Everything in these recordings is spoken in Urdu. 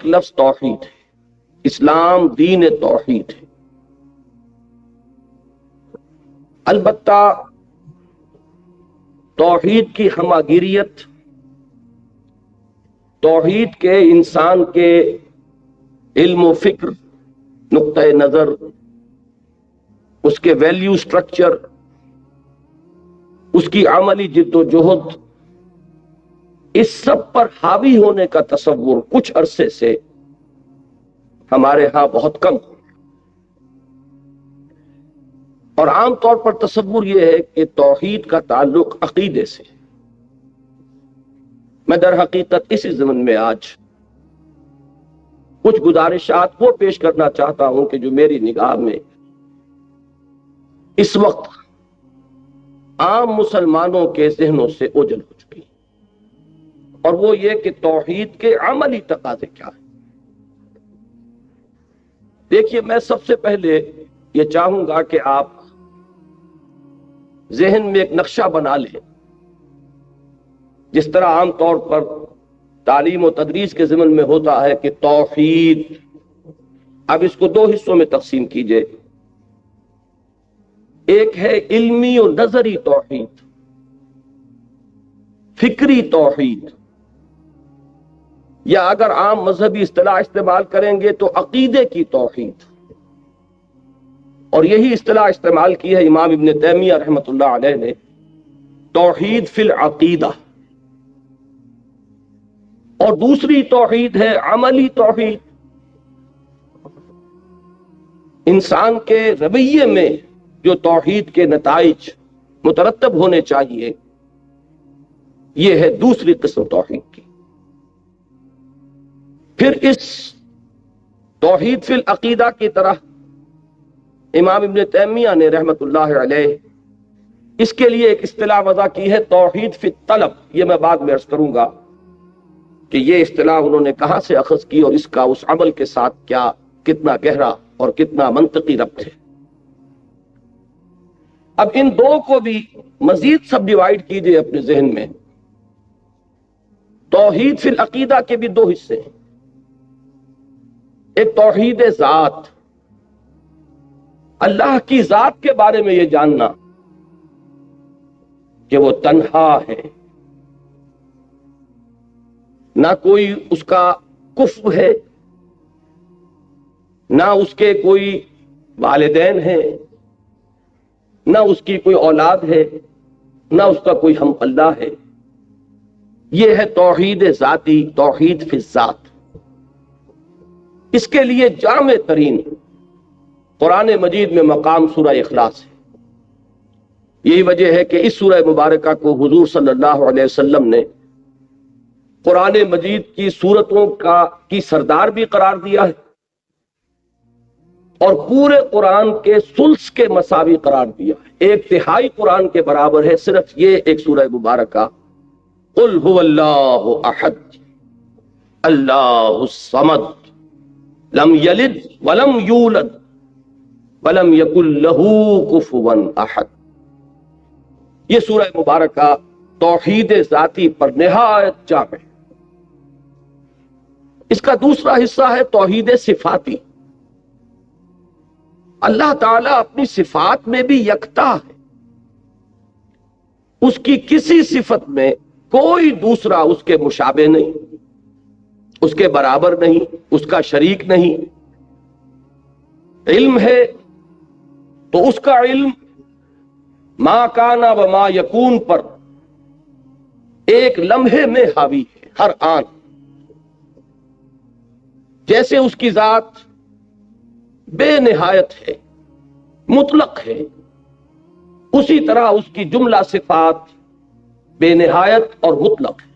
ایک لفظ توحید ہے، اسلام دین توحید ہے۔ البتہ توحید کی ہماگیریت، توحید کے انسان کے علم و فکر، نقطۂ نظر، اس کے ویلیو سٹرکچر، اس کی عملی جد و جہد، اس سب پر حاوی ہونے کا تصور کچھ عرصے سے ہمارے ہاں بہت کم ہو، اور عام طور پر تصور یہ ہے کہ توحید کا تعلق عقیدے سے۔ میں در حقیقت اسی ضمن میں آج کچھ گزارشات وہ پیش کرنا چاہتا ہوں کہ جو میری نگاہ میں اس وقت عام مسلمانوں کے ذہنوں سے اوجھل ہو چکی، اور وہ یہ کہ توحید کے عملی تقاضے کیا ہیں۔ دیکھیے، میں سب سے پہلے یہ چاہوں گا کہ آپ ذہن میں ایک نقشہ بنا لیں، جس طرح عام طور پر تعلیم و تدریس کے ضمن میں ہوتا ہے کہ توحید، اب اس کو دو حصوں میں تقسیم کیجئے، ایک ہے علمی و نظری توحید، فکری توحید، یا اگر عام مذہبی اصطلاح استعمال کریں گے تو عقیدے کی توحید، اور یہی اصطلاح استعمال کی ہے امام ابن تیمیہ رحمۃ اللہ علیہ نے، توحید فی العقیدہ۔ اور دوسری توحید ہے عملی توحید، انسان کے رویے میں جو توحید کے نتائج مترتب ہونے چاہیے، یہ ہے دوسری قسم توحید کی۔ پھر اس توحید فی العقیدہ کی طرح امام ابن تیمیہ نے رحمت اللہ علیہ اس کے لیے ایک اصطلاح وضع کی ہے توحید فی الطلب۔ یہ میں بعد میں عرض کروں گا کہ یہ اصطلاح انہوں نے کہاں سے اخذ کی اور اس کا اس عمل کے ساتھ کیا کتنا گہرا اور کتنا منطقی ربط ہے۔ اب ان دو کو بھی مزید سب ڈیوائیڈ کیجئے اپنے ذہن میں۔ توحید فی العقیدہ کے بھی دو حصے ہیں، ایک توحید ذات، اللہ کی ذات کے بارے میں یہ جاننا کہ وہ تنہا ہے، نہ کوئی اس کا کفو ہے، نہ اس کے کوئی والدین ہیں، نہ اس کی کوئی اولاد ہے، نہ اس کا کوئی ہم پلہ ہے۔ یہ ہے توحید ذاتی، توحید فی الذات۔ اس کے لیے جامع ترین قرآن مجید میں مقام سورہ اخلاص ہے۔ یہی وجہ ہے کہ اس سورہ مبارکہ کو حضور صلی اللہ علیہ وسلم نے قرآن مجید کی سورتوں کی سردار بھی قرار دیا ہے، اور پورے قرآن کے ثلث کے مساوی قرار دیا ہے۔ ایک تہائی قرآن کے برابر ہے صرف یہ ایک سورہ مبارکہ، قل هو اللہ احد اللہ الصمد لم یلد ولم یولد ولم یکن لہ کفوا احد۔ یہ سورہ مبارکہ توحید ذاتی پر نہایت جامع ہے۔ اس کا دوسرا حصہ ہے توحید صفاتی۔ اللہ تعالیٰ اپنی صفات میں بھی یکتا ہے، اس کی کسی صفت میں کوئی دوسرا اس کے مشابہ نہیں، اس کے برابر نہیں، اس کا شریک نہیں۔ علم ہے تو اس کا علم ما کانا و ما یکون پر ایک لمحے میں حاوی ہے، ہر آن۔ جیسے اس کی ذات بے نہایت ہے، مطلق ہے، اسی طرح اس کی جملہ صفات بے نہایت اور مطلق ہے۔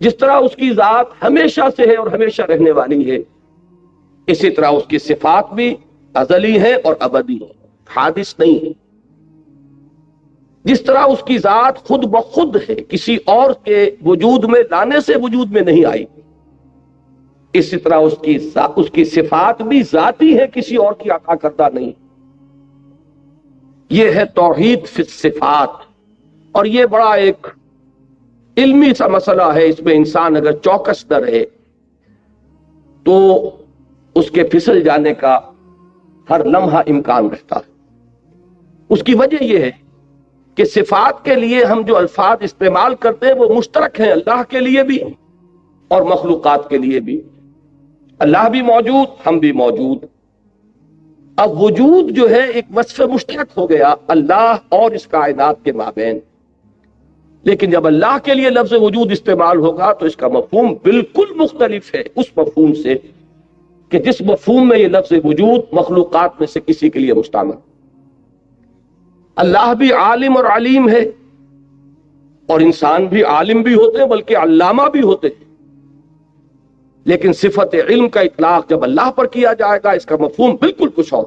جس طرح اس کی ذات ہمیشہ سے ہے اور ہمیشہ رہنے والی ہے، اسی طرح اس کی صفات بھی ازلی ہے اور ابدی ہے، حادث نہیں ہے۔ جس طرح اس کی ذات خود بخود ہے، کسی اور کے وجود میں لانے سے وجود میں نہیں آئی، اسی طرح اس کی صفات بھی ذاتی ہے، کسی اور کی عطا کردہ نہیں۔ یہ ہے توحید فی الصفات، اور یہ بڑا ایک علمی سا مسئلہ ہے، اس میں انسان اگر چوکس نہ رہے تو اس کے پھسل جانے کا ہر لمحہ امکان رہتا ہے۔ اس کی وجہ یہ ہے کہ صفات کے لیے ہم جو الفاظ استعمال کرتے ہیں وہ مشترک ہیں، اللہ کے لیے بھی اور مخلوقات کے لیے بھی۔ اللہ بھی موجود، ہم بھی موجود۔ اب وجود جو ہے ایک وصف مشترک ہو گیا اللہ اور اس کائنات کے مابین، لیکن جب اللہ کے لیے لفظ وجود استعمال ہوگا تو اس کا مفہوم بالکل مختلف ہے اس مفہوم سے کہ جس مفہوم میں یہ لفظ وجود مخلوقات میں سے کسی کے لیے مستعمل۔ اللہ بھی عالم اور علیم ہے، اور انسان بھی عالم بھی ہوتے ہیں بلکہ علامہ بھی ہوتے ہیں، لیکن صفت علم کا اطلاق جب اللہ پر کیا جائے گا اس کا مفہوم بالکل کچھ اور،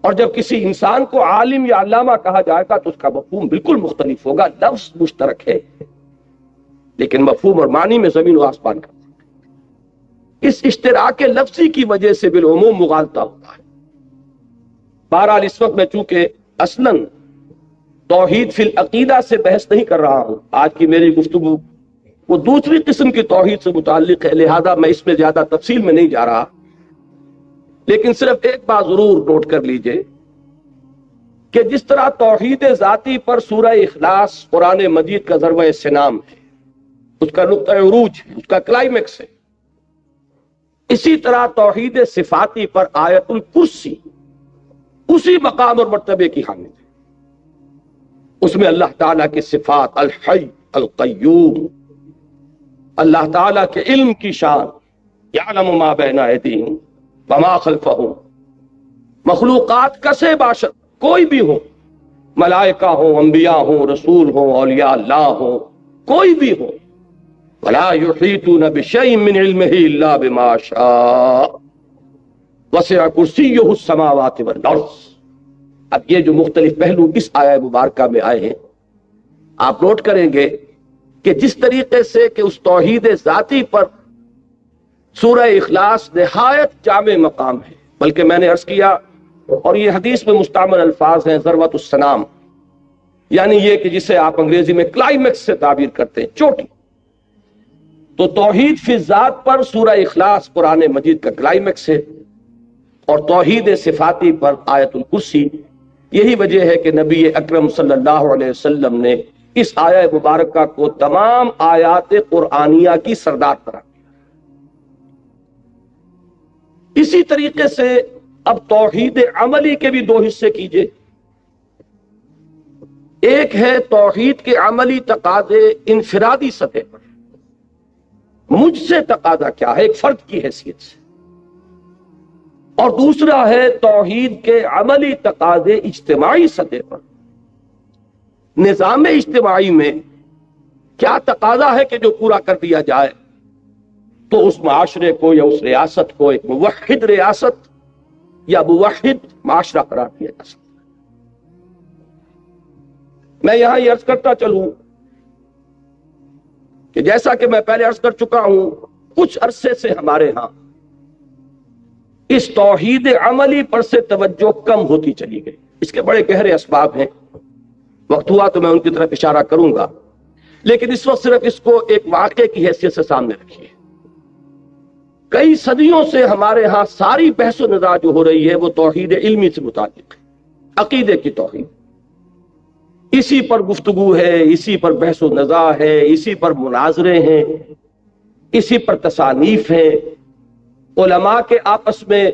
اور جب کسی انسان کو عالم یا علامہ کہا جائے گا تو اس کا مفہوم بالکل مختلف ہوگا۔ لفظ مشترک ہے لیکن مفہوم اور معنی میں زمین و آسمان کا۔ اس اشتراک لفظی کی وجہ سے بالعموم مغالطہ ہوتا ہے۔ بہرحال اس وقت میں چونکہ اصلاً توحید فی العقیدہ سے بحث نہیں کر رہا ہوں، آج کی میری گفتگو وہ دوسری قسم کی توحید سے متعلق ہے، لہذا میں اس میں زیادہ تفصیل میں نہیں جا رہا، لیکن صرف ایک بات ضرور نوٹ کر لیجئے کہ جس طرح توحید ذاتی پر سورہ اخلاص قرآن مجید کا ذروہ سنام ہے، اس کا نقطہ عروج ہے، اس کا کلائمیکس ہے، اسی طرح توحید صفاتی پر آیت الکرسی اسی مقام اور مرتبے کی حامل ہے۔ اس میں اللہ تعالیٰ کی صفات الحی القیوم، اللہ تعالیٰ کے علم کی شان، یعلم ما بین ایدیہم وما خلفہم، مخلوقات کسے باشد کوئی بھی ہو، ملائکہ ہوں، انبیاء ہوں، رسول ہوں، اولیاء اللہ ہوں، کوئی بھی ہو، ولا یحیطون بشیء من علمہ الا بما شاء وسع کرسیہ السماوات والارض۔ اب یہ جو مختلف پہلو اس آیہ مبارکہ میں آئے ہیں، آپ نوٹ کریں گے کہ جس طریقے سے کہ اس توحید ذاتی پر سورہ اخلاص نہایت جامع مقام ہے، بلکہ میں نے عرض کیا اور یہ حدیث میں مستعمل الفاظ ہیں ذروۃ السنام، یعنی یہ کہ جسے آپ انگریزی میں کلائمیکس سے تعبیر کرتے ہیں، چوٹی۔ تو توحید فی ذات پر سورہ اخلاص قرآن مجید کا کلائمیکس ہے، اور توحید صفاتی پر آیت الکرسی۔ یہی وجہ ہے کہ نبی اکرم صلی اللہ علیہ وسلم نے اس آیہ مبارکہ کو تمام آیات قرآنیہ کی سردار قرار دیا۔ اسی طریقے سے اب توحید عملی کے بھی دو حصے کیجئے۔ ایک ہے توحید کے عملی تقاضے انفرادی سطح پر، مجھ سے تقاضا کیا ہے ایک فرد کی حیثیت سے، اور دوسرا ہے توحید کے عملی تقاضے اجتماعی سطح پر، نظام اجتماعی میں کیا تقاضا ہے کہ جو پورا کر دیا جائے تو اس معاشرے کو یا اس ریاست کو ایک موحد ریاست یا موحد معاشرہ قرار دیا جا سکتا ہے۔ میں یہاں یہ عرض کرتا چلوں کہ جیسا کہ میں پہلے عرض کر چکا ہوں، کچھ عرصے سے ہمارے ہاں اس توحید عملی پر سے توجہ کم ہوتی چلی گئی۔ اس کے بڑے گہرے اسباب ہیں، وقت ہوا تو میں ان کی طرف اشارہ کروں گا، لیکن اس وقت صرف اس کو ایک واقعے کی حیثیت سے سامنے رکھیے۔ کئی صدیوں سے ہمارے ہاں ساری بحث و نظار جو ہو رہی ہے وہ توحید علمی سے متعلق ہے، عقیدے کی توحید، اسی پر گفتگو ہے، اسی پر بحث و نظار ہے، اسی پر مناظرے ہیں، اسی پر تصانیف ہیں، علماء کے آپس میں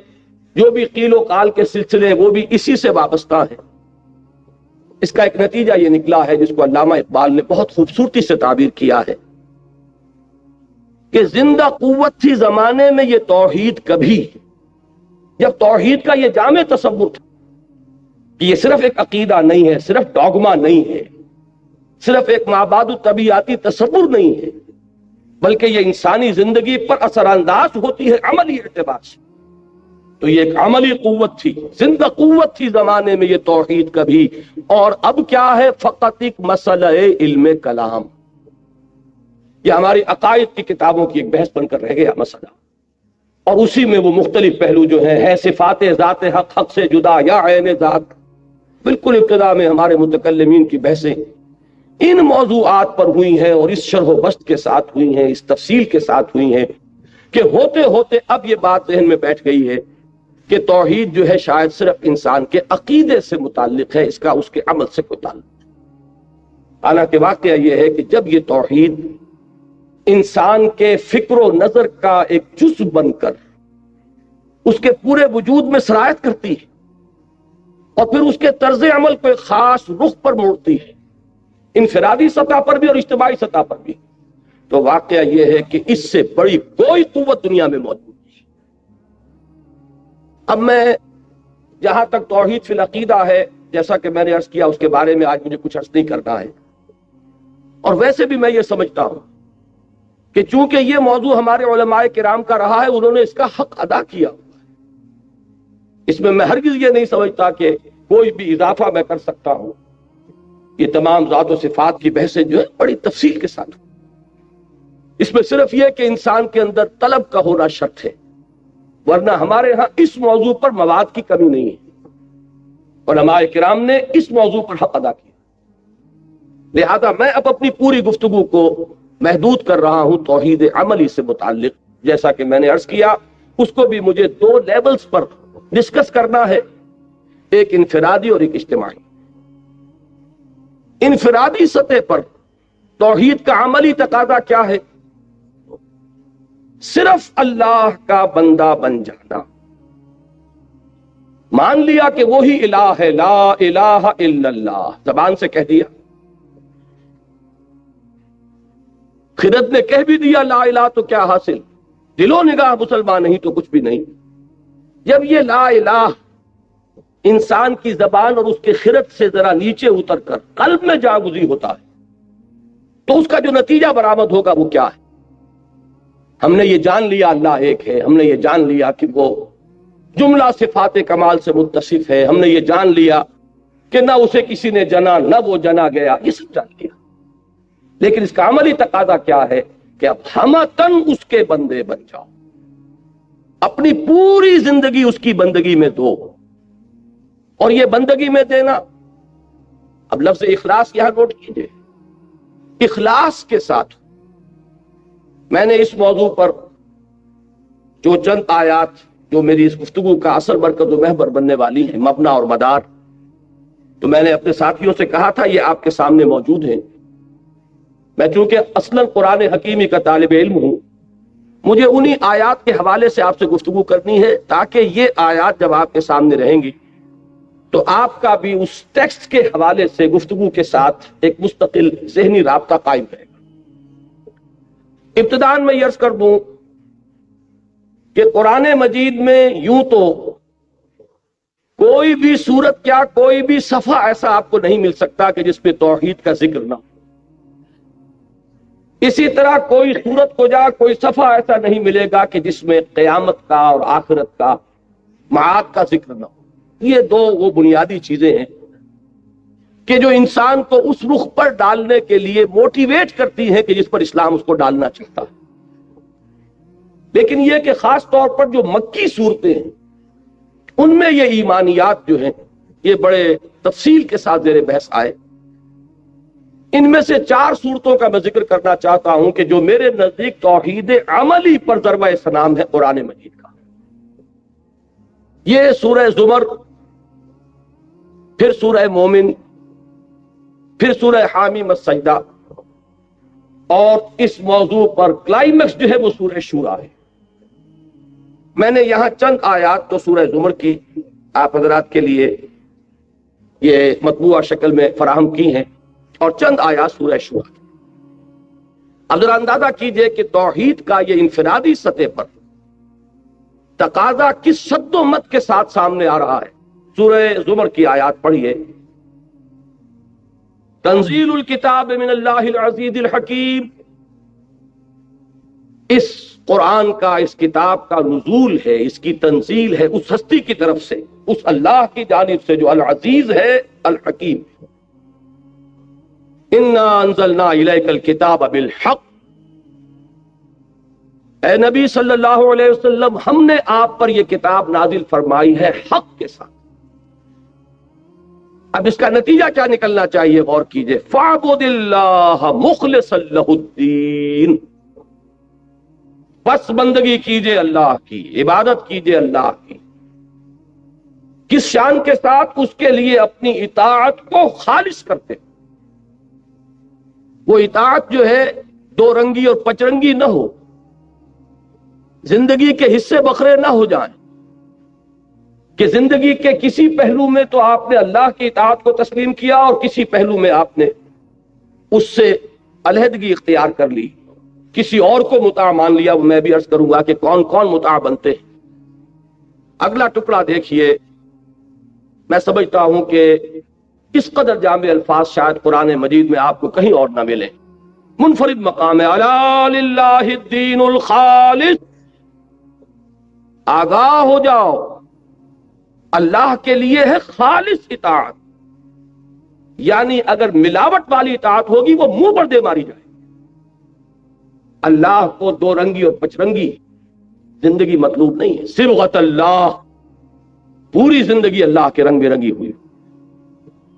جو بھی قیل و قال کے سلسلے وہ بھی اسی سے وابستہ ہیں۔ اس کا ایک نتیجہ یہ نکلا ہے جس کو علامہ اقبال نے بہت خوبصورتی سے تعبیر کیا ہے کہ زندہ قوت تھی زمانے میں یہ توحید کبھی، جب توحید کا یہ جامع تصور تھا کہ یہ صرف ایک عقیدہ نہیں ہے، صرف ڈوگما نہیں ہے، صرف ایک مابعد الطبیعاتی تصور نہیں ہے، بلکہ یہ انسانی زندگی پر اثر انداز ہوتی ہے عملی اعتبار سے۔ تو یہ ایک عملی قوت تھی، زندہ قوت تھی زمانے میں یہ توحید کبھی، اور اب کیا ہے؟ فقط ایک مسئلہ علم کلام۔ یہ ہماری عقائد کی کتابوں کی ایک بحث بن کر رہ گیا مسئلہ، اور اسی میں وہ مختلف پہلو جو ہیں ہے صفات ذات حق، حق سے جدا یا عین ذات۔ بالکل ابتدا میں ہمارے متکلمین کی بحثیں ان موضوعات پر ہوئی ہیں، اور اس شرح و بسط کے ساتھ ہوئی ہیں، اس تفصیل کے ساتھ ہوئی ہیں کہ ہوتے ہوتے اب یہ بات ذہن میں بیٹھ گئی ہے کہ توحید جو ہے شاید صرف انسان کے عقیدے سے متعلق ہے، اس کا اس کے عمل سے کوئی تعلق نہیں۔ حالانکہ واقعہ یہ ہے کہ جب یہ توحید انسان کے فکر و نظر کا ایک جزء بن کر اس کے پورے وجود میں سرایت کرتی ہے اور پھر اس کے طرز عمل کو ایک خاص رخ پر موڑتی ہے، انفرادی سطح پر بھی اور اجتماعی سطح پر بھی، تو واقعہ یہ ہے کہ اس سے بڑی کوئی قوت دنیا میں موجود نہیں۔ اب میں جہاں تک توحید فی العقیدہ ہے، جیسا کہ میں نے عرض کیا، اس کے بارے میں آج مجھے کچھ عرض نہیں کرنا ہے، اور ویسے بھی میں یہ سمجھتا ہوں کہ چونکہ یہ موضوع ہمارے علماء کرام کا رہا ہے، انہوں نے اس کا حق ادا کیا، اس میں میں ہرگز یہ نہیں سمجھتا کہ کوئی بھی اضافہ میں کر سکتا ہوں۔ یہ تمام ذات و صفات کی بحثیں جو ہے بڑی تفصیل کے ساتھ، اس میں صرف یہ کہ انسان کے اندر طلب کا ہونا شرط ہے، ورنہ ہمارے ہاں اس موضوع پر مواد کی کمی نہیں ہے، علماء کرام نے اس موضوع پر حق ادا کیا۔ لہذا میں اب اپنی پوری گفتگو کو محدود کر رہا ہوں توحید عملی سے متعلق، جیسا کہ میں نے عرض کیا اس کو بھی مجھے دو لیولز پر ڈسکس کرنا ہے، ایک انفرادی اور ایک اجتماعی۔ انفرادی سطح پر توحید کا عملی تقاضا کیا ہے؟ صرف اللہ کا بندہ بن جانا، مان لیا کہ وہی الہ ہے، لا الہ الا اللہ، زبان سے کہہ دیا، خرد نے کہہ بھی دیا لا الہ، تو کیا حاصل؟ دل و نگاہ مسلمان نہیں تو کچھ بھی نہیں۔ جب یہ لا الہ انسان کی زبان اور اس کے خرد سے ذرا نیچے اتر کر قلب میں جاگزی ہوتا ہے تو اس کا جو نتیجہ برآمد ہوگا وہ کیا ہے؟ ہم نے یہ جان لیا اللہ ایک ہے، ہم نے یہ جان لیا کہ وہ جملہ صفات کمال سے متصف ہے، ہم نے یہ جان لیا کہ نہ اسے کسی نے جنا نہ وہ جنا گیا، یہ سب جان لیا، لیکن اس کا عملی تقاضا کیا ہے کہ اب ہمتن اس کے بندے بن جاؤ، اپنی پوری زندگی اس کی بندگی میں دو۔ اور یہ بندگی میں دینا، اب لفظ اخلاص یہاں نوٹ کیجئے، اخلاص کے ساتھ میں نے اس موضوع پر جو چند آیات جو میری اس گفتگو کا اصل مرکز و محور بننے والی ہیں، مبنا اور مدار، تو میں نے اپنے ساتھیوں سے کہا تھا یہ آپ کے سامنے موجود ہیں۔ میں چونکہ اصلاً قرآن حکیمی کا طالب علم ہوں، مجھے انہی آیات کے حوالے سے آپ سے گفتگو کرنی ہے تاکہ یہ آیات جب آپ کے سامنے رہیں گی تو آپ کا بھی اس ٹیکسٹ کے حوالے سے گفتگو کے ساتھ ایک مستقل ذہنی رابطہ قائم رہے گا۔ ابتداءً میں یہ عرض کر دوں کہ قرآن مجید میں یوں تو کوئی بھی سورت کیا کوئی بھی صفحہ ایسا آپ کو نہیں مل سکتا کہ جس پہ توحید کا ذکر نہ ہو، اسی طرح کوئی سورت کو جا کوئی صفحہ ایسا نہیں ملے گا کہ جس میں قیامت کا اور آخرت کا معاد کا ذکر نہ ہو۔ یہ دو وہ بنیادی چیزیں ہیں کہ جو انسان کو اس رخ پر ڈالنے کے لیے موٹیویٹ کرتی ہیں کہ جس پر اسلام اس کو ڈالنا چاہتا ہے۔ لیکن یہ کہ خاص طور پر جو مکی صورتیں ہیں ان میں یہ ایمانیات جو ہیں یہ بڑے تفصیل کے ساتھ زیر بحث آئے۔ ان میں سے 4 صورتوں کا میں ذکر کرنا چاہتا ہوں کہ جو میرے نزدیک توحید عملی پر ضربہ سلام ہے قرآن مجید کا۔ یہ سورہ زمر، پھر سورہ مومن، پھر سورہ حامیم السجدہ، اور اس موضوع پر کلائمیکس جو ہے وہ سورہ شورا ہے۔ میں نے یہاں چند آیات تو سورہ زمر کی آپ حضرات کے لیے یہ مطبوعہ شکل میں فراہم کی ہیں اور چند آیات سورہ شورا۔ اب ذرا اندازہ کیجئے کہ توحید کا یہ انفرادی سطح پر تقاضا کس شد و مت کے ساتھ سامنے آ رہا ہے۔ سورہ زمر کی آیات پڑھیے، تنزیل الکتاب من اللہ العزیز الحکیم، اس قرآن کا، اس کتاب کا نزول ہے، اس کی تنزیل ہے اس ہستی کی طرف سے، اس اللہ کی جانب سے جو العزیز ہے الحکیم۔ انا انزلنا الیک الکتاب بالحق، اے نبی صلی اللہ علیہ وسلم ہم نے آپ پر یہ کتاب نازل فرمائی ہے حق کے ساتھ۔ اب اس کا نتیجہ کیا نکلنا چاہیے، غور کیجئے، فاعبد اللہ مخلصا لہ الدین، بس بندگی کیجئے اللہ کی، عبادت کیجئے اللہ کی، کس شان کے ساتھ؟ اس کے لیے اپنی اطاعت کو خالص کرتے، وہ اطاعت جو ہے دو رنگی اور پچرنگی نہ ہو، زندگی کے حصے بکھرے نہ ہو جائیں کہ زندگی کے کسی پہلو میں تو آپ نے اللہ کی اطاعت کو تسلیم کیا اور کسی پہلو میں آپ نے اس سے علیحدگی اختیار کر لی، کسی اور کو مطاع مان لیا۔ میں بھی عرض کروں گا کہ کون کون مطاع بنتے ہیں۔ اگلا ٹکڑا دیکھیے، میں سمجھتا ہوں کہ اس قدر جامع الفاظ شاید قرآن مجید میں آپ کو کہیں اور نہ ملے، منفرد مقام ہے، الا للہ الدین الخالص، آگاہ ہو جاؤ، اللہ کے لیے ہے خالص اطاعت، یعنی اگر ملاوٹ والی اطاعت ہوگی وہ منہ پر دے ماری جائے۔ اللہ کو دو رنگی اور پچرنگی زندگی مطلوب نہیں ہے، صبغت اللہ، پوری زندگی اللہ کے رنگ برنگی ہوئی،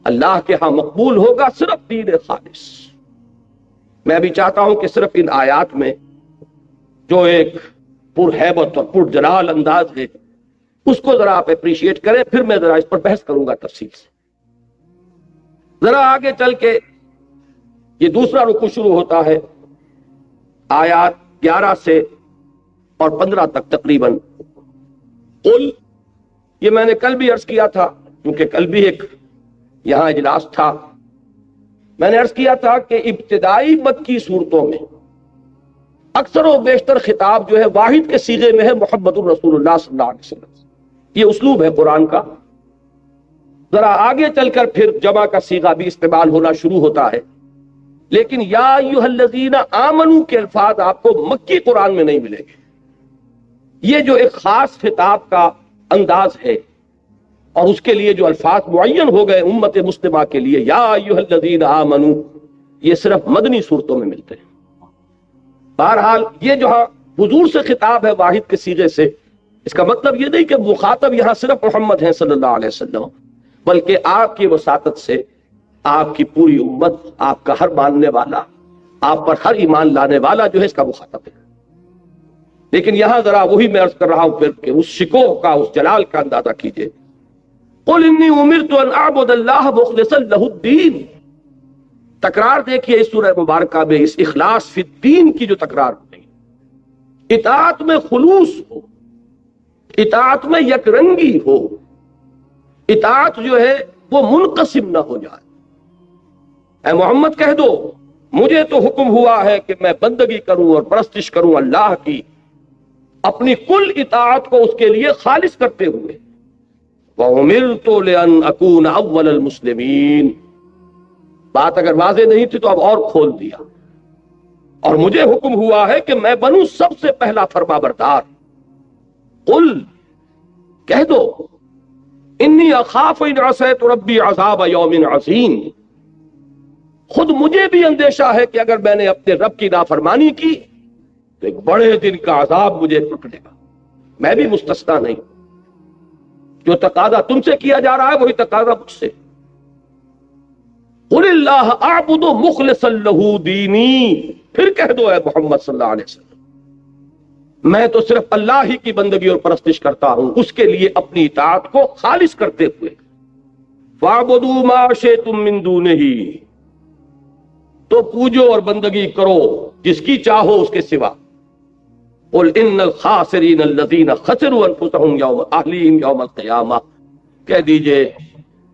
اللہ کے ہاں مقبول ہوگا صرف دین خالص۔ میں بھی چاہتا ہوں کہ صرف ان آیات میں جو ایک پرہیبت اور پرجلال انداز ہے اس کو ذرا آپ اپریشیٹ کریں، پھر میں ذرا اس پر بحث کروں گا تفصیل سے۔ ذرا آگے چل کے یہ دوسرا رکوع شروع ہوتا ہے آیات 11 سے اور 15 تک تقریباً۔ قل، یہ میں نے کل بھی عرض کیا تھا، کیونکہ کل بھی ایک یہاں اجلاس تھا، میں نے عرض کیا تھا کہ ابتدائی مکی صورتوں میں اکثر و بیشتر خطاب جو ہے واحد کے صیغے میں ہے، محمد الرسول اللہ صلی اللہ علیہ وسلم، یہ اسلوب ہے قرآن کا۔ ذرا آگے چل کر پھر جمع کا صیغہ بھی استعمال ہونا شروع ہوتا ہے، لیکن یا ایھا الذین آمنو کے الفاظ آپ کو مکی قرآن میں نہیں ملیں گے۔ یہ جو ایک خاص خطاب کا انداز ہے اور اس کے لیے جو الفاظ معین ہو گئے امت مسلمہ کے لیے، یا ایھا الذین آمنو، یہ صرف مدنی صورتوں میں ملتے ہیں۔ بہرحال یہ جو حضور سے خطاب ہے واحد کے صیغے سے، اس کا مطلب یہ نہیں کہ مخاطب یہاں صرف محمد ہیں صلی اللہ علیہ وسلم، بلکہ آپ کی وساطت سے آپ کی پوری امت، آپ کا ہر ماننے والا، آپ پر ہر ایمان لانے والا جو ہے اس کا مخاطب ہے۔ لیکن یہاں ذرا وہی میں عرض کر رہا ہوں پھر کہ اس شکوہ کا، اس جلال کا اندازہ کیجئے۔ قل انی امرت ان اعبد اللہ مخلصا لہ الدین، تکرار دیکھیے اس سورہ مبارکہ میں، اس اخلاص فی الدین کی جو تکرار ہوئی، اطاعت میں خلوص ہو، اطاعت میں یک رنگی ہو، اطاعت جو ہے وہ منقسم نہ ہو جائے۔ اے محمد کہہ دو مجھے تو حکم ہوا ہے کہ میں بندگی کروں اور پرستش کروں اللہ کی، اپنی کل اطاعت کو اس کے لیے خالص کرتے ہوئے۔ وَأُمِرْتُ لِأَنْ أَكُونَ أَوَّلَ الْمُسْلِمِينَ، بات اگر واضح نہیں تھی تو اب اور کھول دیا، اور مجھے حکم ہوا ہے کہ میں بنوں سب سے پہلا فرما بردار۔ قل، کہہ دو، انی اخاف ان عصیت ربی عذاب یوم عظیم، خود مجھے بھی اندیشہ ہے کہ اگر میں نے اپنے رب کی نافرمانی کی تو ایک بڑے دن کا عذاب مجھے پکڑے گا، میں بھی مستثنا نہیں۔ جو تقاضا تم سے کیا جا رہا ہے وہی تقاضا مجھ سے۔ قل اللہ اعبد مخلصا لہ دینی، پھر کہہ دو اے محمد صلی اللہ علیہ وسلم میں تو صرف اللہ ہی کی بندگی اور پرستش کرتا ہوں، اس کے لیے اپنی اطاعت کو خالص کرتے ہوئے۔ فاعبدوا ما شئتم من دونہ، تو پوجو اور بندگی کرو جس کی چاہو اس کے سوا۔ قل ان الخاسرین الذین خسروا انفسهم یوم اہلیہم یوم القیامہ، کہہ دیجئے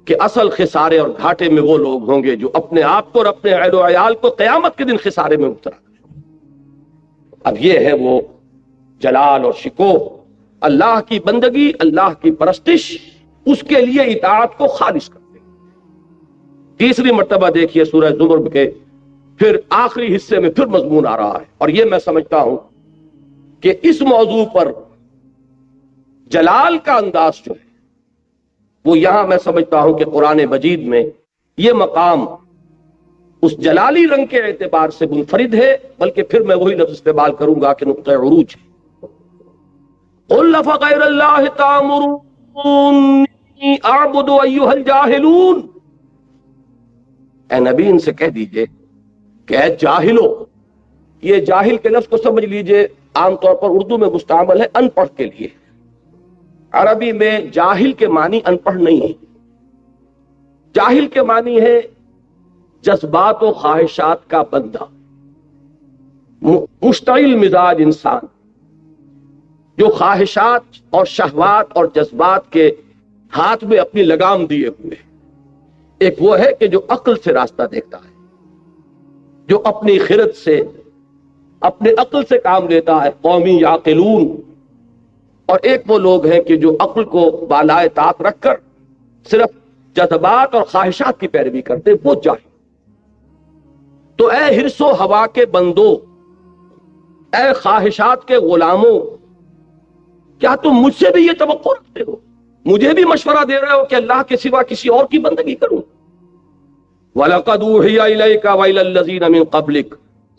کہ اصل خسارے اور گھاٹے میں وہ لوگ ہوں گے جو اپنے آپ کو اور اپنے اہل و عیال کو قیامت کے دن خسارے میں مبتلا کریں۔ اب یہ ہے وہ جلال اور شکوہ، اللہ کی بندگی، اللہ کی پرستش، اس کے لیے اطاعت کو خالص کرتے ہیں۔ تیسری مرتبہ دیکھیے سورہ زمر کے پھر آخری حصے میں پھر مضمون آ رہا ہے، اور یہ میں سمجھتا ہوں کہ اس موضوع پر جلال کا انداز جو ہے وہ یہاں میں سمجھتا ہوں کہ قرآن مجید میں یہ مقام اس جلالی رنگ کے اعتبار سے منفرد ہے، بلکہ پھر میں وہی لفظ استعمال کروں گا کہ نقطہ عروج ہے۔ قل فغیر اللہ تأمرونی اعبد ایھا الجاہلون، اے نبی ان سے کہہ دیجئے کہ اے جاہلو، یہ جاہل کے لفظ کو سمجھ لیجئے عام طور پر اردو میں مستعمل ہے ان پڑھ کے لیے. عربی میں جاہل کے معنی ان پڑھ نہیں ہے. جاہل کے معنی ہے جذبات و خواہشات کا بندہ، مشتعل مزاج انسان، جو خواہشات اور شہوات اور جذبات کے ہاتھ میں اپنی لگام دیے ہوئے. ایک وہ ہے کہ جو عقل سے راستہ دیکھتا ہے، جو اپنی خرد سے، اپنے عقل سے کام لیتا ہے، قومی یعقلون. اور ایک وہ لوگ ہیں کہ جو عقل کو بالائے طاق رکھ کر صرف جذبات اور خواہشات کی پیروی کرتے، وہ جاہل. تو اے حرص و ہوا کے بندو، اے خواہشات کے غلاموں، کیا تم مجھ سے بھی یہ توقع رکھتے ہو، مجھے بھی مشورہ دے رہے ہو کہ اللہ کے سوا کسی اور کی بندگی کروں؟ وَلَقَدْ أُوحِيَ إِلَيْكَ وَإِلَى الَّذِينَ مِن قَبْلِكَ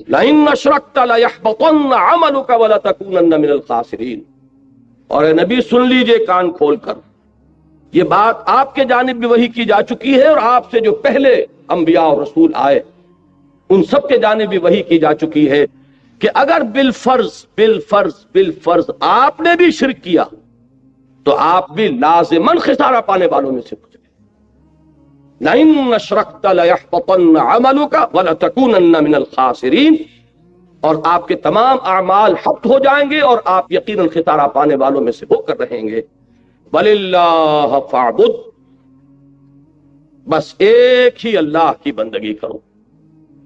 لَئِنْ أَشْرَكْتَ لَيَحْبَطَنَّ عَمَلُكَ وَلَتَكُونَنَّ مِنَ الْخَاسِرِينَ. اور اے نبی سن لیجئے کان کھول کر، یہ بات آپ کے جانب بھی وحی کی جا چکی ہے، اور آپ سے جو پہلے انبیاء اور رسول آئے ان سب کے جانب بھی وحی کی جا چکی ہے کہ اگر بالفرض آپ نے بھی شرک کیا تو آپ بھی لازماً خسارہ پانے والوں میں سے کچھ. لَإِنَّ أَشْرَكْتَ لَيَحْبَطَنَّ عَمَلُكَ وَلَتَكُونَنَّ مِنَ الْخَاسِرِينَ. اور آپ کے تمام اعمال حبط ہو جائیں گے اور آپ یقیناً خسارہ پانے والوں میں سے ہو کر رہیں گے. وَلِلَّهِ فَاعْبُدْ، بس ایک ہی اللہ کی بندگی کرو.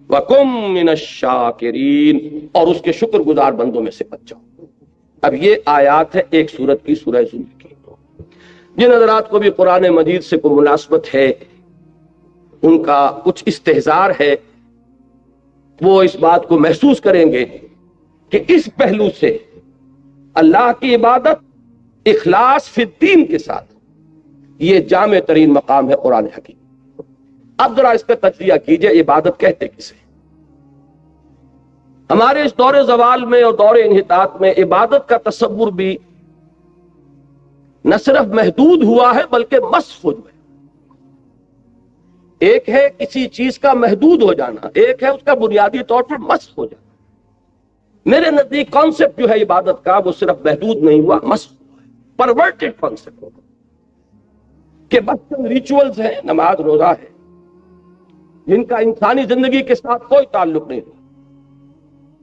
وَكُن مِّنَ الشَّاكِرِينَ، اور اس کے شکر گزار بندوں میں سے بچ جاؤ. اب یہ آیات ہے ایک سورت کی، سورہ زمر کی. جن حضرات کو بھی قرآن مجید سے کوئی مناسبت ہے، ان کا کچھ استحضار ہے، وہ اس بات کو محسوس کریں گے کہ اس پہلو سے اللہ کی عبادت اخلاص فی الدین کے ساتھ یہ جامع ترین مقام ہے قرآن حکیم. اب ذرا اس کا تجزیہ کیجئے، عبادت کہتے کسے؟ ہمارے اس دور زوال میں اور دور انحطاط میں عبادت کا تصور بھی نہ صرف محدود ہوا ہے بلکہ مسخ ہو گیا. ایک ہے کسی چیز کا محدود ہو جانا، ایک ہے اس کا بنیادی طور پر مسخ ہو جانا. میرے نزدیک کانسیپٹ جو ہے عبادت کا وہ صرف محدود نہیں ہوا، مسخ ہوا ہے، پرورٹڈ کانسیپٹ ہو گیا کہ بس چند ریچولز ہیں، نماز روزہ ہے، جن کا انسانی زندگی کے ساتھ کوئی تعلق نہیں.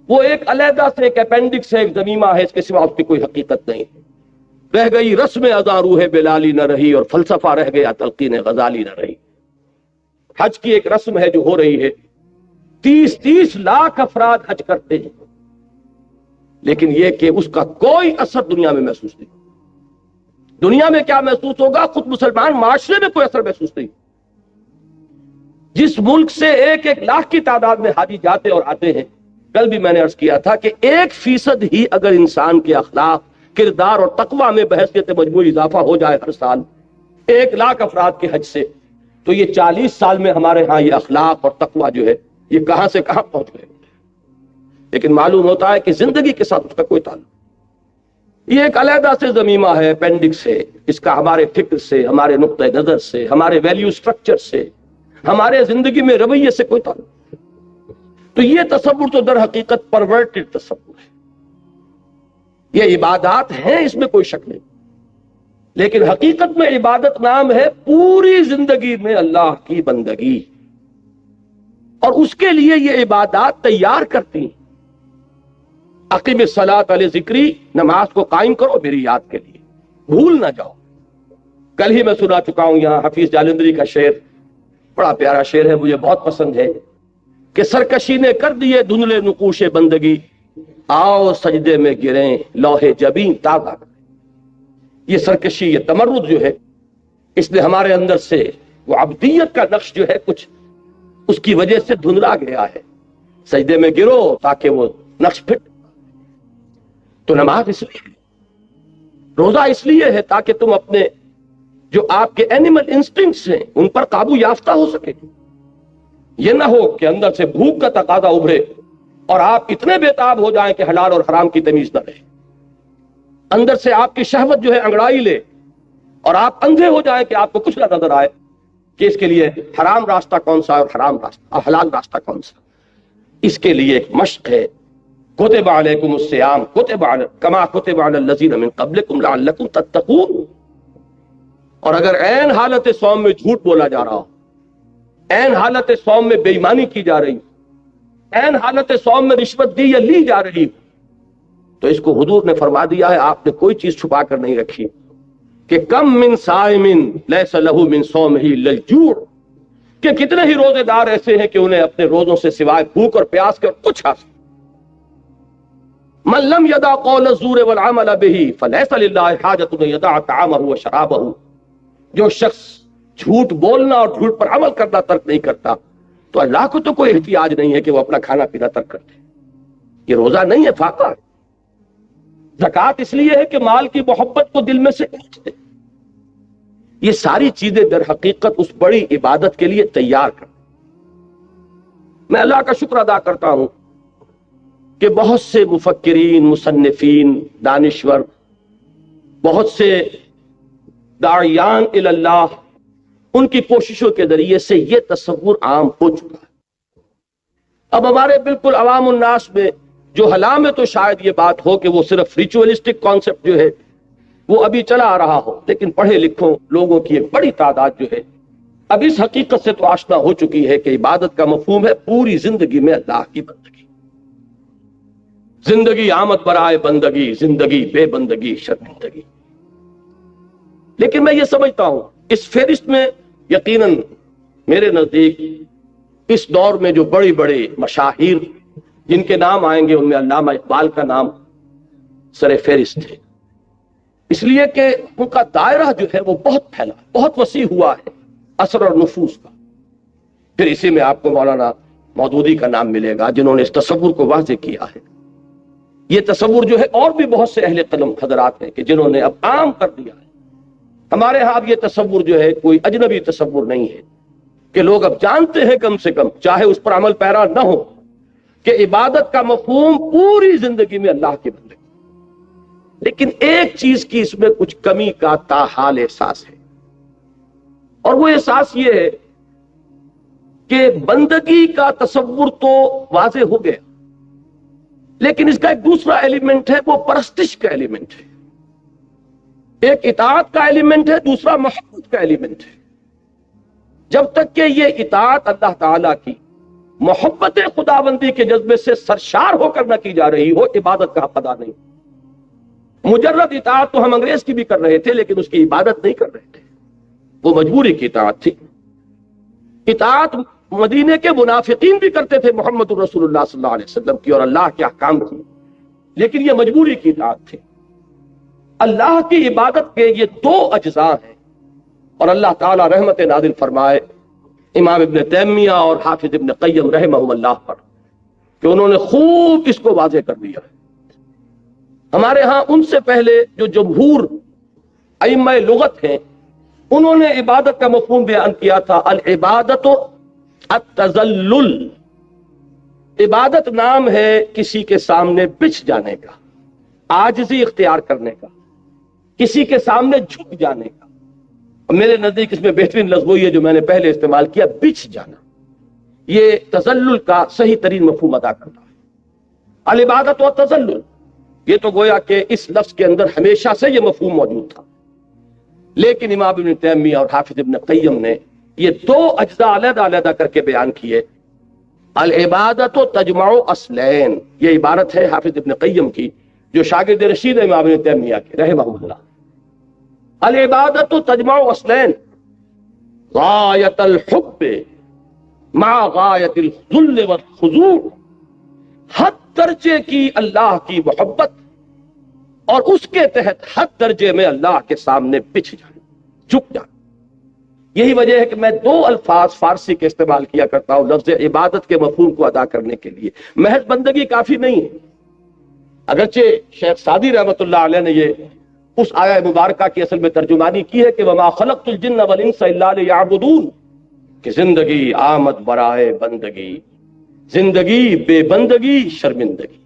وہ ایک علیحدہ سے ایک اپینڈکس ہے، ایک ضمیمہ ہے، اس کے سوا اس کی کوئی حقیقت نہیں. رہ گئی رسم ادا روح بلالی نہ رہی، اور فلسفہ رہ گیا تلقین غزالی نہ رہی. حج کی ایک رسم ہے جو ہو رہی ہے، 30 لاکھ افراد حج کرتے ہیں، لیکن یہ کہ اس کا کوئی اثر دنیا میں محسوس نہیں. دنیا میں کیا محسوس ہوگا؟ خود مسلمان معاشرے میں کوئی اثر محسوس نہیں. جس ملک سے 1 لاکھ کی تعداد میں حاجی جاتے اور آتے ہیں، کل بھی میں نے عرض کیا تھا کہ 1% ہی اگر انسان کے اخلاق، کردار اور تقوی میں بحیثیت مجموعی اضافہ ہو جائے ہر سال 1 لاکھ افراد کے حج سے، تو یہ 40 سال میں ہمارے ہاں یہ اخلاق اور تقوی جو ہے یہ کہاں سے کہاں پہنچ گئے. لیکن معلوم ہوتا ہے کہ زندگی کے ساتھ اس کا کوئی تعلق. یہ ایک علیحدہ سے ضمیمہ ہے، اپینڈکس ہے، اس کا ہمارے فکر سے، ہمارے نقطہ نظر سے، ہمارے ویلیو سٹرکچر سے، ہمارے زندگی میں رویے سے کوئی تعلق. تو یہ تصور تو در حقیقت پرورٹڈ تصور ہے. یہ عبادات ہیں، اس میں کوئی شک نہیں، لیکن حقیقت میں عبادت نام ہے پوری زندگی میں اللہ کی بندگی. اور اس کے لیے یہ عبادات تیار کرتی ہیں. اقیم الصلاۃ علی ذکری، نماز کو قائم کرو میری یاد کے لیے، بھول نہ جاؤ. کل ہی میں سنا چکا ہوں یہاں حفیظ جالندری کا شعر، بڑا پیارا شعر ہے، مجھے بہت پسند ہے، کہ سرکشی نے کر دیے دھندلے نقوش بندگی، آؤ سجدے میں گریں لوح جبیں تازہ. یہ سرکشی، یہ تمرد جو ہے، اس نے ہمارے اندر سے وہ عبدیت کا نقش جو ہے کچھ اس کی وجہ سے دھندلا گیا ہے. سجدے میں گرو تاکہ وہ نقش پھٹ. تو نماز اس لیے ہے، روزہ اس لیے ہے تاکہ تم اپنے جو آپ کے اینیمل انسٹنکٹس ہیں ان پر قابو یافتہ ہو سکے. یہ نہ ہو کہ اندر سے بھوک کا تقاضا ابھرے اور آپ اتنے بےتاب ہو جائیں کہ حلال اور حرام کی تمیز نہ رہے. اندر سے آپ کی شہوت جو ہے انگڑائی لے اور آپ اندھے ہو جائیں کہ آپ کو کچھ نہ نظر آئے کہ اس کے لیے حرام راستہ کون سا اور حرام راستہ، حلال راستہ کون سا. اس کے لیے ایک مشق ہے، کتب علیکم الصیام کما کتب علی الذین من قبلکم لعلکم تتقون. اور اگر عین حالت صوم میں جھوٹ بولا جا رہا ہو، عین حالت صوم میں بے ایمانی کی جا رہی ہو، عین حالت صوم میں رشوت دی یا لی جا رہی ہو، تو اس کو حضور نے فرما دیا ہے، آپ نے کوئی چیز چھپا کر نہیں رکھی، کہ کم من صائم لیس لہ من صومہ الا الجوع، کہ کتنے ہی روزے دار ایسے ہیں کہ انہیں اپنے روزوں سے سوائے بھوک اور پیاس کے اور کچھ حاصل. من لم یدع قول الزور والعمل به فلیس للہ حاجۃ ان یدع طعامہ وشرابہ، جو شخص جھوٹ بولنا اور جھوٹ پر عمل کرنا ترک نہیں کرتا تو اللہ کو تو کوئی احتیاج نہیں ہے کہ وہ اپنا کھانا پینا ترک کر دے. یہ روزہ نہیں ہے، فاقہ ہے. زکوٰۃ اس لیے ہے کہ مال کی محبت کو دل میں سے کھینچ دے. یہ ساری چیزیں در حقیقت اس بڑی عبادت کے لیے تیار کر. میں اللہ کا شکر ادا کرتا ہوں کہ بہت سے مفکرین، مصنفین، دانشور، بہت سے داعیان الی اللہ، ان کی کوششوں کے ذریعے سے یہ تصور عام ہو چکا ہے. اب ہمارے بالکل عوام الناس میں جو حالات میں تو شاید یہ بات ہو کہ وہ صرف ریچولسٹک کانسیپٹ جو ہے وہ ابھی چلا آ رہا ہو، لیکن پڑھے لکھوں لوگوں کی ایک بڑی تعداد جو ہے اب اس حقیقت سے تو آشنا ہو چکی ہے کہ عبادت کا مفہوم ہے پوری زندگی میں اللہ کی بندگی. زندگی آمد برائے بندگی، زندگی بے بندگی شرمندگی. لیکن میں یہ سمجھتا ہوں اس فہرست میں یقیناً میرے نزدیک اس دور میں جو بڑے بڑے مشاہیر جن کے نام آئیں گے ان میں علامہ اقبال کا نام سر فہرست ہے، اس لیے کہ ان کا دائرہ جو ہے وہ بہت پھیلا، بہت وسیع ہوا ہے اثر اور نفوذ کا. پھر اسی میں آپ کو مولانا مودودی کا نام ملے گا جنہوں نے اس تصور کو واضح کیا ہے. یہ تصور جو ہے اور بھی بہت سے اہل قلم حضرات ہیں کہ جنہوں نے اب عام کر دیا ہے. ہمارے ہاں اب یہ تصور جو ہے کوئی اجنبی تصور نہیں ہے کہ لوگ اب جانتے ہیں کم سے کم چاہے اس پر عمل پیرا نہ ہو کہ عبادت کا مفہوم پوری زندگی میں اللہ کے بندے. لیکن ایک چیز کی اس میں کچھ کمی کا تاحال احساس ہے، اور وہ احساس یہ ہے کہ بندگی کا تصور تو واضح ہو گیا، لیکن اس کا ایک دوسرا ایلیمنٹ ہے، وہ پرستش کا ایلیمنٹ ہے. ایک اطاعت کا ایلیمنٹ ہے، دوسرا محبت کا ایلیمنٹ ہے. جب تک کہ یہ اطاعت اللہ تعالیٰ کی محبت خداوندی کے جذبے سے سرشار ہو کر نہ کی جا رہی ہو، عبادت کا حق ادا نہیں. مجرد اطاعت تو ہم انگریز کی بھی کر رہے تھے لیکن اس کی عبادت نہیں کر رہے تھے، وہ مجبوری کی اطاعت تھی. اطاعت مدینے کے منافقین بھی کرتے تھے محمد رسول اللہ صلی اللہ علیہ وسلم کی اور اللہ کے احکام کی، لیکن یہ مجبوری کی اطاعت تھی. اللہ کی عبادت کے یہ دو اجزاء ہیں، اور اللہ تعالی رحمت نازل فرمائے امام ابن تیمیہ اور حافظ ابن قیم رحمہم اللہ پر کہ انہوں نے خوب اس کو واضح کر دیا ہے. ہمارے ہاں ان سے پہلے جو جمہور ائمہ لغت ہیں انہوں نے عبادت کا مفہوم بیان کیا تھا، العبادت التذلل. عبادت نام ہے کسی کے سامنے بچھ جانے کا، عاجزی اختیار کرنے کا، کسی کے سامنے جھک جانے کا. میرے نزدیک اس میں بہترین لفظ وہی ہے جو میں نے پہلے استعمال کیا، بچھ جانا. یہ تذلل کا صحیح ترین مفہوم ادا کرتا ہے. العبادت و تذلل، یہ تو گویا کہ اس لفظ کے اندر ہمیشہ سے یہ مفہوم موجود تھا، لیکن امام ابن تیمیہ اور حافظ ابن قیم نے یہ دو اجزاء علیحدہ علیحدہ کر کے بیان کیے. العبادت تجمع اصلین، یہ عبارت ہے حافظ ابن قیم کی جو شاگرد رشید امام ابن تیمیہ کے رحمہ اللہ. العبادت تجمع اصلین، غایت الحب مع غایت الذل والخضوع، حد درجے کی اللہ کی محبت اور اس کے تحت حد درجے میں اللہ کے سامنے بچھ جانا، جھک جانا. یہی وجہ ہے کہ میں دو الفاظ فارسی کے استعمال کیا کرتا ہوں لفظ عبادت کے مفہوم کو ادا کرنے کے لیے. محض بندگی کافی نہیں ہے، اگرچہ شیخ سعدی رحمۃ اللہ علیہ نے یہ اس آیہ مبارکہ کی اصل میں ترجمانی کی ہے کہ وما خلقت الجن والانس الا لیعبدون، کہ زندگی آمد برائے بندگی، زندگی بے بندگی شرمندگی.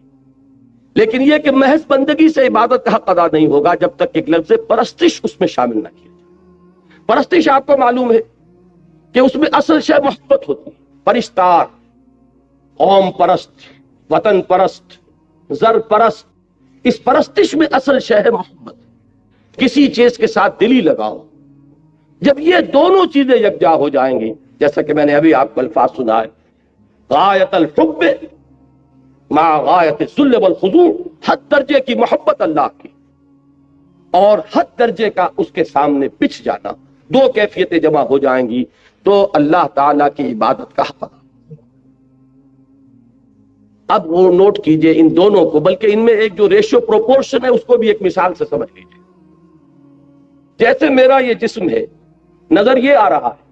لیکن یہ کہ محض بندگی سے عبادت کا حق ادا نہیں ہوگا جب تک ایک لفظ پرستش اس میں شامل نہ کیا جائے. پرستش آپ کو معلوم ہے کہ اس میں اصل شے محبت ہوتی ہے. پرستار، قوم پرست، وطن پرست، زر پرست، اس پرستش میں اصل شے ہے محبت. کسی چیز کے ساتھ دلی لگاؤ. جب یہ دونوں چیزیں یکجا ہو جائیں گی، جیسا کہ میں نے ابھی آپ کو الفاظ سنا ہے، غایت الحب مع غایت الذل والخضوع، حد درجے کی محبت اللہ کی اور حد درجے کا اس کے سامنے پچھ جانا، دو کیفیتیں جمع ہو جائیں گی تو اللہ تعالیٰ کی عبادت کا حق. اب وہ نوٹ کیجئے ان دونوں کو، بلکہ ان میں ایک جو ریشو پروپورشن ہے اس کو بھی ایک مثال سے سمجھ لیجئے. جیسے میرا یہ جسم ہے، نظر یہ آ رہا ہے،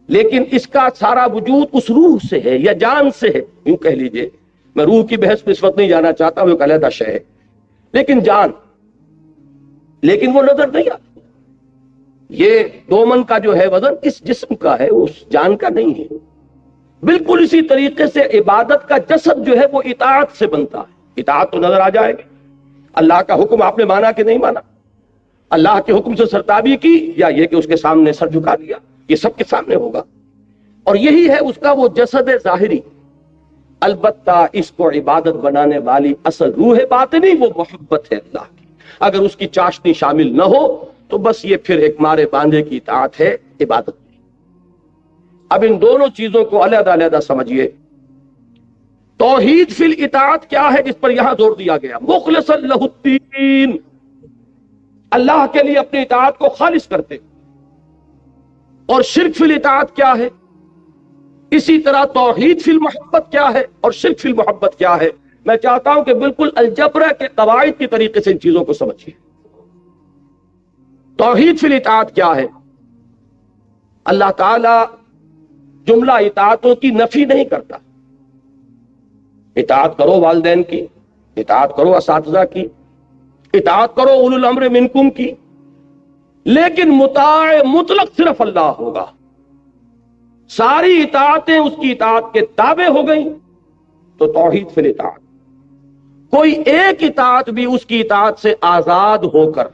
لیکن اس کا سارا وجود اس روح سے ہے یا جان سے ہے، یوں کہہ لیجئے. میں روح کی بحث میں اس وقت نہیں جانا چاہتا، وہ ایک علیحدہ شے ہے، لیکن جان، لیکن وہ نظر نہیں آتی. یہ 2 من کا جو ہے وزن اس جسم کا ہے، اس جان کا نہیں ہے. بالکل اسی طریقے سے عبادت کا جسد جو ہے وہ اطاعت سے بنتا ہے. اطاعت تو نظر آ جائے گی. اللہ کا حکم آپ نے مانا کہ نہیں مانا، اللہ کے حکم سے سرتابی کی یا یہ کہ اس کے سامنے سر جھکا دیا، یہ سب کے سامنے ہوگا. اور یہی ہے اس کا وہ جسد ظاہری. البتہ اس کو عبادت بنانے والی اصل روح باطنی وہ محبت ہے اللہ کی. اگر اس کی چاشنی شامل نہ ہو تو بس یہ پھر ایک مارے باندھے کی اطاعت ہے، عبادت نہیں. اب ان دونوں چیزوں کو علیحدہ علیحدہ سمجھیے. توحید فی الاطاعت کیا ہے جس پر یہاں زور دیا گیا؟ مخلصا لہ الدین، اللہ کے لیے اپنی اطاعت کو خالص کرتے. اور شرک فی الاطاعت کیا ہے؟ اسی طرح توحید فی المحبت کیا ہے اور شرک فی المحبت کیا ہے؟ میں چاہتا ہوں کہ بالکل الجبرہ کے قواعد کی طریقے سے ان چیزوں کو سمجھیے. توحید فی الاطاعت کیا ہے؟ اللہ تعالی جملہ اطاعتوں کی نفی نہیں کرتا. اطاعت کرو والدین کی، اطاعت کرو اساتذہ کی، اطاعت کرو اولو الامر منکم کی، لیکن مطاع مطلق صرف اللہ ہوگا. ساری اطاعتیں اس کی اطاعت کے تابع ہو گئیں تو توحید فی الاطاعت. کوئی ایک اطاعت بھی اس کی اطاعت سے آزاد ہو کر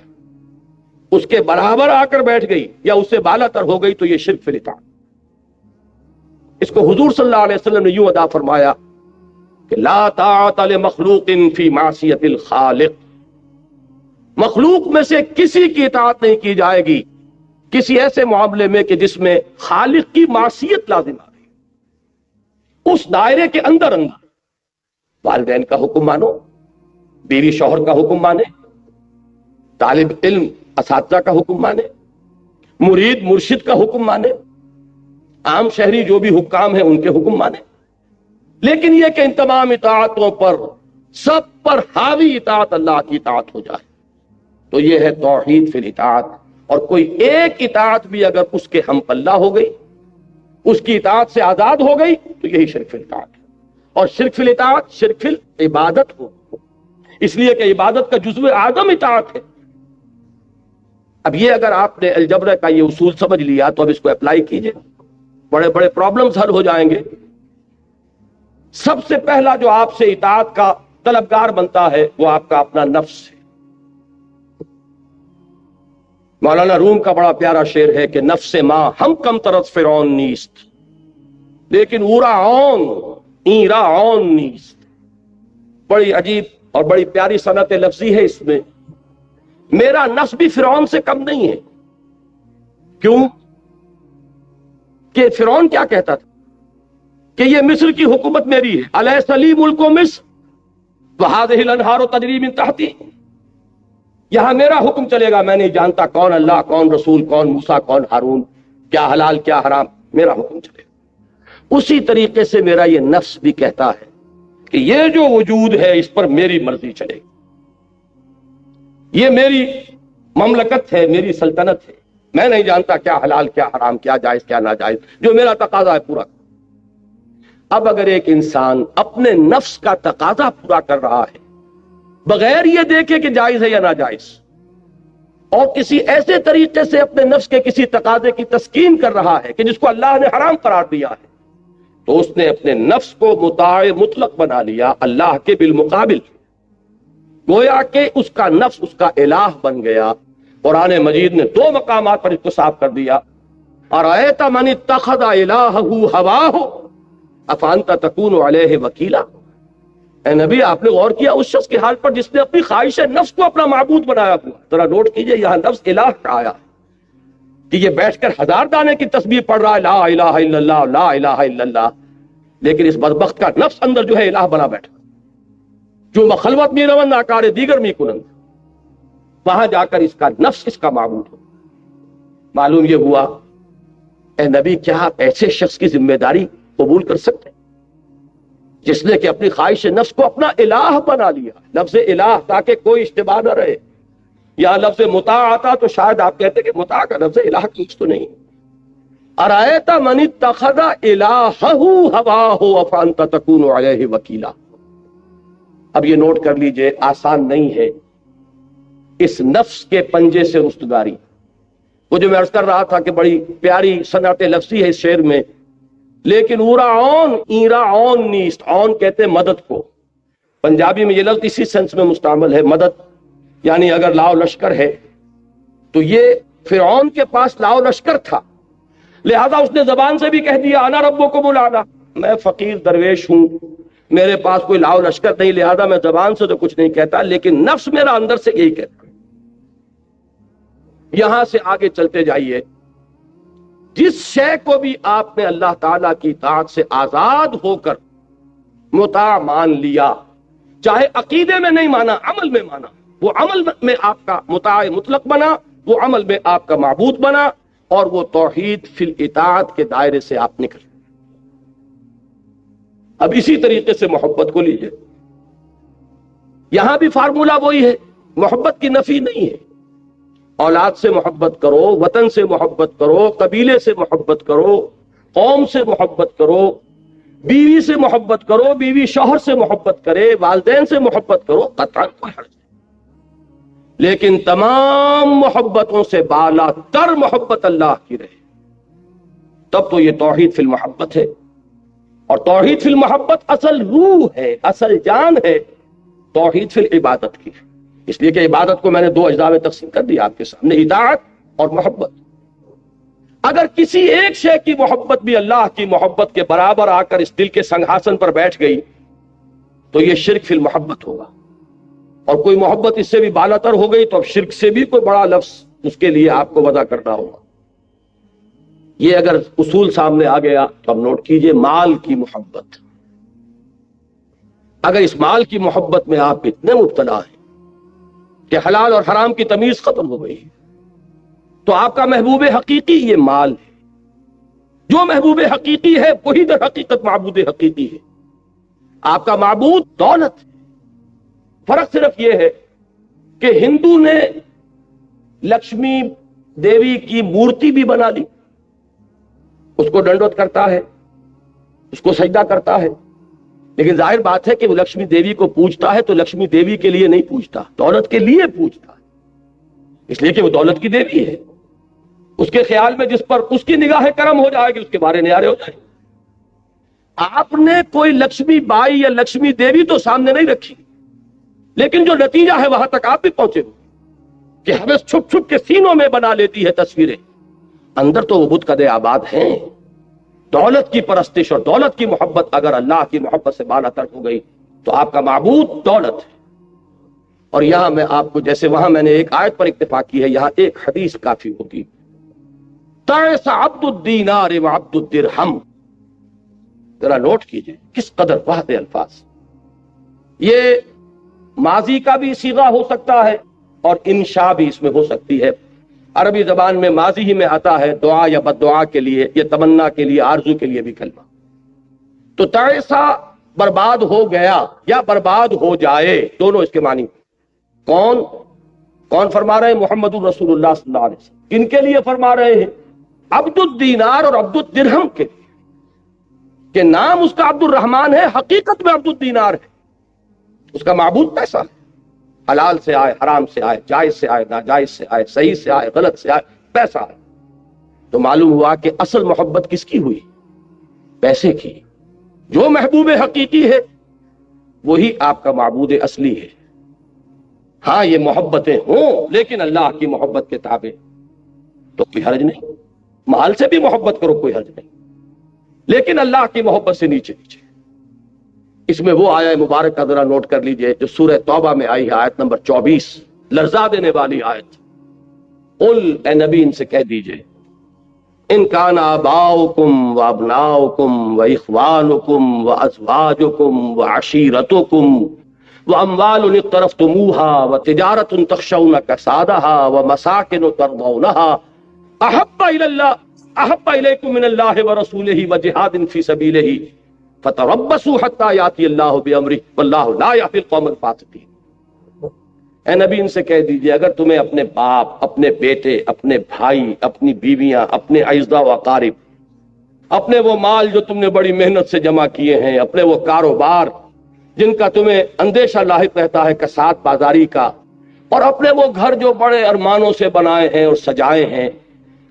اس کے برابر آ کر بیٹھ گئی یا اس سے بالا تر ہو گئی تو یہ شرک فی الاطاعت. اس کو حضور صلی اللہ علیہ وسلم نے یوں ادا فرمایا کہ لا طاعت لمخلوق فی معصیت الخالق. مخلوق میں سے کسی کی اطاعت نہیں کی جائے گی کسی ایسے معاملے میں کہ جس میں خالق کی معصیت لازم آ رہی. اس دائرے کے اندر والدین کا حکم مانو، بیوی شوہر کا حکم مانے، طالب علم اساتذہ کا حکم مانے، مرید مرشد کا حکم مانے، عام شہری جو بھی حکام ہیں ان کے حکم مانے. لیکن یہ کہ ان تمام اطاعتوں پر سب پر حاوی اطاعت اللہ کی اطاعت ہو جائے تو یہ ہے توحید فی الاطاعت. اور کوئی ایک اطاعت بھی اگر اس کے ہم پلہ ہو گئی، اس کی اطاعت سے آزاد ہو گئی تو یہی شرک فی الاطاعت ہے. اور شرک فی الاطاعت شرک فی العبادت ہو، اس لیے کہ عبادت کا جزو اعظم اطاعت ہے. اب یہ اگر آپ نے الجبرہ کا یہ اصول سمجھ لیا تو اب اس کو اپلائی کیجئے، بڑے بڑے پرابلمز حل ہو جائیں گے. سب سے پہلا جو آپ سے اطاعت کا طلبگار بنتا ہے وہ آپ کا اپنا نفس ہے. مولانا روم کا بڑا پیارا شعر ہے کہ نفس ماں ہم کم طرز فرعون نیست لیکن اورا عون ایرا عون نیست. بڑی عجیب اور بڑی پیاری صنعت لفظی ہے اس میں. میرا نفس بھی فرعون سے کم نہیں ہے. کیوں کہ فرعون کیا کہتا تھا کہ یہ مصر کی حکومت میری ہے، الیس لی ملک مصر وہذہ الانہار تجری من تحتی، یہاں میرا حکم چلے گا، میں نہیں جانتا کون اللہ کون رسول کون موسیٰ کون ہارون، کیا حلال کیا حرام، میرا حکم چلے گا. اسی طریقے سے میرا یہ نفس بھی کہتا ہے کہ یہ جو وجود ہے اس پر میری مرضی چلے گی، یہ میری مملکت ہے، میری سلطنت ہے، میں نہیں جانتا کیا حلال کیا حرام، کیا جائز کیا ناجائز، جو میرا تقاضا ہے پورا. اب اگر ایک انسان اپنے نفس کا تقاضا پورا کر رہا ہے بغیر یہ دیکھے کہ جائز ہے یا ناجائز، اور کسی ایسے طریقے سے اپنے نفس کے کسی تقاضے کی تسکین کر رہا ہے کہ جس کو اللہ نے حرام قرار دیا ہے، تو اس نے اپنے نفس کو مطاع مطلق بنا لیا اللہ کے بالمقابل. گویا کہ اس کا نفس اس کا الہ بن گیا. قرآن مجید نے 2 مقامات پر اس کو صاف کر دیا. ارأیت من اتخذ الہہ ہواہ افانت تکون علیہ وکیلا. اے نبی آپ نے غور کیا اس شخص کے حال پر جس نے اپنی خواہش نفس کو اپنا معبود بنایا ہوا؟ ذرا نوٹ کیجئے یہاں لفظ الہ کا آیا کہ یہ بیٹھ کر 1000 دانے کی تسبیح پڑھ رہا ہے لا الہ الا اللہ لا الہ الا اللہ، لیکن اس بدبخت کا نفس اندر جو ہے الہ بنا بیٹھا، جو مخلوت می روند آکار دیگر می کنند، وہاں جا کر اس کا نفس اس کا معبود ہو۔ معلوم یہ ہوا اے نبی کیا آپ ایسے شخص کی ذمہ داری قبول کر سکتے ہیں جس نے کہ اپنی خواہش نفس کو اپنا الہ بنا لیا؟ لفظ الہ تاکہ کوئی اشتباہ نہ رہے، یا لفظ مطاع آتا تو شاید آپ کہتے کہ مطاع کا لفظ الہ کچھ تو نہیں۔ ارایت من اتخذ الہہ ہواہ افانت تکون علیہ وکیلا۔ اب یہ نوٹ کر لیجئے آسان نہیں ہے اس نفس کے پنجے سے رستگاری۔ وہ جو میں عرض کر رہا تھا کہ بڑی پیاری صنعت لفظی ہے اس شعر میں، لیکن ایرا نیست، اون کہتے ہیں مدد کو، پنجابی میں یہ لفظ اسی سینس میں مستعمل ہے، مدد، یعنی اگر لاؤ لشکر ہے تو یہ فرعون کے پاس لاؤ لشکر تھا، لہذا اس نے زبان سے بھی کہہ دیا انا ربکم الاعلی، میں فقیر درویش ہوں، میرے پاس کوئی لاؤ لشکر نہیں، لہذا میں زبان سے تو کچھ نہیں کہتا، لیکن نفس میرا اندر سے یہی کہتا۔ یہاں سے آگے چلتے جائیے، جس شے کو بھی آپ نے اللہ تعالیٰ کی اطاعت سے آزاد ہو کر مطاع مان لیا، چاہے عقیدے میں نہیں مانا عمل میں مانا، وہ عمل میں آپ کا مطاع مطلق بنا، وہ عمل میں آپ کا معبود بنا، اور وہ توحید فی الاطاعت کے دائرے سے آپ نکل۔ اب اسی طریقے سے محبت کو لیجئے، یہاں بھی فارمولہ وہی ہے، محبت کی نفی نہیں ہے۔ اولاد سے محبت کرو، وطن سے محبت کرو، قبیلے سے محبت کرو، قوم سے محبت کرو، بیوی سے محبت کرو، بیوی شوہر سے محبت کرے، والدین سے محبت کرو، قطعاً کوئی حرج نہیں، لیکن تمام محبتوں سے بالا تر محبت اللہ کی رہے، تب تو یہ توحید فی المحبت ہے۔ اور توحید فی المحبت اصل روح ہے، اصل جان ہے توحید فی العبادت کی، اس لیے کہ عبادت کو میں نے 2 اجزاء میں تقسیم کر دیا آپ کے سامنے، اطاعت اور محبت۔ اگر کسی ایک شے کی محبت بھی اللہ کی محبت کے برابر آ کر اس دل کے سنگھاسن پر بیٹھ گئی تو یہ شرک فی المحبت ہوگا، اور کوئی محبت اس سے بھی بالاتر ہو گئی تو اب شرک سے بھی کوئی بڑا لفظ اس کے لیے آپ کو وضع کرنا ہوگا۔ یہ اگر اصول سامنے آ گیا تو اب نوٹ کیجئے مال کی محبت۔ اگر اس مال کی محبت میں آپ اتنے مبتلا ہیں کہ حلال اور حرام کی تمیز ختم ہو گئی تو آپ کا محبوب حقیقی یہ مال ہے۔ جو محبوب حقیقی ہے وہی در حقیقت معبود حقیقی ہے۔ آپ کا معبود دولت ہے۔ فرق صرف یہ ہے کہ ہندو نے لکشمی دیوی کی مورتی بھی بنا لی، اس کو ڈنڈوت کرتا ہے، اس کو سجدہ کرتا ہے، لیکن ظاہر بات ہے کہ وہ لکشمی دیوی کو پوجتا ہے تو لکشمی دیوی کے لیے نہیں پوجتا، دولت کے لیے پوجتا ہے، اس لیے کہ وہ دولت کی دیوی ہے۔ اس کے خیال میں جس پر اس کی نگاہ کرم ہو جائے گی اس کے بارے نیارے ہو جائے گی۔ آپ نے کوئی لکشمی بائی یا لکشمی دیوی تو سامنے نہیں رکھی، لیکن جو نتیجہ ہے وہاں تک آپ بھی پہنچے ہو کہ ہمیں چھپ چھپ کے سینوں میں بنا لیتی ہے تصویریں، اندر تو وہ بت قد آباد ہیں۔ دولت کی پرستش اور دولت کی محبت اگر اللہ کی محبت سے بالا تر ہو گئی تو آپ کا معبود دولت ہے۔ اور یہاں میں آپ کو جیسے وہاں میں نے ایک آیت پر اکتفا کی ہے، یہاں ایک حدیث کافی ہوگی۔ تعس عبد الدینار وعبد الدرہم، ذرا نوٹ کیجئے کس قدر واضح الفاظ۔ یہ ماضی کا بھی صیغہ ہو سکتا ہے اور انشاء بھی اس میں ہو سکتی ہے۔ عربی زبان میں ماضی ہی میں آتا ہے دعا یا بد دعا کے لیے، یا تمنا کے لیے، آرزو کے لیے بھی کلمہ۔ تو تعسا برباد ہو گیا یا برباد ہو جائے، دونوں اس کے معنی۔ کون فرما رہے ہیں؟ محمد رسول اللہ صلی اللہ علیہ وسلم۔ کن کے لیے فرما رہے ہیں؟ عبد الدینار اور عبد الدرہم کے لیے، کہ نام اس کا عبد الرحمن ہے، حقیقت میں عبد الدینار ہے۔ اس کا معبود پیسہ ہے، حلال سے آئے، حرام سے آئے، جائز سے آئے، ناجائز سے آئے، صحیح سے آئے، غلط سے آئے، پیسہ ہے۔ تو معلوم ہوا کہ اصل محبت کس کی ہوئی؟ پیسے کی۔ جو محبوب حقیقی ہے وہی آپ کا معبود اصلی ہے۔ ہاں یہ محبتیں ہوں لیکن اللہ کی محبت کے تابع تو کوئی حرج نہیں، مال سے بھی محبت کرو کوئی حرج نہیں، لیکن اللہ کی محبت سے نیچے نیچے۔ اس میں وہ آیت مبارکہ ذرا نوٹ کر لیجئے جو سورہ توبہ میں آئی ہے، آیت نمبر 24، لرزا دینے والی آیت۔ قل، اے نبی ان سے کہہ دیجئے، ان کان آباؤکم و ابناؤکم و اخوانکم و ازواجکم و عشیرتکم و اموال اقترفتموها و تجارت تخشون کسادها و مساکن ترضونها احب الیکم من اللہ و رسولہ و جہاد فی سبیلہ فتربصوا حتی یاتی اللہ بامرہ واللہ لا یہدی القوم الفاسقین۔ اے نبی ان سے کہہ دیجئے، اگر تمہیں اپنے باپ، اپنے بیٹے، اپنے بھائی، اپنی بیویاں، اپنے اعزاء و اقارب، اپنے وہ مال جو تم نے بڑی محنت سے جمع کیے ہیں، اپنے وہ کاروبار جن کا تمہیں اندیشہ لاحق رہتا ہے کساد بازاری کا، اور اپنے وہ گھر جو بڑے ارمانوں سے بنائے ہیں اور سجائے ہیں،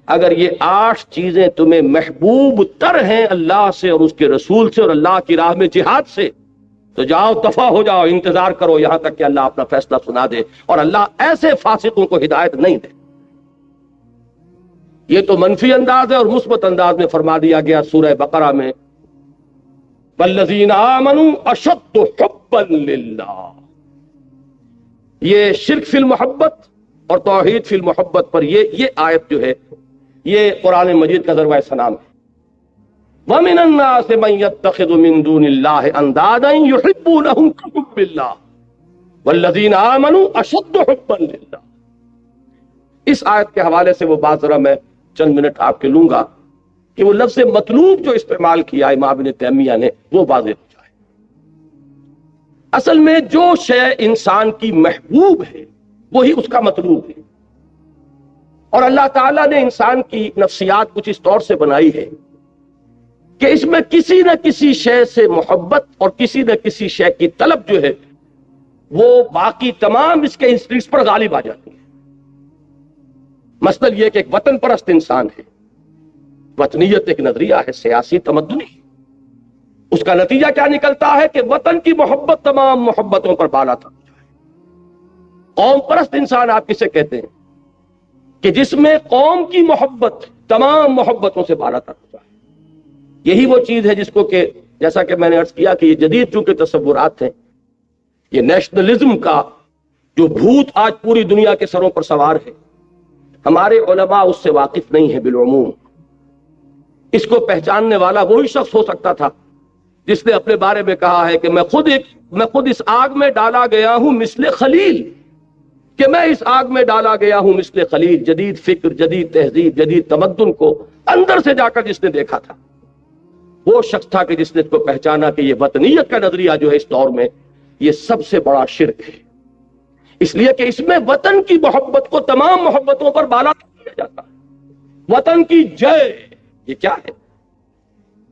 اگر یہ 8 چیزیں تمہیں محبوب تر ہیں اللہ سے اور اس کے رسول سے اور اللہ کی راہ میں جہاد سے، تو جاؤ دفع ہو جاؤ، انتظار کرو یہاں تک کہ اللہ اپنا فیصلہ سنا دے، اور اللہ ایسے فاسقوں کو ہدایت نہیں دے۔ یہ تو منفی انداز ہے، اور مثبت انداز میں فرما دیا گیا سورہ بقرہ میں والذین آمنوا اشد حبا للہ۔ یہ شرک فی المحبت اور توحید فی المحبت پر یہ آیت جو ہے یہ قرآن مجید کا ذروہ سلام ہے۔ وَمِنَ النَّاسِ مَن يَتَّخِذُ مِن دُونِ اللَّهِ أَندَادًا يُحِبُّونَهُمْ كَحُبِّ اللَّهِ وَالَّذِينَ آمَنُوا أَشَدُّ حُبًّا لِلَّهِ۔ اس آیت کے حوالے سے وہ بات ذرا میں چند منٹ آپ کے لوں گا کہ وہ لفظ مطلوب جو استعمال کیا امام ابن تیمیہ نے وہ واضح ہو جائے۔ اصل میں جو شے انسان کی محبوب ہے وہی اس کا مطلوب ہے، اور اللہ تعالیٰ نے انسان کی نفسیات کچھ اس طور سے بنائی ہے کہ اس میں کسی نہ کسی شے سے محبت اور کسی نہ کسی شے کی طلب جو ہے وہ باقی تمام اس کے انسٹنکٹس پر غالب آ جاتی ہے۔ مثلا یہ کہ ایک وطن پرست انسان ہے، وطنیت ایک نظریہ ہے سیاسی تمدنی، اس کا نتیجہ کیا نکلتا ہے کہ وطن کی محبت تمام محبتوں پر بالا تر ہو جائے۔ قوم پرست انسان آپ کسے کہتے ہیں؟ کہ جس میں قوم کی محبت تمام محبتوں سے بالا تر ہو جائے۔ یہی وہ چیز ہے جس کو کہ جیسا کہ میں نے عرض کیا کہ یہ جدید چونکہ تصورات ہیں، یہ نیشنلزم کا جو بھوت آج پوری دنیا کے سروں پر سوار ہے، ہمارے علماء اس سے واقف نہیں ہیں بالعموم۔ اس کو پہچاننے والا وہی شخص ہو سکتا تھا جس نے اپنے بارے میں کہا ہے کہ میں خود اس آگ میں ڈالا گیا ہوں مثل خلیل، کہ میں اس آگ میں ڈالا گیا ہوں مثل خلیل، جدید فکر، جدید تہذیب، جدید تمدن کو اندر سے جا کر جس نے دیکھا تھا وہ شخص تھا کہ جس نے اس کو پہچانا کہ یہ وطنیت کا نظریہ جو ہے اس دور میں یہ سب سے بڑا شرک ہے، اس لیے کہ اس میں وطن کی محبت کو تمام محبتوں پر بالا کیا جاتا ہے۔ وطن کی جے، یہ کیا ہے؟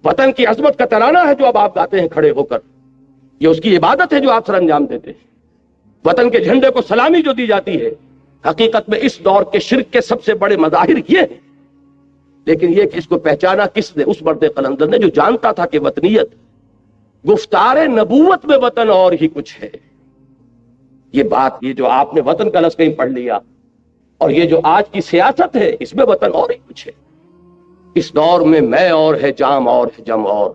وطن کی عظمت کا ترانہ ہے جو اب آپ گاتے ہیں کھڑے ہو کر، یہ اس کی عبادت ہے جو آپ سر انجام دیتے ہیں۔ وطن کے جھنڈے کو سلامی جو دی جاتی ہے، حقیقت میں اس دور کے شرک کے سب سے بڑے مظاہر یہ ہیں۔ لیکن یہ کہ اس کو پہچانا کس نے؟ اس مرد قلندر نے جو جانتا تھا کہ وطنیت گفتار نبوت میں وطن اور ہی کچھ ہے۔ یہ بات، یہ جو آپ نے وطن کا لفظ کہیں پڑھ لیا، اور یہ جو آج کی سیاست ہے اس میں وطن اور ہی کچھ ہے۔ اس دور میں میں اور ہے جام اور ہے جم اور،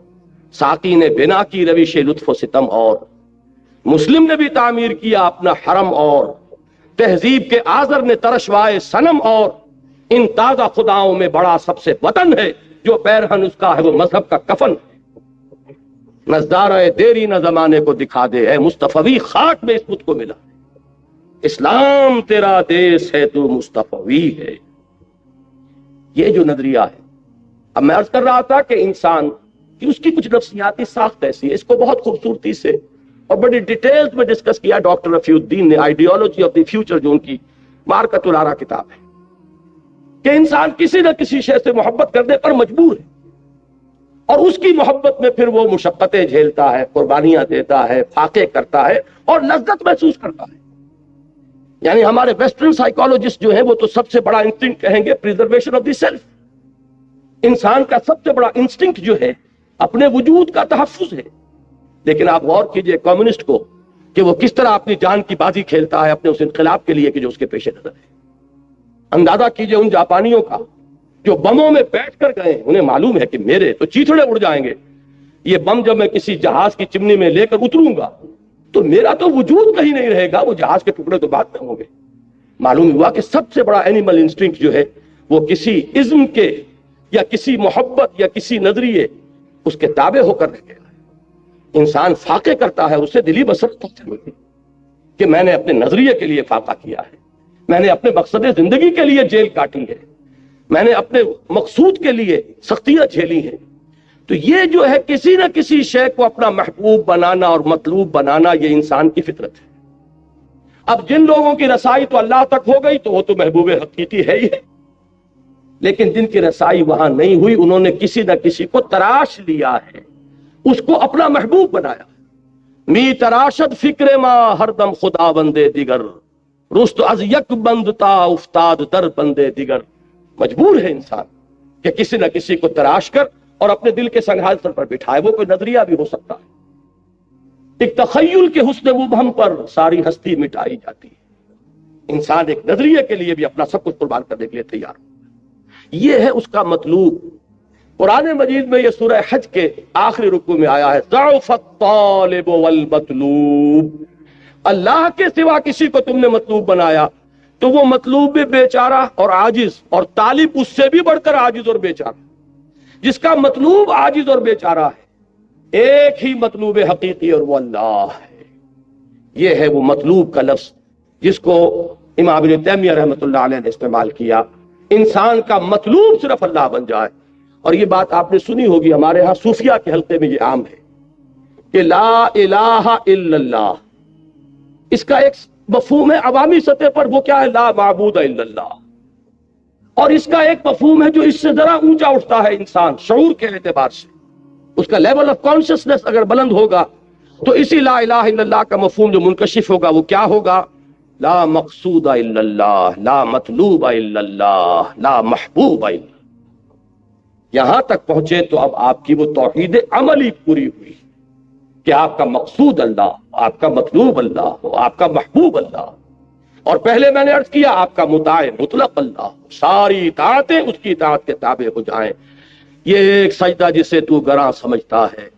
ساقی نے بنا کی روش لطف و ستم اور، مسلم نے بھی تعمیر کیا اپنا حرم اور، تہذیب کے آزر نے ترشوائے صنم اور، ان تازہ خداؤں میں بڑا سب سے وطن ہے جو پیرہن اس کا ہے وہ مذہب کا کفن ہے۔ نظارہ دیری نہ زمانے کو دکھا دے، اے مصطفی خاک میں اس بت کو ملا، اسلام تیرا دیس ہے تو مصطفی ہے۔ یہ جو نظریہ ہے، اب میں عرض کر رہا تھا کہ انسان کی اس کی کچھ نفسیاتی ساخت ایسی ہے، اس کو بہت خوبصورتی سے اور بڑی ڈیٹیلز میں ڈسکس کیا ڈاکٹر رفیع الدین نے، آئیڈیالوجی آف دی فیوچر جو ان کی مارکۃ الآراء کتاب ہے، کہ انسان کسی نہ کسی شے سے محبت کرنے پر مجبور ہے، اور اس کی محبت میں پھر وہ مشقتیں جھیلتا ہے، قربانیاں دیتا ہے، فاقے کرتا ہے اور لذت محسوس کرتا ہے۔ یعنی ہمارے ویسٹرن سائیکالوجسٹ جو ہیں وہ تو سب سے بڑا انسٹنکٹ کہیں گے پریزرویشن آف دی سیلف۔ انسان کا سب سے بڑا انسٹنکٹ جو ہے اپنے وجود کا تحفظ ہے، لیکن آپ غور کیجئے کمیونسٹ کو کہ وہ کس طرح اپنی جان کی بازی کھیلتا ہے اپنے اس انقلاب کے لیے کہ جو اس کے پیش نظر ہے۔ اندازہ کیجئے ان جاپانیوں کا جو بموں میں بیٹھ کر گئے، انہیں معلوم ہے کہ میرے تو چیتھڑے اڑ جائیں گے، یہ بم جب میں کسی جہاز کی چمنی میں لے کر اتروں گا تو میرا تو وجود کہیں نہیں رہے گا، وہ جہاز کے ٹکڑے تو بعد میں ہوں گے۔ معلوم ہوا کہ سب سے بڑا اینیمل انسٹنکٹ جو ہے وہ کسی ازم کے یا کسی محبت یا کسی نظریے اس کے تابع ہو کر رہ گیا ہے۔ انسان فاقے کرتا ہے، اسے دلی بسرت ہوتی ہے کہ میں نے اپنے نظریے کے لیے فاقہ کیا ہے، میں نے اپنے مقصد زندگی کے لیے جیل کاٹی ہے، میں نے اپنے مقصود کے لیے سختیاں جھیلی ہیں۔ تو یہ جو ہے کسی نہ کسی شے کو اپنا محبوب بنانا اور مطلوب بنانا، یہ انسان کی فطرت ہے۔ اب جن لوگوں کی رسائی تو اللہ تک ہو گئی تو وہ تو محبوب حقیقی ہے ہی ہے، لیکن جن کی رسائی وہاں نہیں ہوئی انہوں نے کسی نہ کسی کو تراش لیا ہے، اس کو اپنا محبوب بنایا۔ می تراشد فکر ما ہر دم خدا بندے دیگر، رست از یک بندتا افتاد در بندے دیگر۔ مجبور ہے انسان کہ کسی نہ کسی کو تراش کر اور اپنے دل کے سنگھاڑ پر بٹھائے۔ وہ کوئی نظریہ بھی ہو سکتا ہے، ایک تخیل کے حسن مبہم پر ساری ہستی مٹائی جاتی ہے۔ انسان ایک نظریے کے لیے بھی اپنا سب کچھ قربان کرنے کے لیے تیار ہو، یہ ہے اس کا مطلوب۔ قرآن مجید میں یہ سورہ حج کے آخری رکوع میں آیا ہے، ضعف الطالب والمطلوب۔ اللہ کے سوا کسی کو تم نے مطلوب بنایا تو وہ مطلوب بھی بیچارہ اور عاجز، اور طالب اس سے بھی بڑھ کر عاجز اور بیچارہ۔ جس کا مطلوب عاجز اور بیچارہ ہے، ایک ہی مطلوب حقیقی اور وہ اللہ ہے۔ یہ ہے وہ مطلوب کا لفظ جس کو امام ابن تیمیہ رحمۃ اللہ علیہ نے استعمال کیا۔ انسان کا مطلوب صرف اللہ بن جائے۔ اور یہ بات آپ نے سنی ہوگی، ہمارے ہاں صوفیہ کے حلقے میں یہ عام ہے کہ لا الہ الا اللہ، اس کا ایک مفہوم ہے عوامی سطح پر، وہ کیا ہے؟ لا معبود الا اللہ۔ اور اس کا ایک مفہوم ہے جو اس سے ذرا اونچا اٹھتا ہے انسان شعور کے اعتبار سے، اس کا لیول آف کانشسنس اگر بلند ہوگا تو اسی لا الہ الا اللہ کا مفہوم جو منکشف ہوگا وہ کیا ہوگا؟ لا مقصود الا اللہ، لا مطلوب الا اللہ، لا محبوب الا اللہ۔ یہاں تک پہنچے تو اب آپ کی وہ توحید عملی پوری ہوئی کہ آپ کا مقصود اللہ، آپ کا مطلوب اللہ ہو، آپ کا محبوب اللہ ہو۔ اور پہلے میں نے عرض کیا آپ کا مطاع مطلق اللہ ہو، ساری اطاعتیں اس کی اطاعت کے تابع ہو جائیں۔ یہ ایک سجدہ جسے تو گراں سمجھتا ہے،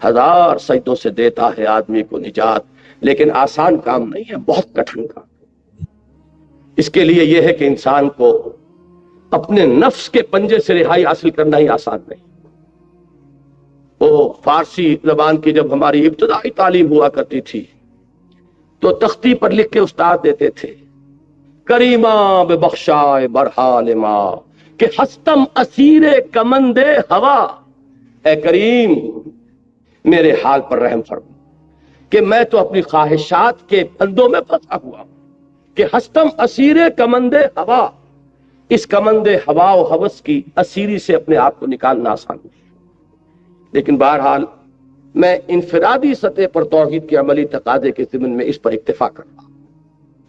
ہزار سجدوں سے دیتا ہے آدمی کو نجات، لیکن آسان کام نہیں ہے، بہت کٹھن کام ہے۔ اس کے لیے یہ ہے کہ انسان کو اپنے نفس کے پنجے سے رہائی حاصل کرنا ہی آسان نہیں۔ وہ فارسی زبان کی جب ہماری ابتدائی تعلیم ہوا کرتی تھی تو تختی پر لکھ کے استاد دیتے تھے، کریمہ بے بخشائے برحال ماں کہ ہستم اسیر کمند ہوا، اے کریم میرے حال پر رحم فرما کہ میں تو اپنی خواہشات کے پھندوں میں پھنسا ہوا ہوں، کہ ہستم اسیر کمند ہوا، اس کمند ہوا و ہوس کی اسیری سے اپنے آپ کو نکالنا آسان نہیں۔ لیکن بہرحال میں انفرادی سطح پر توحید کے عملی تقاضے کے ضمن میں اس پر اکتفا کر رہا ہوں۔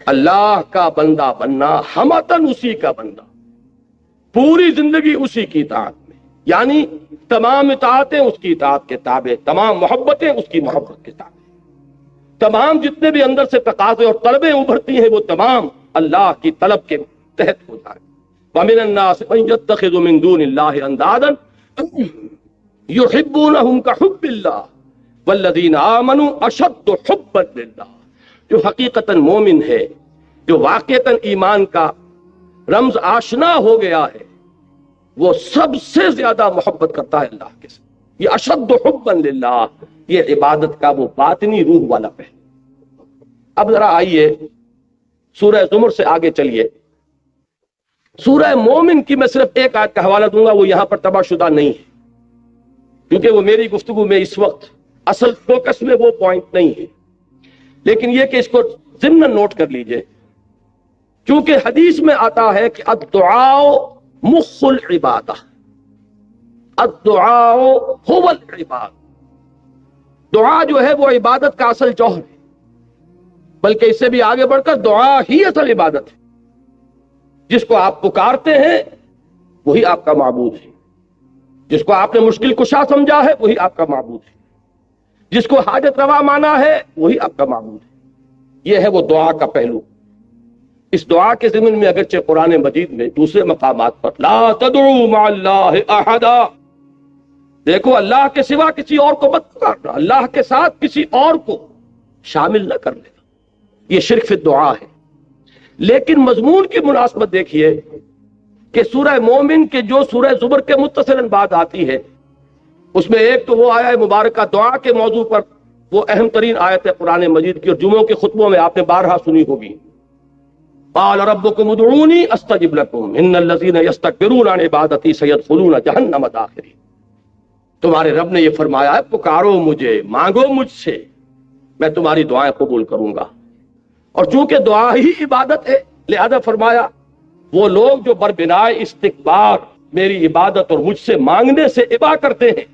اللہ کا بندہ بننا، ہمتن اسی کا بندہ، پوری زندگی اسی کی اطاعت میں، یعنی تمام اطاعتیں اس کی اطاعت کے تابع، تمام محبتیں اس کی محبت کے تابع، تمام جتنے بھی اندر سے تقاضے اور طلبیں ابھرتی ہیں وہ تمام اللہ کی طلب کے تحت ہو جائیں۔ وَمِنَ النَّاسِ مَن يَتَّخِذُ مِن دُونِ اللَّهِ أَندَادًا يُحِبُّونَهُمْ كَحُبِّ اللَّهِ وَالَّذِينَ آمَنُوا أَشَدُّ حُبًّا لِلَّهِ۔ جو حقیقتاً مومن ہے، جو واقعتاً ایمان کا رمز آشنا ہو گیا ہے، وہ سب سے زیادہ محبت کرتا ہے اللہ کے ساتھ۔ یہ اشد حبا للہ، یہ عبادت کا وہ باطنی روح والا پہلو۔ اب ذرا آئیے سورہ زمر سے آگے چلیے۔ سورہ مومن کی میں صرف ایک آیت کا حوالہ دوں گا، وہ یہاں پر تباہ شدہ نہیں ہے کیونکہ وہ میری گفتگو میں اس وقت اصل فوکس میں وہ پوائنٹ نہیں ہے، لیکن یہ کہ اس کو ضمن نوٹ کر لیجئے، کیونکہ حدیث میں آتا ہے کہ الدعاء مخ العبادہ، الدعاء هو العباد، دعا جو ہے وہ عبادت کا اصل جوہر ہے، بلکہ اس سے بھی آگے بڑھ کر دعا ہی اصل عبادت ہے۔ جس کو آپ پکارتے ہیں وہی آپ کا معبود ہے، جس کو آپ نے مشکل کشا سمجھا ہے وہی آپ کا معبود ہے، جس کو حاجت روا مانا ہے وہی آپ کا معبود ہے۔ یہ ہے وہ دعا کا پہلو۔ اس دعا کے ضمن میں اگرچہ قرآن مجید میں دوسرے مقامات پر لا تدعوا مع اللہ احدا، دیکھو اللہ کے سوا کسی اور کو مت پکارنا، اللہ کے ساتھ کسی اور کو شامل نہ کر لینا، یہ شرک فی الدعا ہے۔ لیکن مضمون کی مناسبت دیکھیے کہ سورہ مومن کے جو سورہ زمر کے متصلاً بعد آتی ہے، اس میں ایک تو وہ آیا مبارکہ دعا کے موضوع پر، وہ اہم ترین آیت ہے قرآن مجید کی، اور جمعوں کے خطبوں میں آپ نے بارہا سنی ہوگی، قال ربکم ادعونی استجب لکم ان الذین یستکبرون عن عبادتی سیدخلون جہنم داخرین۔ تمہارے رب نے یہ فرمایا ہے پکارو مجھے، مانگو مجھ سے، میں تمہاری دعائیں قبول کروں گا۔ اور چونکہ دعا ہی عبادت ہے، لہذا فرمایا وہ لوگ جو بربنائے استکبار میری عبادت اور مجھ سے مانگنے سے ابا کرتے ہیں،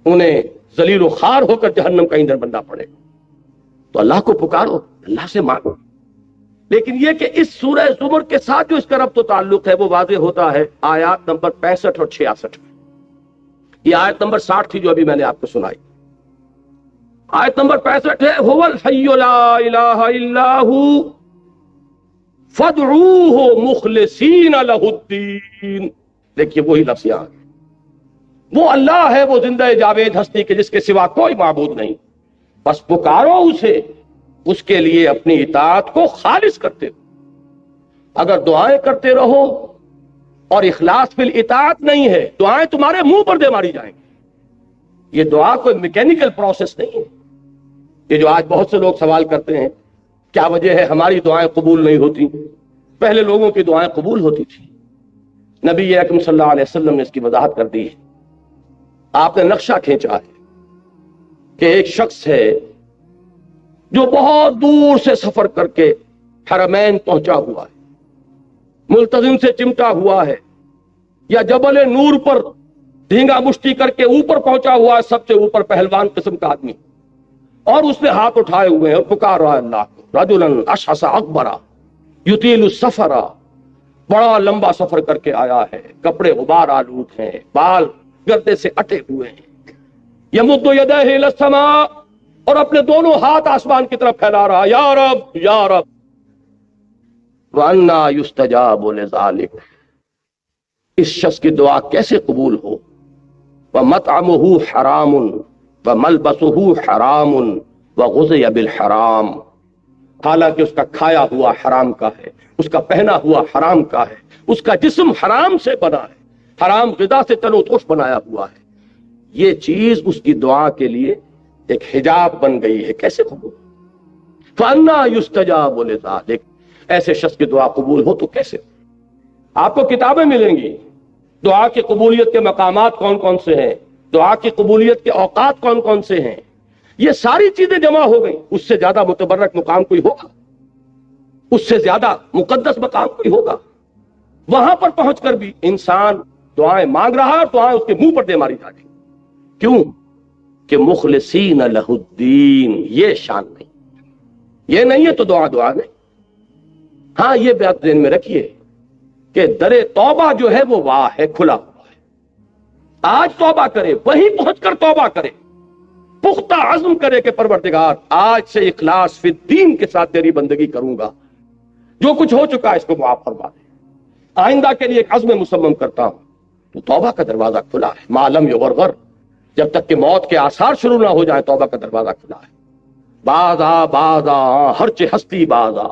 انہیں ذلیل و خوار ہو کر جہنم کا ایندھن بننا پڑے گا۔ تو اللہ کو پکارو، اللہ سے مانگو۔ لیکن یہ کہ اس سورہ زمر کے ساتھ جو اس کا ربط و تعلق ہے وہ واضح ہوتا ہے آیات نمبر 65 اور 66 میں۔ یہ آیت نمبر 60 تھی جو ابھی میں نے آپ کو سنائی۔ آیت نمبر 65 ہے هو الحی لا الہ الا ہو فادعوہ مخلصین لہ الدین۔ دیکھیے وہی لفظ یہاں، وہ اللہ ہے، وہ زندہ جاوید ہستی کے جس کے سوا کوئی معبود نہیں، بس پکارو اسے، اس کے لیے اپنی اطاعت کو خالص کرتے ہو۔ اگر دعائیں کرتے رہو اور اخلاص فی الاطاعت نہیں ہے، دعائیں تمہارے منہ پر دے ماری جائیں گی۔ یہ دعا کوئی میکینیکل پروسیس نہیں ہے۔ یہ جو آج بہت سے لوگ سوال کرتے ہیں کیا وجہ ہے ہماری دعائیں قبول نہیں ہوتی، پہلے لوگوں کی دعائیں قبول ہوتی تھی۔ نبی اکرم صلی اللہ علیہ وسلم نے اس کی وضاحت کر دی ہے۔ آپ نے نقشہ کھینچا ہے کہ ایک شخص ہے جو بہت دور سے سفر کر کے حرمین پہنچا ہوا ہے، ملتزم سے چمٹا ہوا ہے، یا جبل نور پر دھینگا مشتی کر کے اوپر پہنچا ہوا ہے، سب سے اوپر پہلوان قسم کا آدمی، اور اس نے ہاتھ اٹھائے ہوئے ہیں اور پکار رہا ہے اللہ کو، رجلا اشعث اکبر یطیل السفر، بڑا لمبا سفر کر کے آیا ہے، کپڑے غبار آلود ہیں، بال گردے سے اٹے ہوئے ہیں، یمد یدہ الی السماء، اور اپنے دونوں ہاتھ آسمان کی طرف پھیلا رہا، یا رب یا رب۔ وَأَنَّا يُسْتَجَابُ لِذَلِكَ، اس شخص کی دعا کیسے قبول ہو؟ وَمَطْعَمُهُ حَرَامٌ وَمَلْبَسُهُ حَرَامٌ وَغُذِيَ بِالْحَرَامِ، حالانکہ اس کا کھایا ہوا حرام کا ہے، اس کا پہنا ہوا حرام کا ہے، اس کا جسم حرام سے بنا ہے، حرام غذا سے تن و توش بنایا ہوا ہے، یہ چیز اس کی دعا کے لیے ایک حجاب بن گئی ہے، کیسے قبول؟ فَأَنَّا يُسْتَجَابُ لِذَلِكَ، ایسے شخص کی دعا قبول ہو تو کیسے؟ آپ کو کتابیں ملیں گی، دعا کی قبولیت کے مقامات کون کون سے ہیں، دعا کی قبولیت کے اوقات کون کون سے ہیں، یہ ساری چیزیں جمع ہو گئی۔ اس سے زیادہ متبرک مقام کوئی ہوگا؟ اس سے زیادہ مقدس مقام کوئی ہوگا؟ وہاں پر پہنچ کر بھی انسان دعائیں مانگ رہا اور دعائیں اس کے منہ پر دے ماری جا رہی۔ کیوں؟ کہ مخلصین لہ الدین، یہ شان نہیں، یہ نہیں ہے تو دعا نہیں۔ ہاں یہ بات ذہن میں رکھیے کہ در توبہ جو ہے وہ واہ ہے، کھلا ہوا ہے۔ آج توبہ کرے، وہیں پہنچ کر توبہ کرے، پختہ عزم کرے کہ پروردگار آج سے اخلاص فی الدین کے ساتھ تیری بندگی کروں گا، جو کچھ ہو چکا ہے اس کو معاف فرما دے، آئندہ کے لیے ایک عزم مصمم کرتا ہوں، تو توبہ کا دروازہ کھلا ہے۔ ما لم یغرغر، جب تک کہ موت کے آثار شروع نہ ہو جائیں توبہ کا دروازہ کھلا ہے۔ باز آ ہر چہ ہستی باز آ،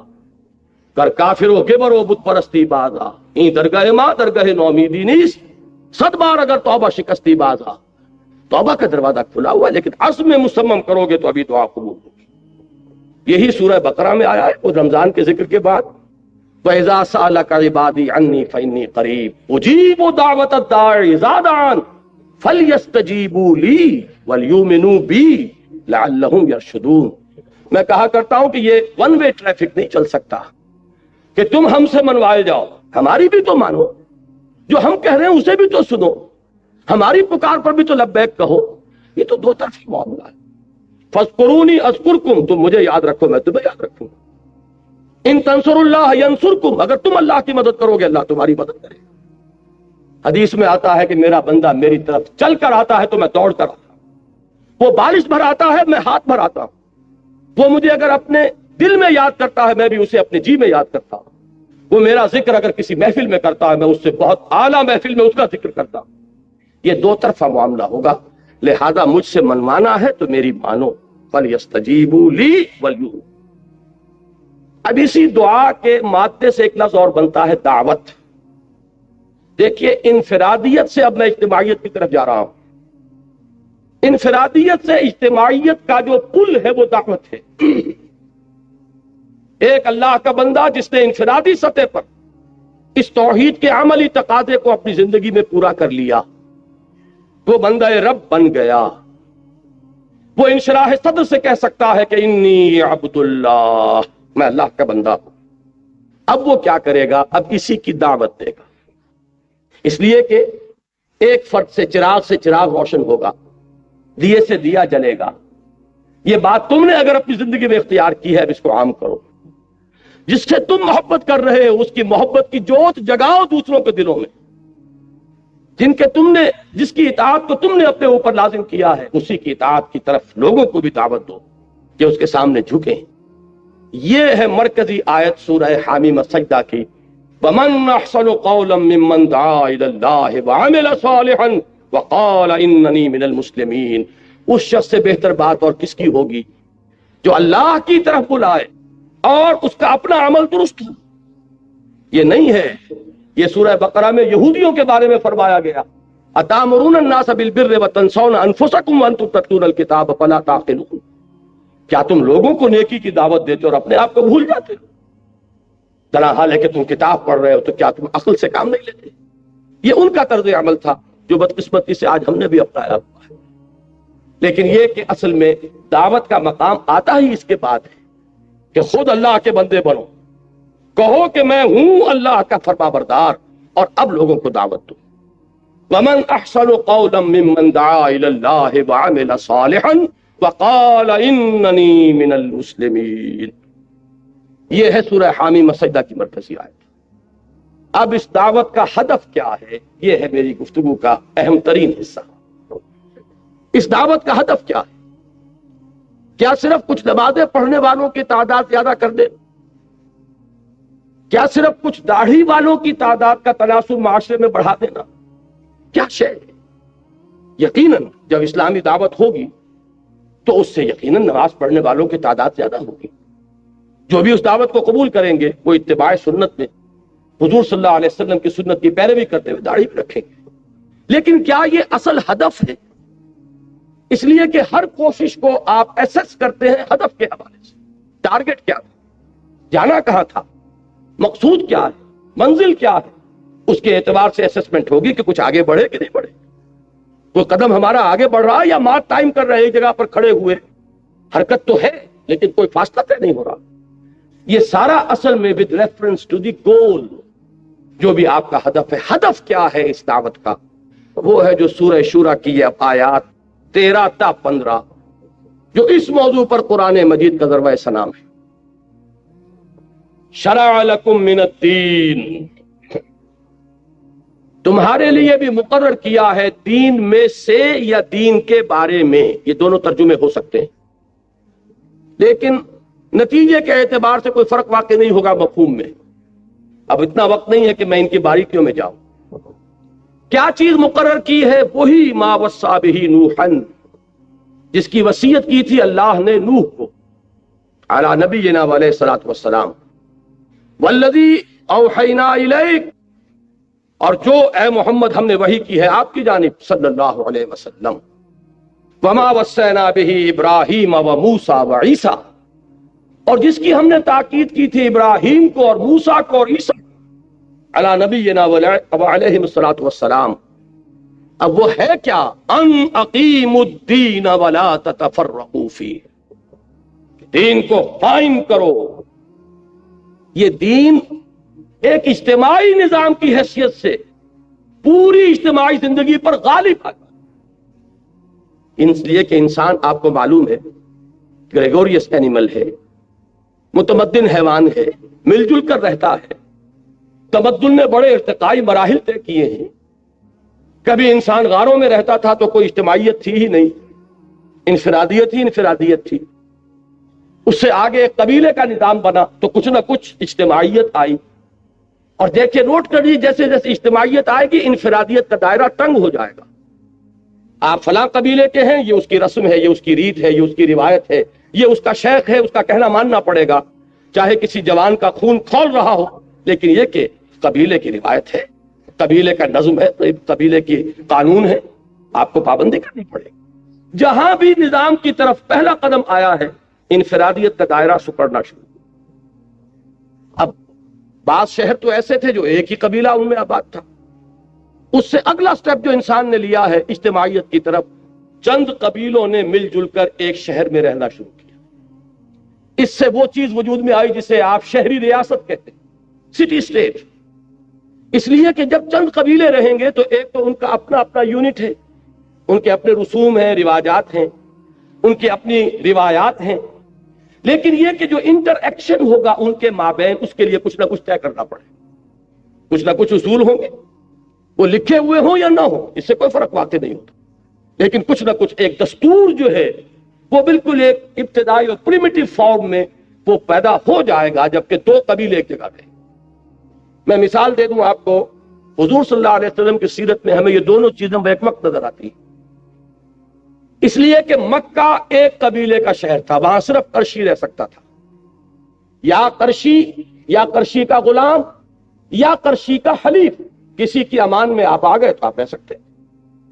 کر کافر و گبر و بت پرستی باز آ، این درگاہ ماں درگاہ نومیدی نیست، 100 بار اگر توبہ شکستی باز آ۔ توبہ کا دروازہ کھلا ہوا ہے، لیکن عزم مصمم کرو گے تو ابھی دعا قبول ہوگی۔ یہی سورہ بقرہ میں آیا ہے، وہ رمضان کے ذکر کے بعد، وَإِذَا سَأَلَكَ عِبَادِي عَنِّي فَإِنِّي قَرِيبٌ أُجِيبُ دَعْوَةَ الدَّاعِ إِذَا دَعَانِ فَلْيَسْتَجِيبُوا لِي وَلْيُؤْمِنُوا بِي لَعَلَّهُمْ يَرْشُدُونَ۔ میں کہا کرتا ہوں کہ یہ ون وے ٹریفک نہیں چل سکتا کہ تم ہم سے منوائے جاؤ، ہماری بھی تو مانو، جو ہم کہہ رہے ہیں اسے بھی تو سنو، ہماری پکار پر بھی تو لبیک کہو۔ یہ تو دو طرفی معاملہ ہے۔ فَاذْكُرُونِي أَذْكُرْكُمْ، تم مجھے یاد رکھو میں تمہیں یاد رکھوں گا۔ ان تنصروا اللہ ینصرکم، اگر تم اللہ کی مدد کرو گے اللہ تمہاری مدد کرے گا۔ حدیث میں آتا ہے کہ میرا بندہ میری طرف چل کر آتا ہے تو میں دوڑ کر آتا ہوں، وہ بارش بھر آتا ہے میں ہاتھ بھر آتا ہوں، وہ مجھے اگر اپنے دل میں یاد کرتا ہے میں بھی اسے اپنے جی میں یاد کرتا ہوں، وہ میرا ذکر اگر کسی محفل میں کرتا ہے میں اس سے بہت اعلیٰ محفل میں اس کا ذکر کرتا ہوں۔ یہ دو طرفہ معاملہ ہوگا، لہذا مجھ سے منوانا ہے تو میری مانو، فَلْيَسْتَجِيبُوا لِي وَلْيُؤْمِنُوا۔ اب اسی دعا کے مادے سے ایک لفظ اور بنتا ہے دعوت۔ دیکھیے انفرادیت سے اب میں اجتماعیت کی طرف جا رہا ہوں۔ انفرادیت سے اجتماعیت کا جو پل ہے وہ دعوت ہے۔ ایک اللہ کا بندہ جس نے انفرادی سطح پر اس توحید کے عملی تقاضے کو اپنی زندگی میں پورا کر لیا، وہ بندہ رب بن گیا۔ وہ انشراح صدر سے کہہ سکتا ہے کہ انی عبد اللہ، میں اللہ کا بندہ ہوں۔ اب وہ کیا کرے گا؟ اب اسی کی دعوت دے گا، اس لیے کہ ایک فرد سے چراغ روشن ہوگا، دیے سے دیا جلے گا۔ یہ بات تم نے اگر اپنی زندگی میں اختیار کی ہے، اب اس کو عام کرو۔ جس سے تم محبت کر رہے ہو اس کی محبت کی جوت جگاؤ دوسروں کے دلوں میں۔ جس کی اطاعت کو تم نے اپنے اوپر لازم کیا ہے، اسی کی اطاعت کی طرف لوگوں کو بھی دعوت دو کہ اس کے سامنے جھکیں۔ یہ ہے مرکزی آیت سورہ حامیم سجدہ کی، وَمَنْ أَحْسَنُ قَوْلًا مِّمَّنْ دَعَا إِلَى اللَّهِ وَعَمِلَ صَالِحًا وَقَالَ إِنَّنِي مِنَ الْمُسْلِمِينَ۔ اس شخص سے بہتر بات اور کس کی ہوگی جو اللہ کی طرف بلائے اور اس کا اپنا عمل درست ہو۔ یہ نہیں ہے، یہ سورہ بقرہ میں یہودیوں کے بارے میں فرمایا گیا، أَتَأْمُرُونَ النَّاسَ بِالْبِرِّ وَتَنْسَوْنَ أَنفُسَكُمْ وَأَنْتُمْ تَتْلُونَ الْكِتَابَ فَلَا تَعْقِلُونَ۔ کیا تم لوگوں کو نیکی کی دعوت دیتے اور اپنے آپ کو بھول جاتے ہو؟ تنہا حال ہے کہ تم کتاب پڑھ رہے ہو تو کیا تم عقل سے کام نہیں لیتے؟ یہ ان کا طرز عمل تھا جو بدقسمتی سے آج ہم نے بھی اپنایا ہوا ہے۔ لیکن یہ کہ اصل میں دعوت کا مقام آتا ہی اس کے بعد ہے کہ خود اللہ کے بندے بنو، کہو کہ میں ہوں اللہ کا فرما بردار، اور اب لوگوں کو دعوت دو۔ وَمَنْ أَحْسَنُ قَوْلًا مِّمَّنْ دَعَا إِلَى اللَّهِ وَعَمِلَ صَالِحًا وَقَالَ إِنَّنِي مِنَ الْمُسْلِمِينَ۔ یہ ہے سورہ حامیم سجدہ کی مرکزی آیت۔ اب اس دعوت کا ہدف کیا ہے؟ یہ ہے میری گفتگو کا اہم ترین حصہ۔ اس دعوت کا ہدف کیا ہے؟ کیا صرف کچھ نمازیں پڑھنے والوں کی تعداد زیادہ کر دے؟ کیا صرف کچھ داڑھی والوں کی تعداد کا تناسب معاشرے میں بڑھا دینا؟ کیا شے؟ یقیناً جب اسلامی دعوت ہوگی تو اس سے یقیناً نماز پڑھنے والوں کی تعداد زیادہ ہوگی۔ جو بھی اس دعوت کو قبول کریں گے وہ اتباع سنت میں حضور صلی اللہ علیہ وسلم کی سنت کی پیروی کرتے ہوئے داڑھی بھی رکھیں گے۔ لیکن کیا یہ اصل ہدف ہے؟ اس لیے کہ ہر کوشش کو آپ ایسس کرتے ہیں ہدف کے حوالے سے۔ ٹارگٹ کیا تھا؟ جانا کہاں تھا؟ مقصود کیا ہے؟ منزل کیا ہے؟ اس کے اعتبار سے اسسمنٹ ہوگی کہ کچھ آگے بڑھے کہ نہیں بڑھے، کوئی قدم ہمارا آگے بڑھ رہا یا مار ٹائم کر رہے ایک جگہ پر کھڑے ہوئے۔ حرکت تو ہے لیکن کوئی فاصلہ طے نہیں ہو رہا۔ یہ سارا اصل میں with reference to the goal، جو بھی آپ کا ہدف ہے۔ ہدف کیا ہے اس دعوت کا؟ وہ ہے جو سورہ شورى کی یہ آیات 13 تا 15 جو اس موضوع پر قرآن مجید کا ذروہ سنام ہے۔ شرع لکم من الدین، تمہارے لیے بھی مقرر کیا ہے دین میں سے یا دین کے بارے میں، یہ دونوں ترجمے ہو سکتے ہیں، لیکن نتیجے کے اعتبار سے کوئی فرق واقع نہیں ہوگا مفہوم میں۔ اب اتنا وقت نہیں ہے کہ میں ان کی باریکیوں میں جاؤں۔ کیا چیز مقرر کی ہے؟ وہی ما وصی بہ نوحا، جس کی وصیت کی تھی اللہ نے نوح کو علی نبینا علیہ الصلوۃ والسلام، والذی اوحینا الیک، اور جو اے محمد ہم نے وحی کی ہے آپ کی جانب صلی اللہ علیہ وسلم، وما وصینا بہ ابراہیم وموسیٰ وعیسیٰ، اور جس کی ہم نے تاکید کی تھی ابراہیم کو اور موسیٰ کو اور عیسیٰ علی نبینا علیہ الصلوۃ والسلام۔ اب وہ ہے کیا؟ ان اقیموا الدین ولا تتفرقوا فیہ، دین کو قائم کرو۔ یہ دین ایک اجتماعی نظام کی حیثیت سے پوری اجتماعی زندگی پر غالب آ گیا، اس لیے کہ انسان آپ کو معلوم ہے گریگوریس اینیمل ہے، متمدن حیوان ہے، مل جل کر رہتا ہے۔ تمدن نے بڑے ارتقائی مراحل طے کیے ہیں۔ کبھی انسان غاروں میں رہتا تھا تو کوئی اجتماعیت تھی ہی نہیں، انفرادیت ہی انفرادیت تھی۔ اس سے آگے ایک قبیلے کا نظام بنا تو کچھ نہ کچھ اجتماعیت آئی، اور دیکھیں نوٹ کریے جیسے جیسے اجتماعیت آئے گی انفرادیت کا دائرہ تنگ ہو جائے گا۔ آپ فلاں قبیلے کے ہیں، یہ اس کی رسم ہے، یہ اس کی ریت ہے، یہ اس کی روایت ہے، یہ اس کا شیخ ہے، اس کا کہنا ماننا پڑے گا، چاہے کسی جوان کا خون کھول رہا ہو، لیکن یہ کہ قبیلے کی روایت ہے، قبیلے کا نظم ہے، قبیلے کی قانون ہے، آپ کو پابندی کرنی پڑے گی۔ جہاں بھی نظام کی طرف پہلا قدم آیا ہے، انفرادیت کا دائرہ سکڑنا شروع۔ اب بعض شہر تو ایسے تھے جو ایک ہی قبیلہ ان میں آباد تھا، اس سے اگلا سٹیپ جو انسان نے لیا ہے اجتماعیت کی طرف، چند قبیلوں نے مل جل کر ایک شہر میں رہنا شروع کیا۔ اس سے وہ چیز وجود میں آئی جسے آپ شہری ریاست کہتے ہیں، سٹی اسٹیٹ۔ اس لیے کہ جب چند قبیلے رہیں گے تو ایک تو ان کا اپنا اپنا یونٹ ہے، ان کے اپنے رسوم ہیں، رواجات ہیں، ان کی اپنی روایات ہیں، لیکن یہ کہ جو انٹر ایکشن ہوگا ان کے مابین، اس کے لیے کچھ نہ کچھ طے کرنا پڑے، کچھ نہ کچھ اصول ہوں گے، وہ لکھے ہوئے ہوں یا نہ ہوں، اس سے کوئی فرق واقع نہیں ہوتا، لیکن کچھ نہ کچھ ایک دستور جو ہے وہ بالکل ایک ابتدائی اور پریمیٹیو فارم میں وہ پیدا ہو جائے گا، جبکہ دو قبیلے ایک جگہ پہ۔ میں مثال دے دوں آپ کو، حضور صلی اللہ علیہ وسلم کی سیرت میں ہمیں یہ دونوں چیزیں بیک وقت نظر آتی ہیں، اس لیے کہ مکہ ایک قبیلے کا شہر تھا، وہاں صرف قرشی رہ سکتا تھا، یا قرشی یا قرشی کا غلام یا قرشی کا حلیف، کسی کی امان میں آپ آ گئے تو آپ رہ سکتے،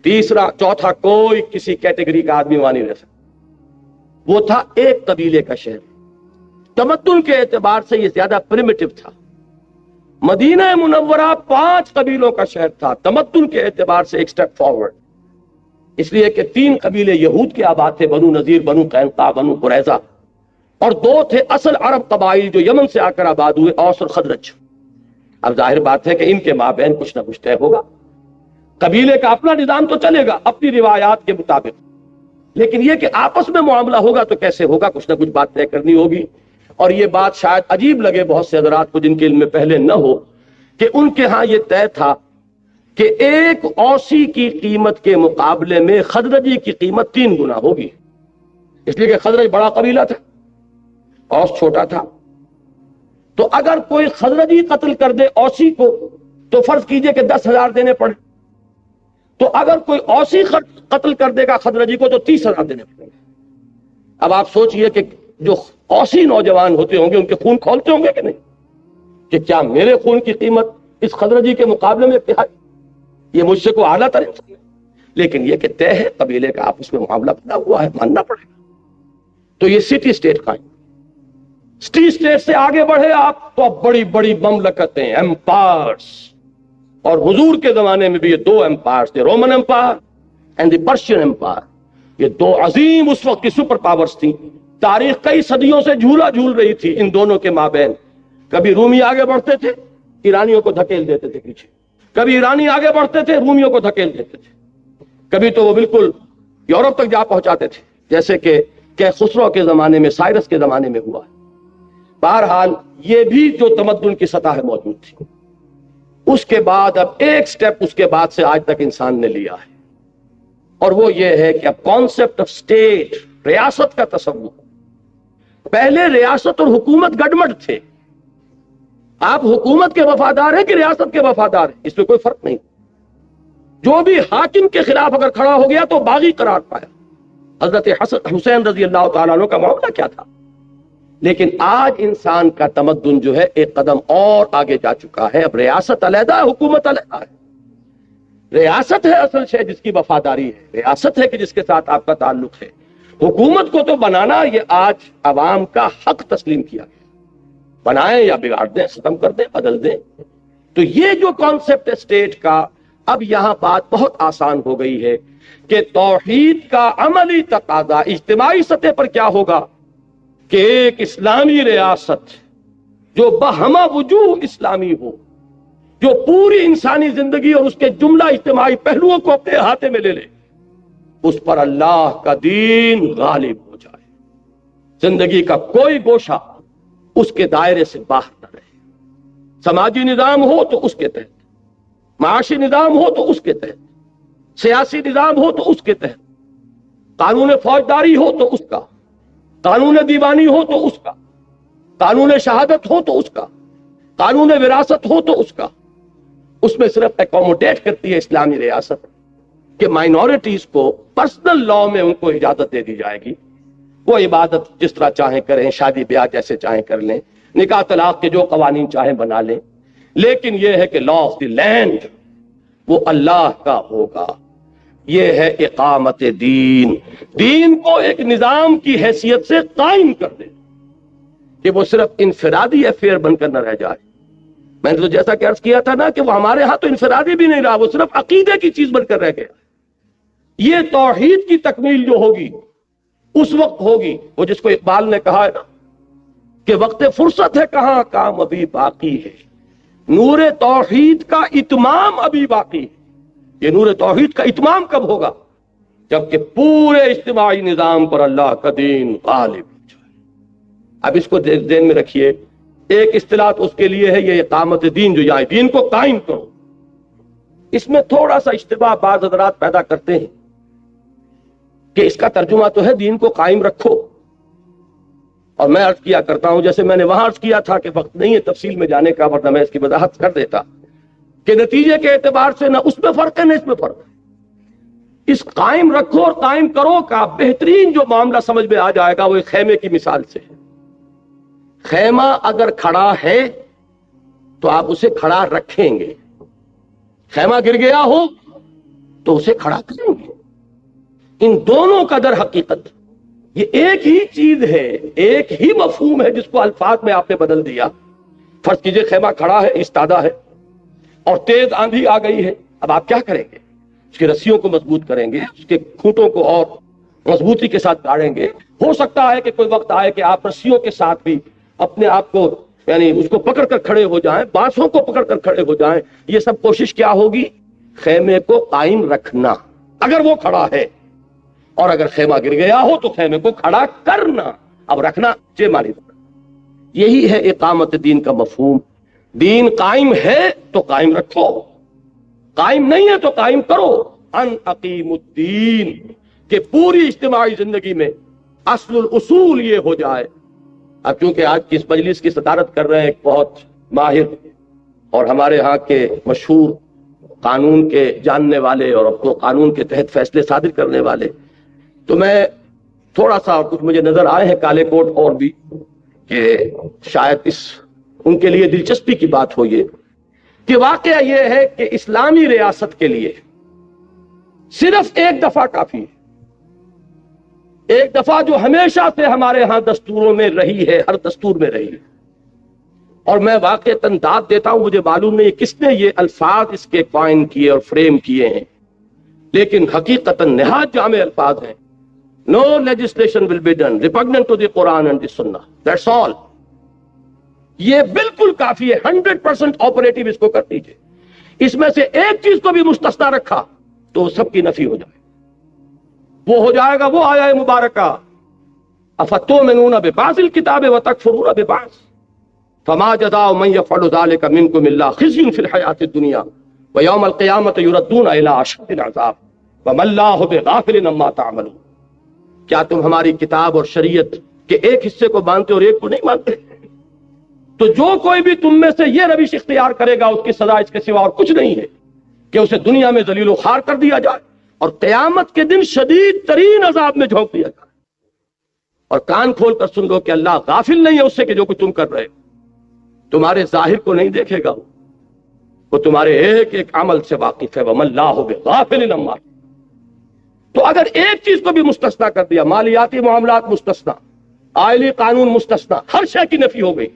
تیسرا چوتھا کوئی کسی کیٹیگری کا آدمی وہاں نہیں رہ سکتا۔ وہ تھا ایک قبیلے کا شہر، تمدن کے اعتبار سے یہ زیادہ پریمیٹیو تھا۔ مدینہ منورہ 5 قبیلوں کا شہر تھا، تمدن کے اعتبار سے ایک سٹیپ فارورڈ، اس لیے کہ 3 قبیلے یہود کے آباد تھے، بنو نذیر، بنو قینقاع، بنو قریظہ، اور 2 تھے اصل عرب قبائل جو یمن سے آ کر آباد ہوئے، اوس اور خزرج۔ اب ظاہر بات ہے کہ ان کے مابین کچھ نہ کچھ طے ہوگا، قبیلے کا اپنا نظام تو چلے گا اپنی روایات کے مطابق، لیکن یہ کہ آپس میں معاملہ ہوگا تو کیسے ہوگا، کچھ نہ کچھ بات طے کرنی ہوگی۔ اور یہ بات شاید عجیب لگے بہت سے حضرات کو جن کے علم میں پہلے نہ ہو، کہ ان کے ہاں یہ طے تھا کہ ایک اوسی کی قیمت کے مقابلے میں خزرجی کی قیمت 3 گنا ہوگی، اس لیے کہ خزرج بڑا قبیلہ تھا، اوس چھوٹا تھا۔ تو اگر کوئی خزرجی قتل کر دے اوسی کو تو فرض کیجئے کہ 10,000 دینے پڑے، تو اگر کوئی اوسی قتل کر دے گا خزرجی کو تو 30,000 دینے پڑیں گے۔ اب آپ سوچئے کہ جو اوسی نوجوان ہوتے ہوں گے ان کے خون کھولتے ہوں گے کہ نہیں، کہ کیا میرے خون کی قیمت اس خزرجی کے مقابلے میں کیا ہے، یہ مجھ سے کوئی اعلیٰ ترین ہے، لیکن یہ کہ طے ہے، قبیلے کا آپس میں معاملہ بنا ہوا ہے، ماننا پڑے گا۔ تو یہ سٹی اسٹیٹ قائم، سٹی اسٹیٹ سے آگے بڑھے آپ تو اب بڑی بڑی مملکتیں، ایمپائرز، اور حضور کے زمانے میں بھی یہ 2 ایمپائرز تھے، Roman empire and the Persian empire, یہ 2 عظیم اس وقت کی سپر پاورز تھیں۔ تاریخ کئی صدیوں سے جھولا جھول رہی تھی ان دونوں کے مابین، کبھی رومی آگے بڑھتے تھے، ایرانیوں کو دھکیل دیتے تھے پیچھے، کبھی ایرانی آگے بڑھتے تھے، رومیوں کو دھکیل دیتے تھے، کبھی تو وہ بالکل یورپ تک جا پہنچاتے تھے، جیسے کہ خسرو کے زمانے میں، سائرس کے زمانے میں ہوا ہے۔ بہرحال یہ بھی جو تمدن کی سطح موجود تھی، اس کے بعد اب ایک سٹیپ اس کے بعد سے آج تک انسان نے لیا ہے، اور وہ یہ ہے کہ اب کانسیپٹ آف اسٹیٹ، ریاست کا تصور۔ پہلے ریاست اور حکومت گڈمڈ تھے، آپ حکومت کے وفادار ہیں کہ ریاست کے وفادار ہیں، اس میں کوئی فرق نہیں، جو بھی حاکم کے خلاف اگر کھڑا ہو گیا تو باغی قرار پایا۔ حضرت حسین رضی اللہ تعالیٰ عنہ کا معاملہ کیا تھا، لیکن آج انسان کا تمدن جو ہے ایک قدم اور آگے جا چکا ہے، اب ریاست علیحدہ ہے، حکومت علیحدہ ہے۔ ریاست ہے اصل شے جس کی وفاداری ہے، ریاست ہے کہ جس کے ساتھ آپ کا تعلق ہے، حکومت کو تو بنانا یہ آج عوام کا حق تسلیم کیا گیا، بنائیں یا بگاڑ دیں، ختم کر دیں، بدل دیں۔ تو یہ جو کانسیپٹ اسٹیٹ کا، اب یہاں بات بہت آسان ہو گئی ہے کہ توحید کا عملی تقاضا اجتماعی سطح پر کیا ہوگا کہ ایک اسلامی ریاست جو بہمہ وجوہ اسلامی ہو، جو پوری انسانی زندگی اور اس کے جملہ اجتماعی پہلوؤں کو اپنے احاطے میں لے لے، اس پر اللہ کا دین غالب ہو جائے، زندگی کا کوئی گوشہ اس کے دائرے سے باہر نہ رہے، سماجی نظام ہو تو اس کے تحت، معاشی نظام ہو تو اس کے تحت، سیاسی نظام ہو تو اس کے تحت، قانون فوجداری ہو تو اس کا، قانون دیوانی ہو تو اس کا، قانون شہادت ہو تو اس کا، قانون وراثت ہو تو اس کا، اس میں صرف ایکوموڈیٹ کرتی ہے اسلامی ریاست، کہ مائنورٹیز کو پرسنل لا میں ان کو اجازت دے دی جائے گی، وہ عبادت جس طرح چاہیں کریں، شادی بیاہ جیسے چاہیں کر لیں، نکاح طلاق کے جو قوانین چاہیں بنا لیں، لیکن یہ ہے کہ لا آف دی لینڈ وہ اللہ کا ہوگا۔ یہ ہے اقامت دین، دین کو ایک نظام کی حیثیت سے قائم کر دے کہ وہ صرف انفرادی افیئر بن کر نہ رہ جائے۔ میں نے تو جیسا کہ عرض کیا تھا نا کہ وہ ہمارے ہاں تو انفرادی بھی نہیں رہا، وہ صرف عقیدے کی چیز بن کر رہ گیا۔ یہ توحید کی تکمیل جو ہوگی اس وقت ہوگی، وہ جس کو اقبال نے کہا ہے نا کہ وقت فرصت ہے کہاں، کام ابھی باقی ہے، نور توحید کا اتمام ابھی باقی ہے۔ یہ نور توحید کا اتمام کب ہوگا؟ جبکہ پورے اجتماعی نظام پر اللہ کا دین غالب ہو جائے۔ اب اس کو ذہن میں رکھیے، ایک اصطلاح اس کے لیے ہے یہ اقامت دین، جو یہاں دین کو قائم کرو۔ اس میں تھوڑا سا اشتباہ بعض حضرات پیدا کرتے ہیں کہ اس کا ترجمہ تو ہے دین کو قائم رکھو، اور میں عرض کیا کرتا ہوں جیسے میں نے وہاں عرض کیا تھا کہ وقت نہیں ہے تفصیل میں جانے کا، ورنہ میں اس کی وضاحت کر دیتا کہ نتیجے کے اعتبار سے نہ اس میں فرق ہے نہ اس میں فرق ہے۔ اس قائم رکھو اور قائم کرو کا بہترین جو معاملہ سمجھ میں آ جائے گا وہ ایک خیمے کی مثال سے ہے۔ خیمہ اگر کھڑا ہے تو آپ اسے کھڑا رکھیں گے، خیمہ گر گیا ہو تو اسے کھڑا کریں گے۔ ان دونوں کا در حقیقت یہ ایک ہی چیز ہے، ایک ہی مفہوم ہے جس کو الفاظ میں آپ نے بدل دیا۔ فرض کیجئے خیمہ کھڑا ہے، استادہ ہے، اور تیز آندھی آ گئی ہے، اب آپ کیا کریں گے؟ اس کی رسیوں کو مضبوط کریں گے، اس کے کھوٹوں کو اور مضبوطی کے ساتھ گاڑیں گے۔ ہو سکتا ہے کہ کوئی وقت آئے کہ آپ رسیوں کے ساتھ بھی اپنے آپ کو یعنی اس کو پکڑ کر کھڑے ہو جائیں، بانسوں کو پکڑ کر کھڑے ہو جائیں۔ یہ سب کوشش کیا ہوگی؟ خیمے کو قائم رکھنا اگر وہ کھڑا ہے، اور اگر خیمہ گر گیا ہو تو خیمے کو کھڑا کرنا۔ اب رکھنا مانی یہی ہے اقامت دین کا مفہوم۔ دین قائم ہے تو قائم رکھو، قائم نہیں ہے تو قائم کرو۔ ان اقیم الدین کہ پوری اجتماعی زندگی میں اصل الاصول یہ ہو جائے۔ اب چونکہ آج کی اس مجلس کی صدارت کر رہے ہیں ایک بہت ماہر اور ہمارے ہاں کے مشہور قانون کے جاننے والے اور اب تو قانون کے تحت فیصلے صادر کرنے والے، تو میں تھوڑا سا کچھ مجھے نظر آئے ہیں کالے کوٹ اور بھی کہ شاید ان کے لیے دلچسپی کی بات ہو یہ کہ واقعہ یہ ہے کہ اسلامی ریاست کے لیے صرف ایک دفعہ کافی ہے، ایک دفعہ جو ہمیشہ سے ہمارے ہاں دستوروں میں رہی ہے، ہر دستور میں رہی ہے۔ اور میں واقعتاً داد دیتا ہوں، مجھے معلوم نہیں کس نے یہ الفاظ اس کے قائم کیے اور فریم کیے ہیں، لیکن حقیقتاً نہایت جامع الفاظ ہیں۔ No legislation will be done repugnant to the Quran and the Sunnah. That's all. یہ بالکل کافی ہے، 100% آپریٹو اس کو کر دیجئے۔ اس میں سے ایک چیز کو بھی مستثنا رکھا تو سب کی نفی ہو جائے، وہ ہو جائے گا وہ آیہ مبارکہ افتؤمنون ببعض الکتاب وتکفرون ببعض فما جزاء من يفعل ذلك منكم الا خزي في الحياة الدنيا ويوم القيامة يردون الى اشد العذاب وما الله بغافل عما تعملون۔ کیا تم ہماری کتاب اور شریعت کے ایک حصے کو مانتے اور ایک کو نہیں مانتے؟ تو جو کوئی بھی تم میں سے یہ روش اختیار کرے گا اس کی سزا اس کے سوا اور کچھ نہیں ہے کہ اسے دنیا میں ذلیل و خوار کر دیا جائے اور قیامت کے دن شدید ترین عذاب میں جھونک دیا جائے۔ اور کان کھول کر سن لو کہ اللہ غافل نہیں ہے اس سے کہ جو کچھ تم کر رہے ہو، تمہارے ظاہر کو نہیں دیکھے گا، وہ تمہارے ایک ایک عمل سے واقف ہے۔ وَمَا اللَّهُ بِغَافِلٍ عَمَّا۔ تو اگر ایک چیز کو بھی مستثنا کر دیا، مالیاتی معاملات مستثنا، آئلی قانون مستثنا، ہر شے کی نفی ہو گئی۔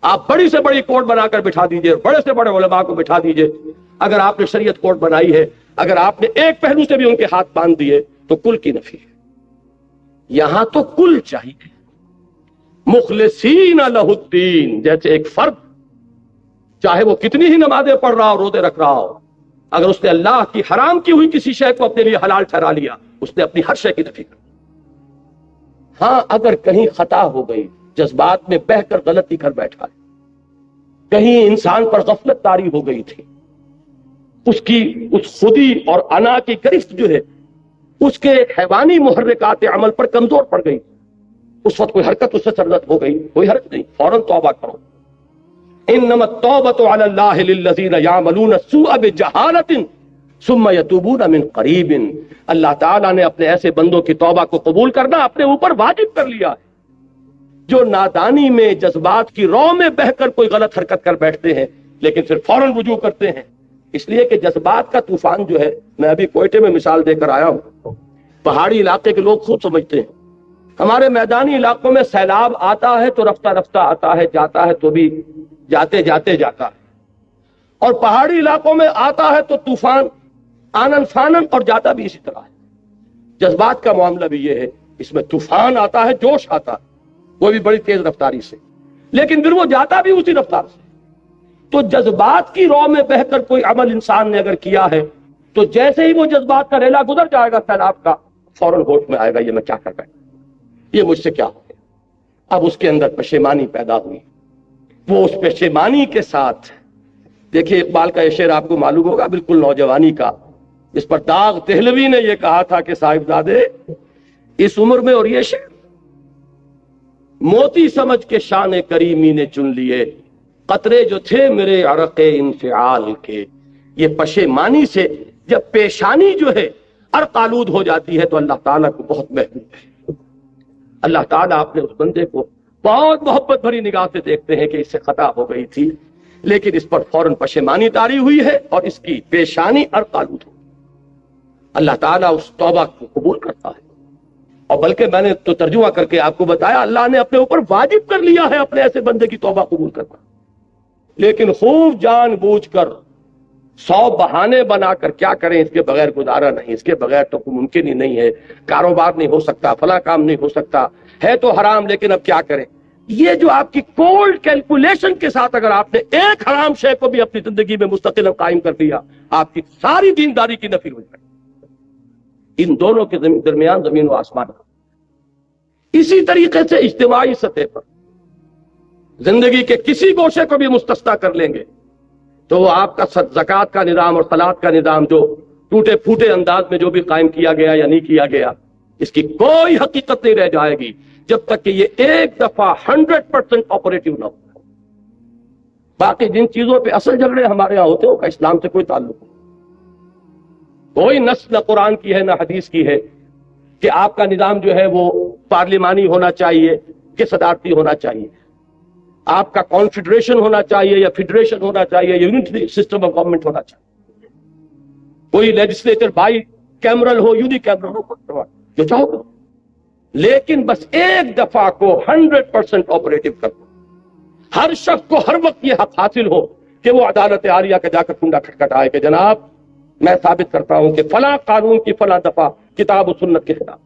آپ بڑی سے بڑی کورٹ بنا کر بٹھا دیجئے، بڑے سے بڑے علماء کو بٹھا دیجئے، اگر آپ نے شریعت کورٹ بنائی ہے، اگر آپ نے ایک پہلو سے بھی ان کے ہاتھ باندھ دیے تو کل کی نفی ہے۔ یہاں تو کل چاہیے، مخلصین لہ الدین، جیسے ایک فرد چاہے وہ کتنی ہی نمازیں پڑھ رہا ہو، روزے رکھ رہا ہو، اگر اس نے اللہ کی حرام کی ہوئی کسی شے کو اپنے لیے حلال ٹھہرا لیا، اس نے اپنی ہر شے کی نفی کر۔ ہاں اگر کہیں خطا ہو گئی، جذبات میں بہہ کر غلطی کر بیٹھا ہے، کہیں انسان پر غفلت طاری ہو گئی تھی، اس خودی اور انا کی گرفت جو ہے اس کے حیوانی محرکات عمل پر کمزور پڑ گئی، اس وقت کوئی حرکت اس سے سرزد ہو گئی، کوئی حرج نہیں، فوراً توبہ کرو۔ انما التوبۃ علی اللہ للذین یعملون السوء بجہالۃ ثم یتوبون من قریب، اللہ تعالیٰ نے اپنے ایسے بندوں کی توبہ کو قبول کرنا اپنے اوپر واجب کر لیا ہے جو نادانی میں جذبات کی رو میں بہ کر کوئی غلط حرکت کر بیٹھتے ہیں لیکن پھر فوراً رجوع کرتے ہیں۔ اس لیے کہ جذبات کا طوفان جو ہے، میں ابھی کوئٹے میں مثال دے کر آیا ہوں، پہاڑی علاقے کے لوگ خود سمجھتے ہیں، ہمارے میدانی علاقوں میں سیلاب آتا ہے تو رفتہ رفتہ آتا ہے، جاتا ہے تو بھی جاتے جاتے جاتا ہے، اور پہاڑی علاقوں میں آتا ہے تو طوفان آنن فانن اور جاتا بھی اسی طرح ہے۔ جذبات کا معاملہ بھی یہ ہے، اس میں طوفان آتا ہے، جوش آتا ہے، وہ بھی بڑی تیز رفتاری سے، لیکن پھر وہ جاتا بھی اسی رفتار سے۔ تو جذبات کی رو میں بہ کر کوئی عمل انسان نے اگر کیا ہے تو جیسے ہی وہ جذبات کا ریلا گزر جائے گا سیلاب کا، فوراً ہوش میں آئے گا یہ میں کیا کر رہا ہوں، یہ مجھ سے کیا ہو گیا۔ اب اس کے اندر پشیمانی پیدا ہوئی، وہ اس پشیمانی کے ساتھ، دیکھیے اقبال کا یہ شعر آپ کو معلوم ہوگا، بالکل نوجوانی کا، اس پر داغ دہلوی نے یہ کہا تھا کہ صاحبزادے اس عمر میں، اور یہ شعر، موتی سمجھ کے شان کریمی نے چن لیے قطرے جو تھے میرے عرق انفعال کے۔ یہ پشیمانی سے جب پیشانی جو ہے عرق آلود ہو جاتی ہے تو اللہ تعالیٰ کو بہت محبوب ہے، اللہ تعالیٰ اپنے اس بندے کو بہت محبت بھری نگاہ سے دیکھتے ہیں کہ اس سے خطا ہو گئی تھی لیکن اس پر فوراً پشیمانی طاری ہوئی ہے اور اس کی پیشانی عرق آلود ہو، اللہ تعالیٰ اس توبہ کو قبول کرتا ہے۔ اور بلکہ میں نے تو ترجمہ کر کے آپ کو بتایا، اللہ نے اپنے اوپر واجب کر لیا ہے اپنے ایسے بندے کی توبہ قبول کرنا، لیکن خوب جان بوجھ کر 100 بہانے بنا کر کیا کریں، اس کے بغیر گزارا نہیں، اس کے بغیر تو ممکن ہی نہیں ہے، کاروبار نہیں ہو سکتا، فلاں کام نہیں ہو سکتا، ہے تو حرام لیکن اب کیا کریں۔ یہ جو آپ کی کولڈ کیلکولیشن کے ساتھ اگر آپ نے ایک حرام شے کو بھی اپنی زندگی میں مستقل قائم کر دیا، آپ کی ساری دینداری کی نفی ہو جائے۔ ان دونوں کے درمیان زمین و آسمان۔ اسی طریقے سے اجتماعی سطح پر زندگی کے کسی گوشے کو بھی مستثنا کر لیں گے تو وہ آپ کا زکوٰۃ کا نظام اور صلاۃ کا نظام جو ٹوٹے پھوٹے انداز میں جو بھی قائم کیا گیا یا نہیں کیا گیا، اس کی کوئی حقیقت نہیں رہ جائے گی جب تک کہ یہ ایک دفعہ 100% آپریٹو نہ ہو۔ باقی جن چیزوں پہ اصل جھگڑے ہمارے یہاں ہوتے ہیں ان کا اسلام سے کوئی تعلق نہیں، کوئی نص نہ قرآن کی ہے نہ حدیث کی ہے کہ آپ کا نظام جو ہے وہ پارلیمانی ہونا چاہیے کہ صدارتی ہونا چاہیے، آپ کا کانفیڈریشن ہونا چاہیے یا فیڈریشن ہونا چاہیے، یونٹری سسٹم آف گورنمنٹ ہونا چاہیے، کوئی لیجسلیچر بائی کیمرل ہو، یونی کیمرل ہو، جو چاہو کرو، لیکن بس ایک دفعہ کو 100% آپریٹو کر دو۔ ہر شخص کو ہر وقت یہ حق حاصل ہو کہ وہ عدالت عالیہ کا جا کر کنڈا کھٹکھٹائے کہ جناب میں ثابت کرتا ہوں کہ فلاں قانون کی فلاں دفعہ کتاب و سنت کے خلاف،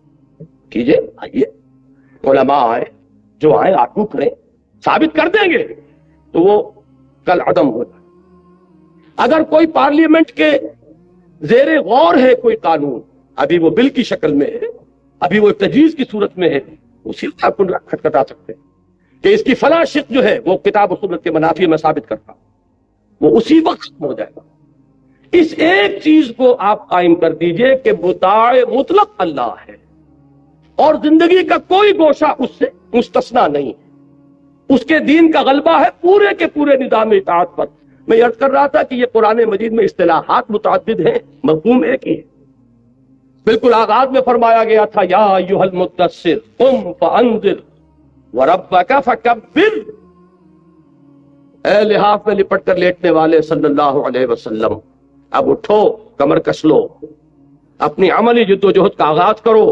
کیجئے، آئیے، علماء آئے، جو آئے آٹو کریں، ثابت کر دیں گے تو وہ کل عدم ہو جائے۔ اگر کوئی پارلیمنٹ کے زیر غور ہے کوئی قانون، ابھی وہ بل کی شکل میں ہے، ابھی وہ تجویز کی صورت میں ہے، اسی وقت آپ کھٹکھٹا سکتے ہیں کہ اس کی فلاں شق جو ہے وہ کتاب و سنت کے منافی میں ثابت کرتا ہوں، وہ اسی وقت ختم ہو جائے گا۔ اس ایک چیز کو آپ قائم کر دیجئے کہ مطاع مطلق اللہ ہے اور زندگی کا کوئی گوشہ اس سے مستثنا نہیں ہے، اس کے دین کا غلبہ ہے پورے کے پورے نظام اطاعت پر۔ میں یہ عرض کر رہا تھا کہ یہ قرآن مجید میں اصطلاحات متعدد ہیں، مفہوم ایک ہی ہے۔ بالکل آغاز میں فرمایا گیا تھا یا ایھا المدثر قم فانذر وربک فکبر، اے لحاف میں لپٹ کر لیٹنے والے صلی اللہ علیہ وسلم، اب اٹھو، کمر کس لو، اپنی عملی جد و جہد کا آغاز کرو،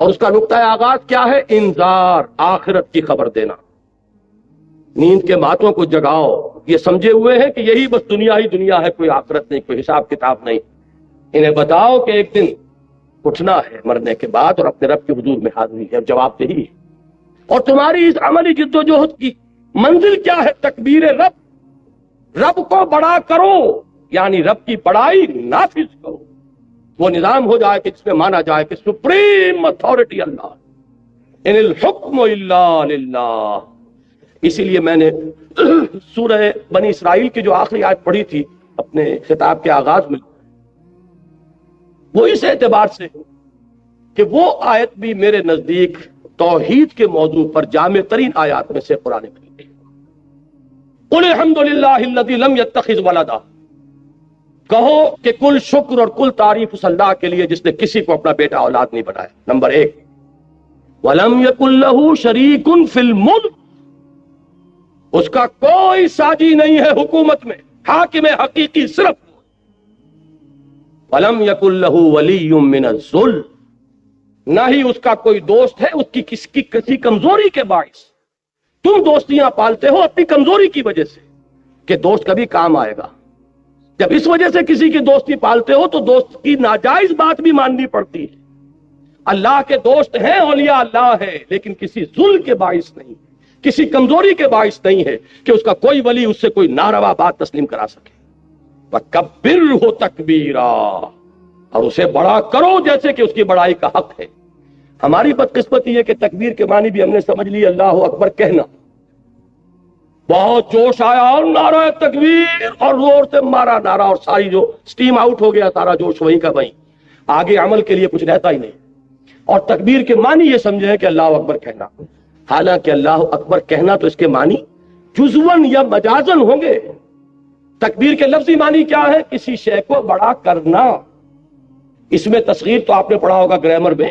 اور اس کا نقطۂ آغاز کیا ہے؟ انذار، آخرت کی خبر دینا۔ نیند کے ماتوں کو جگاؤ، یہ سمجھے ہوئے ہیں کہ یہی بس دنیا ہی دنیا ہے، کوئی آخرت نہیں، کوئی حساب کتاب نہیں۔ انہیں بتاؤ کہ ایک دن اٹھنا ہے مرنے کے بعد اور اپنے رب کے حضور میں حاضری ہے، جواب دہی ہے، اور تمہاری اس عملی جد و جہد کی منزل کیا ہے؟ تکبیر رب، رب کو بڑا کرو، یعنی رب کی بڑائی نافذ کرو، وہ نظام ہو جائے کہ جس میں مانا جائے کہ سپریم اتھارٹی اللہ، ان الحکم الا للہ۔ اسی لیے میں نے سورہ بنی اسرائیل کی جو آخری آیت پڑھی تھی اپنے خطاب کے آغاز میں، وہ اس اعتبار سے کہ وہ آیت بھی میرے نزدیک توحید کے موضوع پر جامع ترین آیات میں سے قرآن کریم ہے۔ قل الحمد للہ الذی لم یتخذ ولدا کہو کہ کل شکر اور کل تعریف اس اللہ کے لیے جس نے کسی کو اپنا بیٹا اولاد نہیں بنایا. نمبر 1 وَلَمْ يَكُنْ لَهُ شَرِيكٌ فِي الْمُلْكِ، اس کا کوئی ساجی نہیں ہے حکومت میں، حاکم حقیقی صرف. وَلَمْ يَكُنْ لَهُ وَلِيٌّ مِّنَ الذُّلِّ، نہ ہی اس کا کوئی دوست ہے اس کی کسی کمزوری کے باعث. تم دوستیاں پالتے ہو اپنی کمزوری کی وجہ سے کہ دوست کبھی کام آئے گا. جب اس وجہ سے کسی کی دوستی پالتے ہو تو دوست کی ناجائز بات بھی ماننی پڑتی ہے. اللہ کے دوست ہیں، اولیاء اللہ ہے، لیکن کسی ظلم کے باعث نہیں، کسی کمزوری کے باعث نہیں ہے کہ اس کا کوئی ولی اس سے کوئی ناروا بات تسلیم کرا سکے. وَكَبِّرْهُ تَكْبِيرًا، اور اسے بڑا کرو جیسے کہ اس کی بڑائی کا حق ہے. ہماری بدقسمتی ہے کہ تکبیر کے معنی بھی ہم نے سمجھ لی اللہ اکبر کہنا. بہت جوش آیا اور نعرہ تکبیر اور زور سے مارا نعرہ، اور ساری جو سٹیم آؤٹ ہو گیا، سارا جوش وہیں کا وہیں، آگے عمل کے لیے کچھ رہتا ہی نہیں. اور تکبیر کے معنی یہ سمجھے کہ اللہ اکبر کہنا، حالانکہ اللہ اکبر کہنا تو اس کے معنی جزون یا مجازن ہوں گے. تکبیر کے لفظی معنی کیا ہے؟ کسی شے کو بڑا کرنا. اس میں تصغیر تو آپ نے پڑھا ہوگا گرامر میں،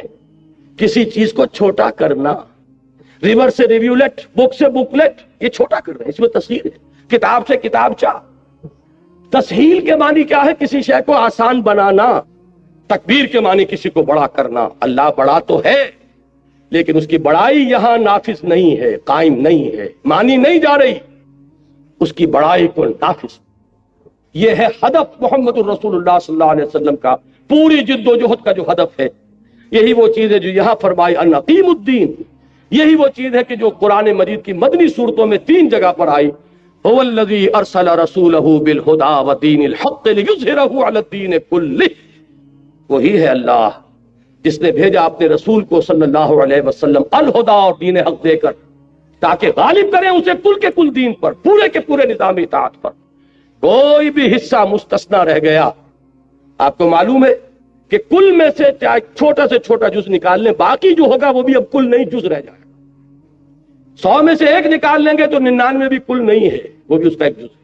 کسی چیز کو چھوٹا کرنا. ریور سے ریویولٹ، بک سے بکلیٹ، یہ چھوٹا کر رہے ہیں، اس میں تصغیر ہے. کتاب سے کتابچہ. تسہیل کے معنی کیا ہے؟ کسی شے کو آسان بنانا. تکبیر کے معنی کسی کو بڑا کرنا. اللہ بڑا تو ہے لیکن اس کی بڑائی یہاں نافذ نہیں ہے، قائم نہیں ہے، مانی نہیں جا رہی اس کی بڑائی کو نافذ. یہ ہے ہدف محمد الرسول اللہ صلی اللہ علیہ وسلم کا، پوری جد و جہد کا جو ہدف ہے. یہی وہ چیز ہے جو یہاں فرمائی ان اقیم الدین. یہی وہ چیز ہے کہ جو قرآن مجید کی مدنی صورتوں میں 3 جگہ پر آئی. هو الذی ارسل رسولہ بالہدی ودین الحق لیظہرہ علی الدین کلہ. وہی ہے اللہ جس نے بھیجا اپنے رسول کو صلی اللہ علیہ وسلم الہدی اور دین حق دے کر تاکہ غالب کریں اسے کل کے کل دین پر، پورے کے پورے نظام اطاعت پر. کوئی بھی حصہ مستثنا رہ گیا. آپ کو معلوم ہے کہ کل میں سے چاہے چھوٹا سے چھوٹا جز نکال لیں، باقی جو ہوگا وہ بھی اب کل نہیں جز رہ جائے گا. 100 میں سے 1 نکال لیں گے تو 99 بھی کل نہیں ہے، وہ بھی اس کا ایک جز ہے.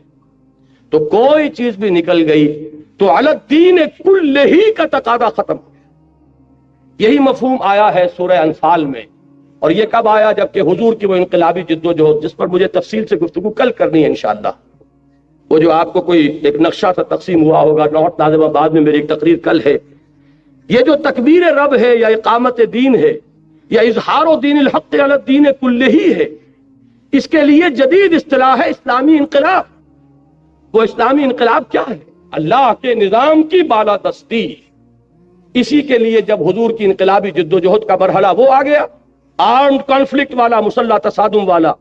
تو کوئی چیز بھی نکل گئی تو علی الدین کلہ ہی کا تقاضا ختم ہو گیا. یہی مفہوم آیا ہے سورہ انفال میں. اور یہ کب آیا؟ جبکہ حضور کی وہ انقلابی جد و جہد جس پر مجھے تفصیل سے گفتگو کل کرنی ہے انشاءاللہ. وہ جو آپ کو کوئی ایک نقشہ سا تقسیم ہوا ہوگا نارتھ ناظم آباد میں، میری ایک تقریر کل ہے. یہ جو تکبیر رب ہے یا اقامت دین ہے یا اظہار دین الحق علی الدین کلہ ہی ہے، اس کے لیے جدید اصطلاح ہے اسلامی انقلاب. وہ اسلامی انقلاب کیا ہے؟ اللہ کے نظام کی بالادستی. اسی کے لیے جب حضور کی انقلابی جد و جہد کا مرحلہ وہ آ گیا، آرمڈ کانفلکٹ والا، مسلح تصادم والا،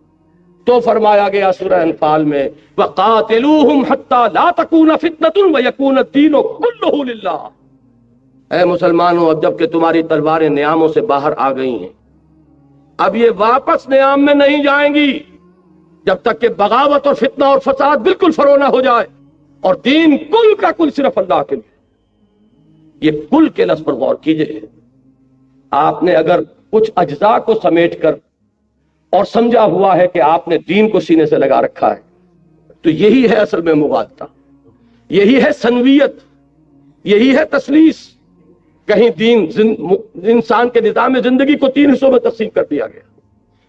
تو فرمایا گیا سورہ انفال میں وَقَاتِلُوهُمْ حَتَّى لَا تَكُونَ فِتْنَةٌ وَيَكُونَ الدِّينُ كُلُّهُ لِلَّهِ. اے مسلمانوں، اب جب کہ تمہاری تلواریں نیاموں سے باہر آ گئی ہیں، اب یہ واپس نیام میں نہیں جائیں گی جب تک کہ بغاوت اور فتنہ اور فساد بالکل فرو نہ ہو جائے اور دین کل کا کل صرف اللہ کے لیے. یہ کل کے لفظ پر غور کیجئے. آپ نے اگر کچھ اجزاء کو سمیٹ کر اور سمجھا ہوا ہے کہ آپ نے دین کو سینے سے لگا رکھا ہے تو یہی ہے اصل میں مغالطہ، یہی ہے سنویت، یہی ہے تسلیس. کہیں دین انسان کے نظام زندگی کو 3 حصوں میں تقسیم کر دیا گیا.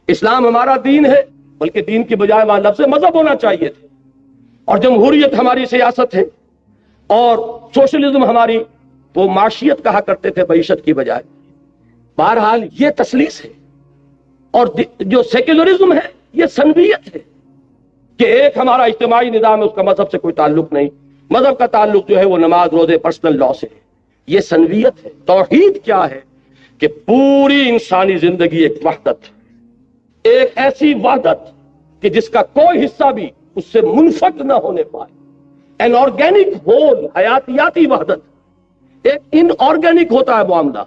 اسلام ہمارا دین ہے، بلکہ دین کی بجائے وہاں لفظ مذہب ہونا چاہیے تھے. اور جمہوریت ہماری سیاست ہے اور سوشلزم ہماری وہ معاشیت کہا کرتے تھے معیشت کی بجائے. بہرحال یہ تسلیس ہے. اور جو سیکولرزم ہے یہ سنویت ہے کہ ایک ہمارا اجتماعی نظام ہے، اس کا مذہب سے کوئی تعلق نہیں، مذہب کا تعلق جو ہے وہ نماز روزے پرسنل لا سے ہے. یہ سنویت ہے. توحید کیا ہے؟ کہ پوری انسانی زندگی ایک وحدت، ایک ایسی وحدت کہ جس کا کوئی حصہ بھی اس سے منفک نہ ہونے پائے. این آرگینک ہول، حیاتیاتی وحدت. ایک ان آرگینک ہوتا ہے معاملہ.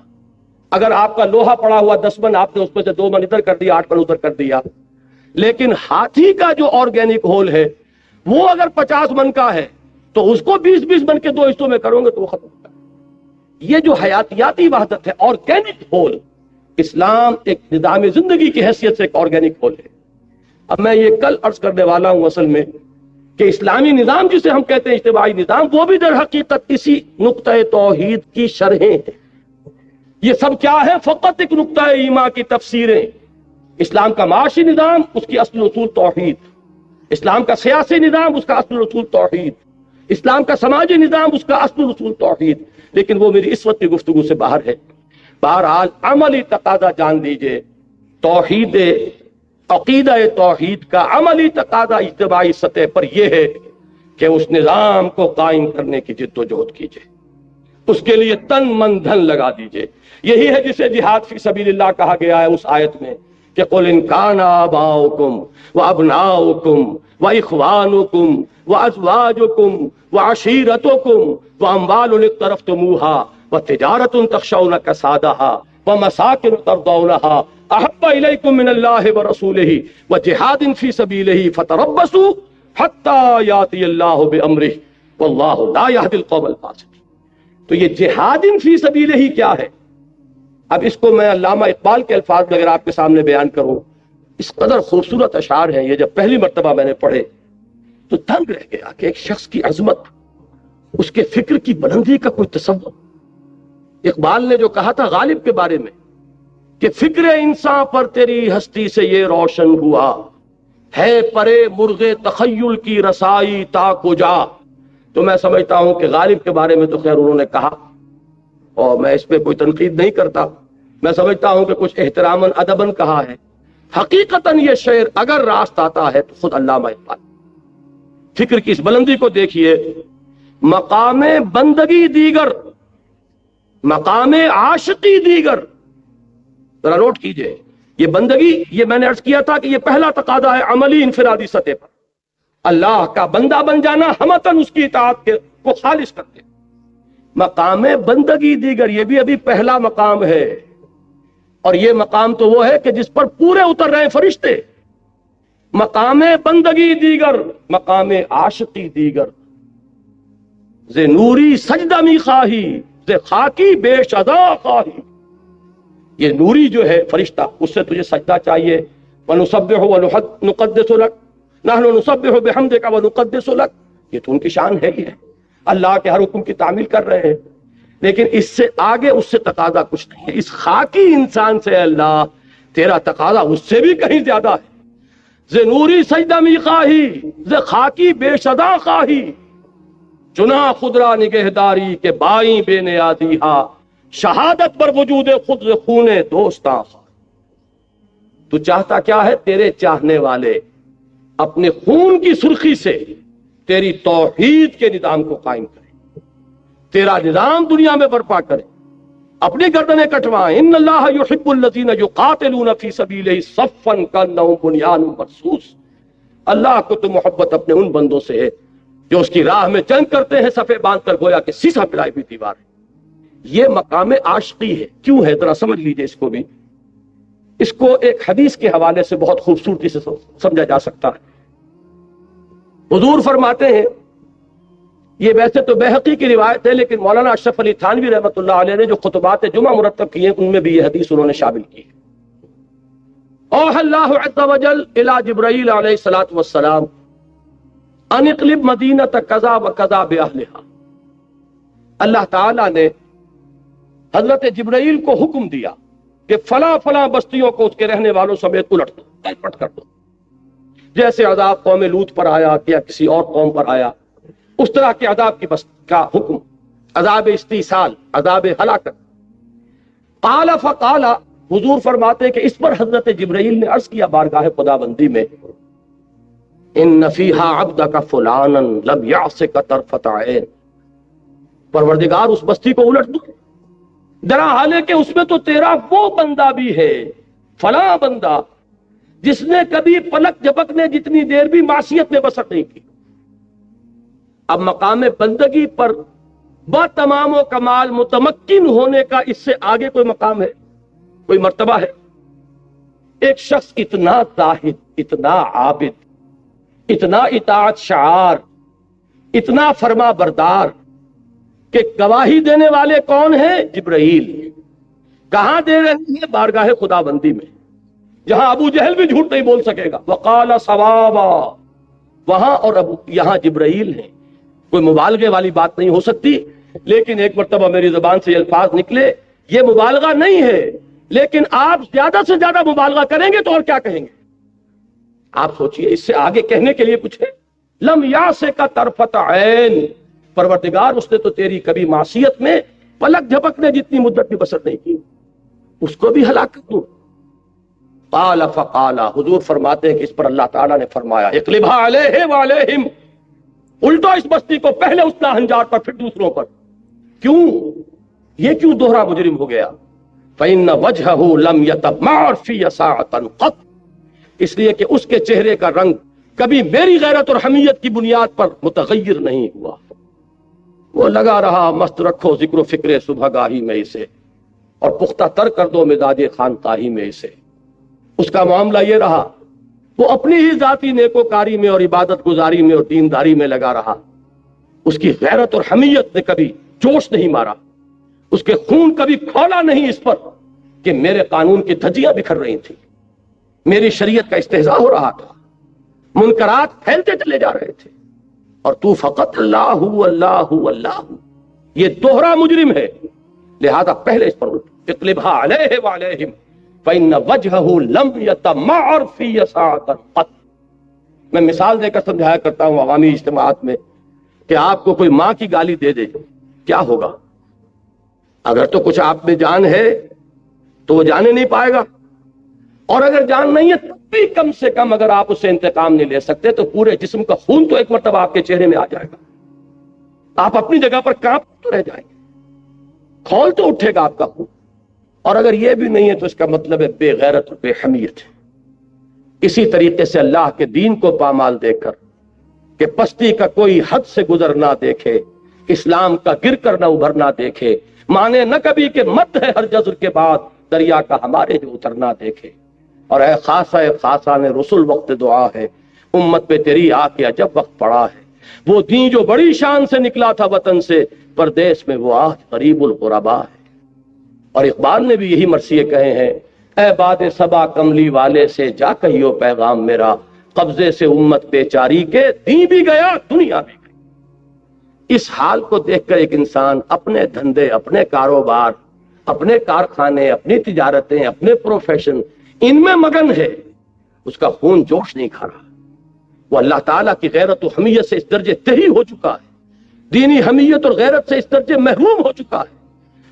اگر آپ کا لوہا پڑا ہوا 10 من، آپ نے اس میں سے 2 من ادھر کر دیا، 8 من ادھر کر دیا. لیکن ہاتھی کا جو آرگینک ہول ہے وہ اگر 50 من کا ہے تو اس کو 20-20 من کے 2 حصوں میں کرو گے تو وہ ختم ہوتا ہے. یہ جو حیاتیاتی وحدت ہے، آرگینک ہول، اسلام ایک نظام زندگی کی حیثیت سے ایک آرگینک ہول ہے. اب میں یہ کل عرض کرنے والا ہوں اصل میں کہ اسلامی نظام جسے ہم کہتے ہیں اجتماعی نظام، وہ بھی در حقیقت اسی نقطۂ توحید کی شرحیں ہیں۔ یہ سب کیا ہے؟ فقط ایک نقطۂ ایما کی تفسیریں۔ اسلام کا معاشی نظام، اس کی اصل اصول توحید، اسلام کا سیاسی نظام، اس کا اصل اصول توحید، اسلام کا سماجی نظام، اس کا اصل اصول توحید، لیکن وہ میری اس وقت کی گفتگو سے باہر ہے۔ بہرحال عملی تقاضا جان لیجئے، توحید، عقیدہ توحید کا عملی تقاضا اجتماعی سطح پر یہ ہے کہ اس نظام کو قائم کرنے کی جد و جہد کیجئے، اس کے لیے تن من دھن لگا دیجئے۔ یہی ہے جسے جہاد فی سبیل اللہ کہا گیا ہے اس آیت میں کہ قل ان کان آباؤکم وابناؤکم واخوانکم وازواجکم وعشیرتکم واموال اقترفتموها وتجارۃ تخشون کسادها ومساکن ترضونها احب الیکم من اللہ ورسولہ وجہاد فی سبیلہ فتربصوا حتی یاتی اللہ بامرہ واللہ لا یہدی القوم الفاسقین۔ تو یہ جہاد فی سبیلہ کیا ہے؟ اب اس کو میں علامہ اقبال کے الفاظ میں اگر آپ کے سامنے بیان کروں، اس قدر خوبصورت اشعار ہیں یہ، جب پہلی مرتبہ میں نے پڑھے تو دنگ رہ گیا کہ ایک شخص کی عظمت، اس کے فکر کی بلندی کا کوئی تصور۔ اقبال نے جو کہا تھا غالب کے بارے میں کہ فکر انسان پر تیری ہستی سے یہ روشن ہوا ہے، پرے مرغ تخیل کی رسائی تا کجا، تو میں سمجھتا ہوں کہ غالب کے بارے میں تو خیر انہوں نے کہا، اور میں اس پہ کوئی تنقید نہیں کرتا، میں سمجھتا ہوں کہ کچھ احتراماً ادباً کہا ہے۔ حقیقتاً یہ شعر اگر راست آتا ہے تو خود علامہ اقبال، فکر کی اس بلندی کو دیکھیے۔ مقام بندگی دیگر، مقام عاشقی دیگر، ذرا نوٹ کیجئے، یہ بندگی، یہ میں نے عرض کیا تھا کہ یہ پہلا تقاضا ہے عملی انفرادی سطح پر، اللہ کا بندہ بن جانا ہمتاً اس کی اطاعت کو خالص کرتے۔ مقام بندگی دیگر، یہ بھی ابھی پہلا مقام ہے، اور یہ مقام تو وہ ہے کہ جس پر پورے اتر رہے فرشتے۔ مقام بندگی دیگر، مقام عاشقی دیگر، ز نوری سجدہ می خواہی ز خاکی بے شدا خواہی۔ یہ نوری جو ہے فرشتہ، اس سے تجھے سجدہ چاہیے۔ وَنُسَبِّحُ وَنُقَدِّسُ لَكَ نَحْنُ نُسَبِّحُ بِحَمْدِكَ وَنُقَدِّسُ لَكَ، یہ تو ان کی شان ہے ہی ہے، اللہ کے ہر حکم کی تعمیل کر رہے ہیں، لیکن اس سے آگے اس سے تقاضا کچھ نہیں ہے۔ اس خاکی انسان سے اللہ تیرا تقاضا اس سے بھی کہیں زیادہ ہے۔ ز نوری سجدہ می خواہی ز خاکی بے شدا خواہی، چنا خود را نگہداری کے بائیں بے نیازی ہا، شہادت پر وجود خود ز خون دوستاں خواہی۔ تو چاہتا کیا ہے؟ تیرے چاہنے والے اپنے خون کی سرخی سے تیری توحید کے نظام کو قائم کریں، تیرا نظام دنیا میں برپا کریں، اپنی گردنیں کٹوائیں۔ ان اللہ یحب الذین یقاتلون فی سبیلہ صفا کانہم بنیان مرصوص، اللہ کو تو محبت اپنے ان بندوں سے ہے جو اس کی راہ میں جنگ کرتے ہیں صفے باندھ کر، گویا کہ سیسا پلائی ہوئی دیوار ہے۔ یہ مقام عاشقی ہے۔ کیوں ہے؟ ذرا سمجھ لیجئے اس کو بھی۔ اس کو ایک حدیث کے حوالے سے بہت خوبصورتی سے سمجھا جا سکتا ہے۔ حضور فرماتے ہیں، یہ ویسے تو بہقی کی روایت ہے، لیکن مولانا اشرف علی تھانوی رحمۃ اللہ علیہ نے جو خطبات جمعہ مرتب کیے ان میں بھی یہ حدیث انہوں نے شامل کی ہے۔ اوحى اللہ عز وجل الى جبرائیل علیہ الصلوۃ والسلام ان اقلب مدینۃ کذا وکذا باہلھا، اللہ تعالیٰ نے حضرت جبرائیل کو حکم دیا کہ فلاں فلاں بستیوں کو اس کے رہنے والوں سمیت الٹ دو، تلپٹ کر دو۔ جیسے عذاب قوم لوط پر آیا یا کسی اور قوم پر آیا، اس طرح کے عذاب کی کا حکم، عذاب استیصال، عذاب ہلاکت۔ قال فقال، حضور فرماتے ہیں کہ اس پر حضرت جبرائیل نے عرض کیا بارگاہ خداوندی میں، ان فیہا عبدک فلانا لم یعصک طرفۃ عین، پروردگار اس بستی کو الٹ دو، درا حالے کہ اس میں تو تیرا وہ بندہ بھی ہے، فلاں بندہ جس نے کبھی پلک جھپکنے جتنی دیر بھی معصیت میں بسر نہیں کی۔ اب مقام بندگی پر با تمام و کمال متمکن ہونے کا اس سے آگے کوئی مقام ہے، کوئی مرتبہ ہے؟ ایک شخص اتنا زاہد، اتنا عابد، اتنا اطاعت شعار، اتنا فرما بردار کہ گواہی دینے والے کون ہیں؟ جبرائیل۔ کہاں دے رہے ہیں؟ بارگاہ خداوندی میں، جہاں ابو جہل بھی جھوٹ نہیں بول سکے گا۔ وقال صوابا وہاں اور اب یہاں جبرائیل ہیں. کوئی مبالغے والی بات نہیں ہو سکتی، لیکن ایک مرتبہ میری زبان سے یہ الفاظ نکلے، یہ مبالغہ نہیں ہے، لیکن آپ زیادہ سے زیادہ مبالغہ کریں گے تو اور کیا کہیں گے؟ آپ سوچئے، اس سے آگے کہنے کے لیے کچھ ہے؟ لم یاسے کا طرفت عین، پروردگار اس نے تو تیری کبھی معصیت میں پلک جھپکنے جتنی مدت بھی بسر نہیں کی، اس کو بھی ہلاک کر دوں. قال فقال، حضور فرماتے ہیں کہ اس پر اللہ تعالیٰ نے فرمایا اقلبها علیہ وعلیہم، الٹو اس بستی کو، پہلے اس ناہنجار پر پھر دوسروں پر. کیوں یہ کیوں دوہرا مجرم ہو گیا؟ فإن وجهه لم يتمعر في ساعة قط، اس لیے کہ اس کے چہرے کا رنگ کبھی میری غیرت اور حمیت کی بنیاد پر متغیر نہیں ہوا. وہ لگا رہا مست رکھو ذکر و فکر صبح گاہی میں اسے، اور پختہ تر کر دو مزاج خانقاہی میں اسے. اس کا معاملہ یہ رہا، وہ اپنی ہی ذاتی نیکوکاری میں اور عبادت گزاری میں اور دینداری میں لگا رہا. اس کی غیرت اور حمیت نے کبھی جوش نہیں مارا، اس کے خون کبھی کھولا نہیں اس پر کہ میرے قانون کی دھجیاں بکھر رہی تھیں، میری شریعت کا استہزاء ہو رہا تھا، منکرات پھیلتے چلے جا رہے تھے، اور تو فقط اللہ اللہ اللہ. یہ دوہرا مجرم ہے، لہذا پہلے اس پر اقلبها علیہ وعلیہم فإن وجهه لم يتمعر في ساعة قط. میں مثال دے کر سمجھایا کرتا ہوں عوامی اجتماعات میں کہ آپ کو کوئی ماں کی گالی دے دے کیا ہوگا؟ اگر تو کچھ آپ میں جان ہے تو وہ جانے نہیں پائے گا، اور اگر جان نہیں ہے تب بھی کم سے کم اگر آپ اس سے انتقام نہیں لے سکتے تو پورے جسم کا خون تو ایک مرتبہ آپ کے چہرے میں آ جائے گا، آپ اپنی جگہ پر کانپ تو رہ جائیں گے، کھول تو اٹھے گا آپ کا خون. اور اگر یہ بھی نہیں ہے تو اس کا مطلب ہے بے غیرت اور بے حمیت ہے. اسی طریقے سے اللہ کے دین کو پامال دے کر کہ پستی کا کوئی حد سے گزر نہ دیکھے، اسلام کا گر کر نہ ابھر نہ دیکھے، مانے نہ کبھی کہ مد ہے ہر جزر کے بعد دریا کا ہمارے جو اترنا دیکھے. اور اے خاصا نے رسول وقت دعا ہے، امت پہ تیری آ کے عجب وقت پڑا ہے. وہ دین جو بڑی شان سے نکلا تھا وطن سے، پردیس میں وہ آج غریب الغربا ہے. اور اقبال نے بھی یہی مرثیے کہے ہیں، اے باد صبا کملی والے سے جا کہیو پیغام میرا، قبضے سے امت بیچاری کے دین بھی گیا دنیا بھی گئی. اس حال کو دیکھ کر ایک انسان اپنے دھندے، اپنے کاروبار، اپنے کارخانے، اپنی تجارتیں، اپنے پروفیشن، ان میں مگن ہے، اس کا خون جوش نہیں کھا رہا. وہ اللہ تعالیٰ کی غیرت و حمیت سے اس درجے تہی ہو چکا ہے، دینی حمیت اور غیرت سے اس درجے محروم ہو چکا ہے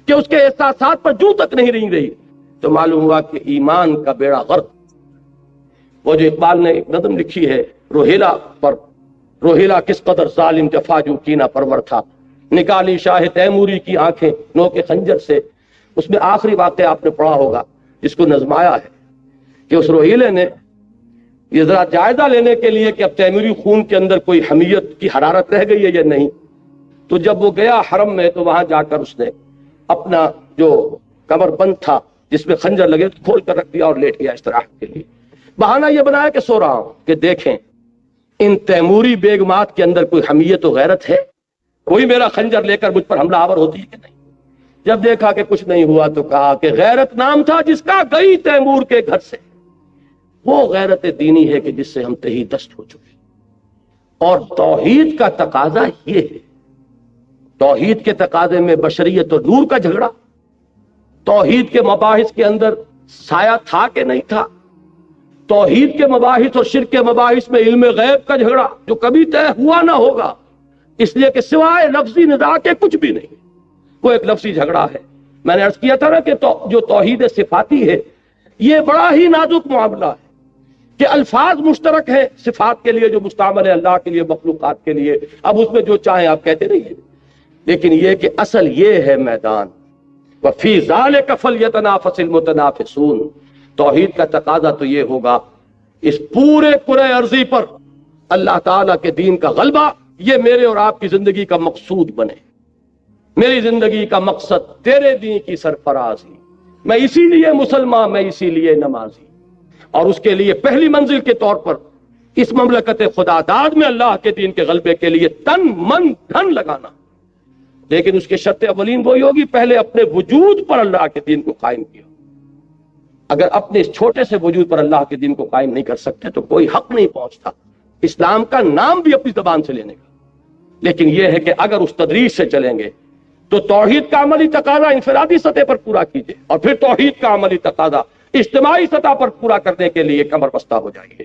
کہ اس کے احساسات پر جوں تک نہیں رنگ رہی. تو معلوم ہوا کہ ایمان کا بیڑا غرق. وہ جو اقبال نے ایک نظم لکھی ہے روہیلا پر، روہیلا کس قدر ظالم جفاجو کینہ پرور تھا، نکالی شاہ تیموری کی آنکھیں نو کے خنجر سے. اس میں آخری واقعہ آپ نے پڑھا ہوگا جس کو نظمایا ہے کہ اس روہیلے نے یہ ذرا جائزہ لینے کے لیے کہ اب تیموری خون کے اندر کوئی حمیت کی حرارت رہ گئی ہے یا نہیں، تو جب وہ گیا حرم میں تو وہاں جا کر اس نے اپنا جو کمر بند تھا جس میں خنجر لگے تو کھول کر رکھ دیا اور لیٹ گیا استراحت کے لیے. بہانہ یہ بنایا کہ سو رہا ہوں، کہ دیکھیں ان تیموری بیگمات کے اندر کوئی حمیت و غیرت ہے، کوئی میرا خنجر لے کر مجھ پر حملہ آور ہوتی ہے کہ نہیں. جب دیکھا کہ کچھ نہیں ہوا تو کہا کہ غیرت نام تھا جس کا گئی تیمور کے گھر سے، وہ غیرت دینی ہے کہ جس سے ہم تہی دست ہو چکے. اور توحید کا تقاضا یہ ہے، توحید کے تقاضے میں بشریت اور نور کا جھگڑا، توحید کے مباحث کے اندر سایہ تھا کہ نہیں تھا، توحید کے مباحث اور شرک کے مباحث میں علم غیب کا جھگڑا جو کبھی طے ہوا نہ ہوگا، اس لیے کہ سوائے لفظی نزاع کے کچھ بھی نہیں، وہ ایک لفظی جھگڑا ہے. میں نے عرض کیا تھا نا کہ جو توحید صفاتی ہے یہ بڑا ہی نازک معاملہ ہے کہ الفاظ مشترک ہیں صفات کے لیے جو مستعمل ہے اللہ کے لیے مخلوقات کے لیے، اب اس میں جو چاہیں آپ کہتے رہیے، لیکن یہ کہ اصل یہ ہے میدان. وَفِي ذَلِكَ فَلْيَتَنَافَسِ الْمُتَنَافِسُونَ. توحید کا تقاضا تو یہ ہوگا اس پورے کرۂ ارضی پر اللہ تعالیٰ کے دین کا غلبہ یہ میرے اور آپ کی زندگی کا مقصود بنے. میری زندگی کا مقصد تیرے دین کی سرفرازی، میں اسی لیے مسلمان، میں اسی لیے نمازی، اور اس کے لیے پہلی منزل کے طور پر اس مملکت خدا داد میں اللہ کے دین کے غلبے کے لیے تن من دھن لگانا. لیکن اس کے شرط اولین وہی ہوگی پہلے اپنے وجود پر اللہ کے دین کو قائم کیا. اگر اپنے اس چھوٹے سے وجود پر اللہ کے دین کو قائم نہیں کر سکتے تو کوئی حق نہیں پہنچتا. اسلام کا نام بھی اپنی زبان سے لینے کا، لیکن یہ ہے کہ اگر اس تدریج سے چلیں گے تو توحید کا عملی تقاضا انفرادی سطح پر پورا کیجیے، اور پھر توحید کا عملی تقاضا اجتماعی سطح پر پورا کرنے کے لیے کمر بستہ ہو جائیں گے۔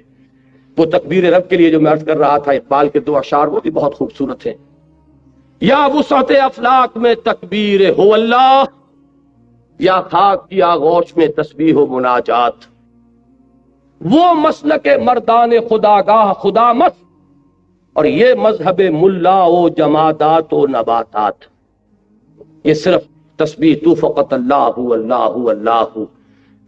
وہ تکبیر رب کے لیے جو میں عرض کر رہا تھا، اقبال کے 2 اشعار وہ بھی بہت خوبصورت ہیں۔ یا وسعت افلاک میں تکبیر ہو اللہ، یا خاک کی آغوش میں تسبیح و مناجات، وہ مسلک مردان خداگاہ خدا مت، اور یہ مذہب ملا و جمادات و نباتات۔ یہ صرف تسبیح تو فقط اللہ اللہ اللہ،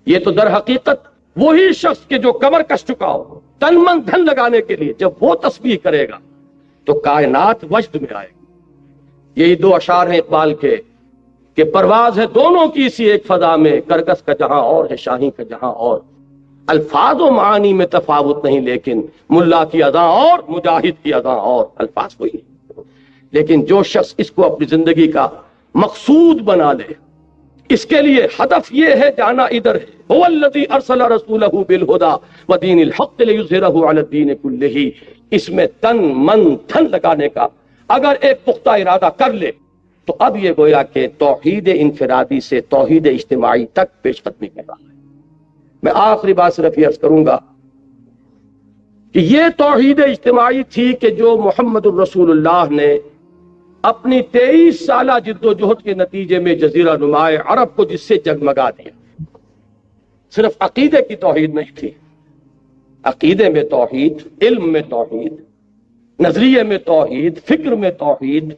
یہ تو در حقیقت وہی شخص کے جو کمر کس چکا ہو تن من دھن لگانے کے لیے، جب وہ تسبیح کرے گا تو کائنات وجد میں آئے گی۔ یہی 2 اشعار ہیں اقبال کے کہ پرواز ہے دونوں کی اسی ایک فضا میں، کرگس کا جہاں اور ہے شاہی کا جہاں اور، الفاظ و معانی میں تفاوت نہیں لیکن ملا کی اذاں اور مجاہد کی اذاں اور، الفاظ کوئی نہیں، لیکن جو شخص اس کو اپنی زندگی کا مقصود بنا لے، اس کے لیے ہدف یہ ہے جانا ادھر ہے، هو الذی ارسل رسولہ بالہدی ودین الحق لیظہرہ علی الدین کلہ، اس میں تن من دھن لگانے کا اگر ایک پختہ ارادہ کر لے تو اب یہ گویا کہ توحید انفرادی سے توحید اجتماعی تک پیش قدمی کر رہا ہے۔ میں آخری بات صرف یہ عرض کروں گا کہ یہ توحید اجتماعی تھی کہ جو محمد الرسول اللہ نے اپنی 23 سالہ جد و جہد کے نتیجے میں جزیرہ نمائے عرب کو جس سے جگمگا دیا۔ صرف عقیدے کی توحید نہیں تھی، عقیدے میں توحید، علم میں توحید، نظریے میں توحید، فکر میں توحید،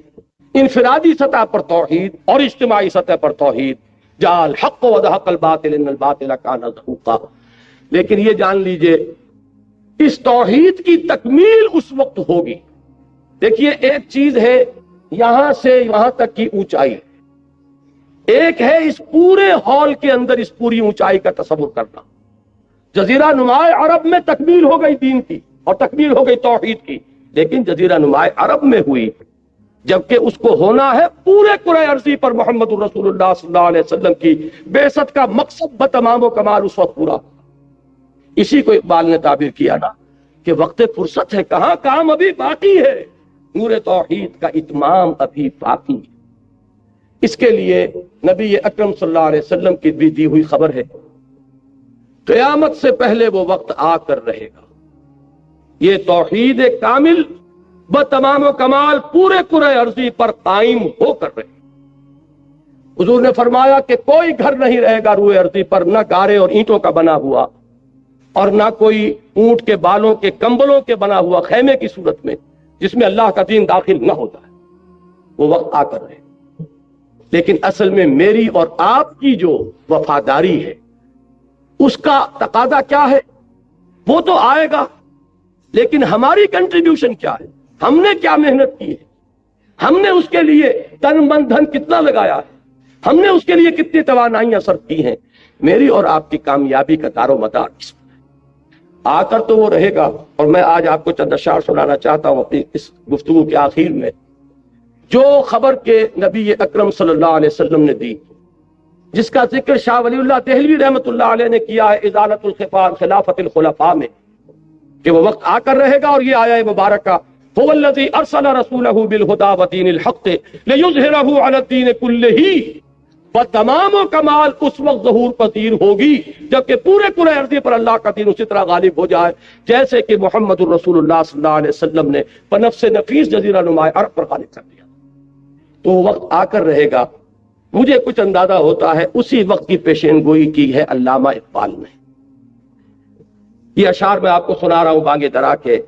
انفرادی سطح پر توحید اور اجتماعی سطح پر توحید، جعل حق و زہق الباطل ان الباطل کان زہوقا۔ لیکن یہ جان لیجئے اس توحید کی تکمیل اس وقت ہوگی، دیکھیے ایک چیز ہے یہاں سے وہاں تک کی اونچائی، ایک ہے اس پورے ہال کے اندر اس پوری اونچائی کا تصور کرنا۔ جزیرہ نمائے عرب میں تکمیل ہو گئی دین کی اور تکمیل ہو گئی توحید کی، لیکن جزیرہ نمائے عرب میں ہوئی، جبکہ اس کو ہونا ہے پورے کرۂ ارضی پر محمد الرسول اللہ صلی اللہ علیہ وسلم کی بعثت کا مقصد بتمام و کمال اس وقت پورا۔ اسی کو اقبال نے تعبیر کیا نا کہ وقت فرصت ہے کہاں، کام ابھی باقی ہے، نور توحید کا اتمام ابھی باقی ہے۔ اس کے لیے نبی اکرم صلی اللہ علیہ وسلم کی بھی دی ہوئی خبر ہے، قیامت سے پہلے وہ وقت آ کر رہے گا، یہ توحید کامل بتمام و کمال پورے کرۂ ارضی پر قائم ہو کر رہے۔ حضور نے فرمایا کہ کوئی گھر نہیں رہے گا روئے ارضی پر، نہ گارے اور اینٹوں کا بنا ہوا اور نہ کوئی اونٹ کے بالوں کے کمبلوں کے بنا ہوا خیمے کی صورت میں جس میں اللہ کا دین داخل نہ ہوتا ہے۔ وہ وقت آ کر رہے، لیکن اصل میں میری اور آپ کی جو وفاداری ہے اس کا تقاضا کیا ہے، وہ تو آئے گا، لیکن ہماری کنٹریبیوشن کیا ہے، ہم نے کیا محنت کی ہے، ہم نے اس کے لیے تن من دھن کتنا لگایا ہے، ہم نے اس کے لیے کتنی توانائیاں صرف کی ہیں۔ میری اور آپ کی کامیابی کا دار و مدار اس پر آ کر تو وہ رہے گا۔ اور میں آج آپ کو چند اشعار سنانا چاہتا ہوں اپنی اس گفتگو کے آخر میں، جو خبر کے نبی اکرم صلی اللہ علیہ وسلم نے دی، جس کا ذکر شاہ ولی اللہ دہلوی رحمۃ اللہ علیہ نے کیا ہے ازالۃ الخفا خلافت الخلفاء میں، کہ وہ وقت آ کر رہے گا اور یہ آیا مبارکہ هو الذی ارسل رسولہ بالہدی ودین الحق لیظہرہ علی الدین کلہ، و تمام و کمال اس وقت ظہور پذیر ہوگی جبکہ پورے کرۂ ارضی پر اللہ کا دین اسی طرح غالب ہو جائے جیسے کہ محمد الرسول اللہ صلی اللہ علیہ وسلم نے بنفس نفیس جزیرہ نمائے عرب پر غالب کر دیا۔ تو وہ وقت آ کر رہے گا، مجھے کچھ اندازہ ہوتا ہے اسی وقت کی پیشین گوئی کی ہے علامہ اقبال نے۔ یہ اشعار میں آپ کو سنا رہا ہوں بانگے درا کے،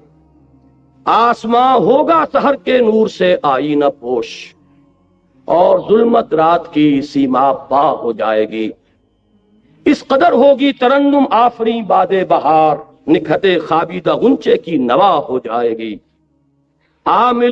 آسماں ہوگا سحر کے نور سے آئینہ پوش، اور ظلمت رات کی سیما پا ہو جائے گی، اس قدر ہوگی ترنم آفری باد بہار، نکھتے خوابیدہ غنچے کی نوا ہو جائے گی۔ عامل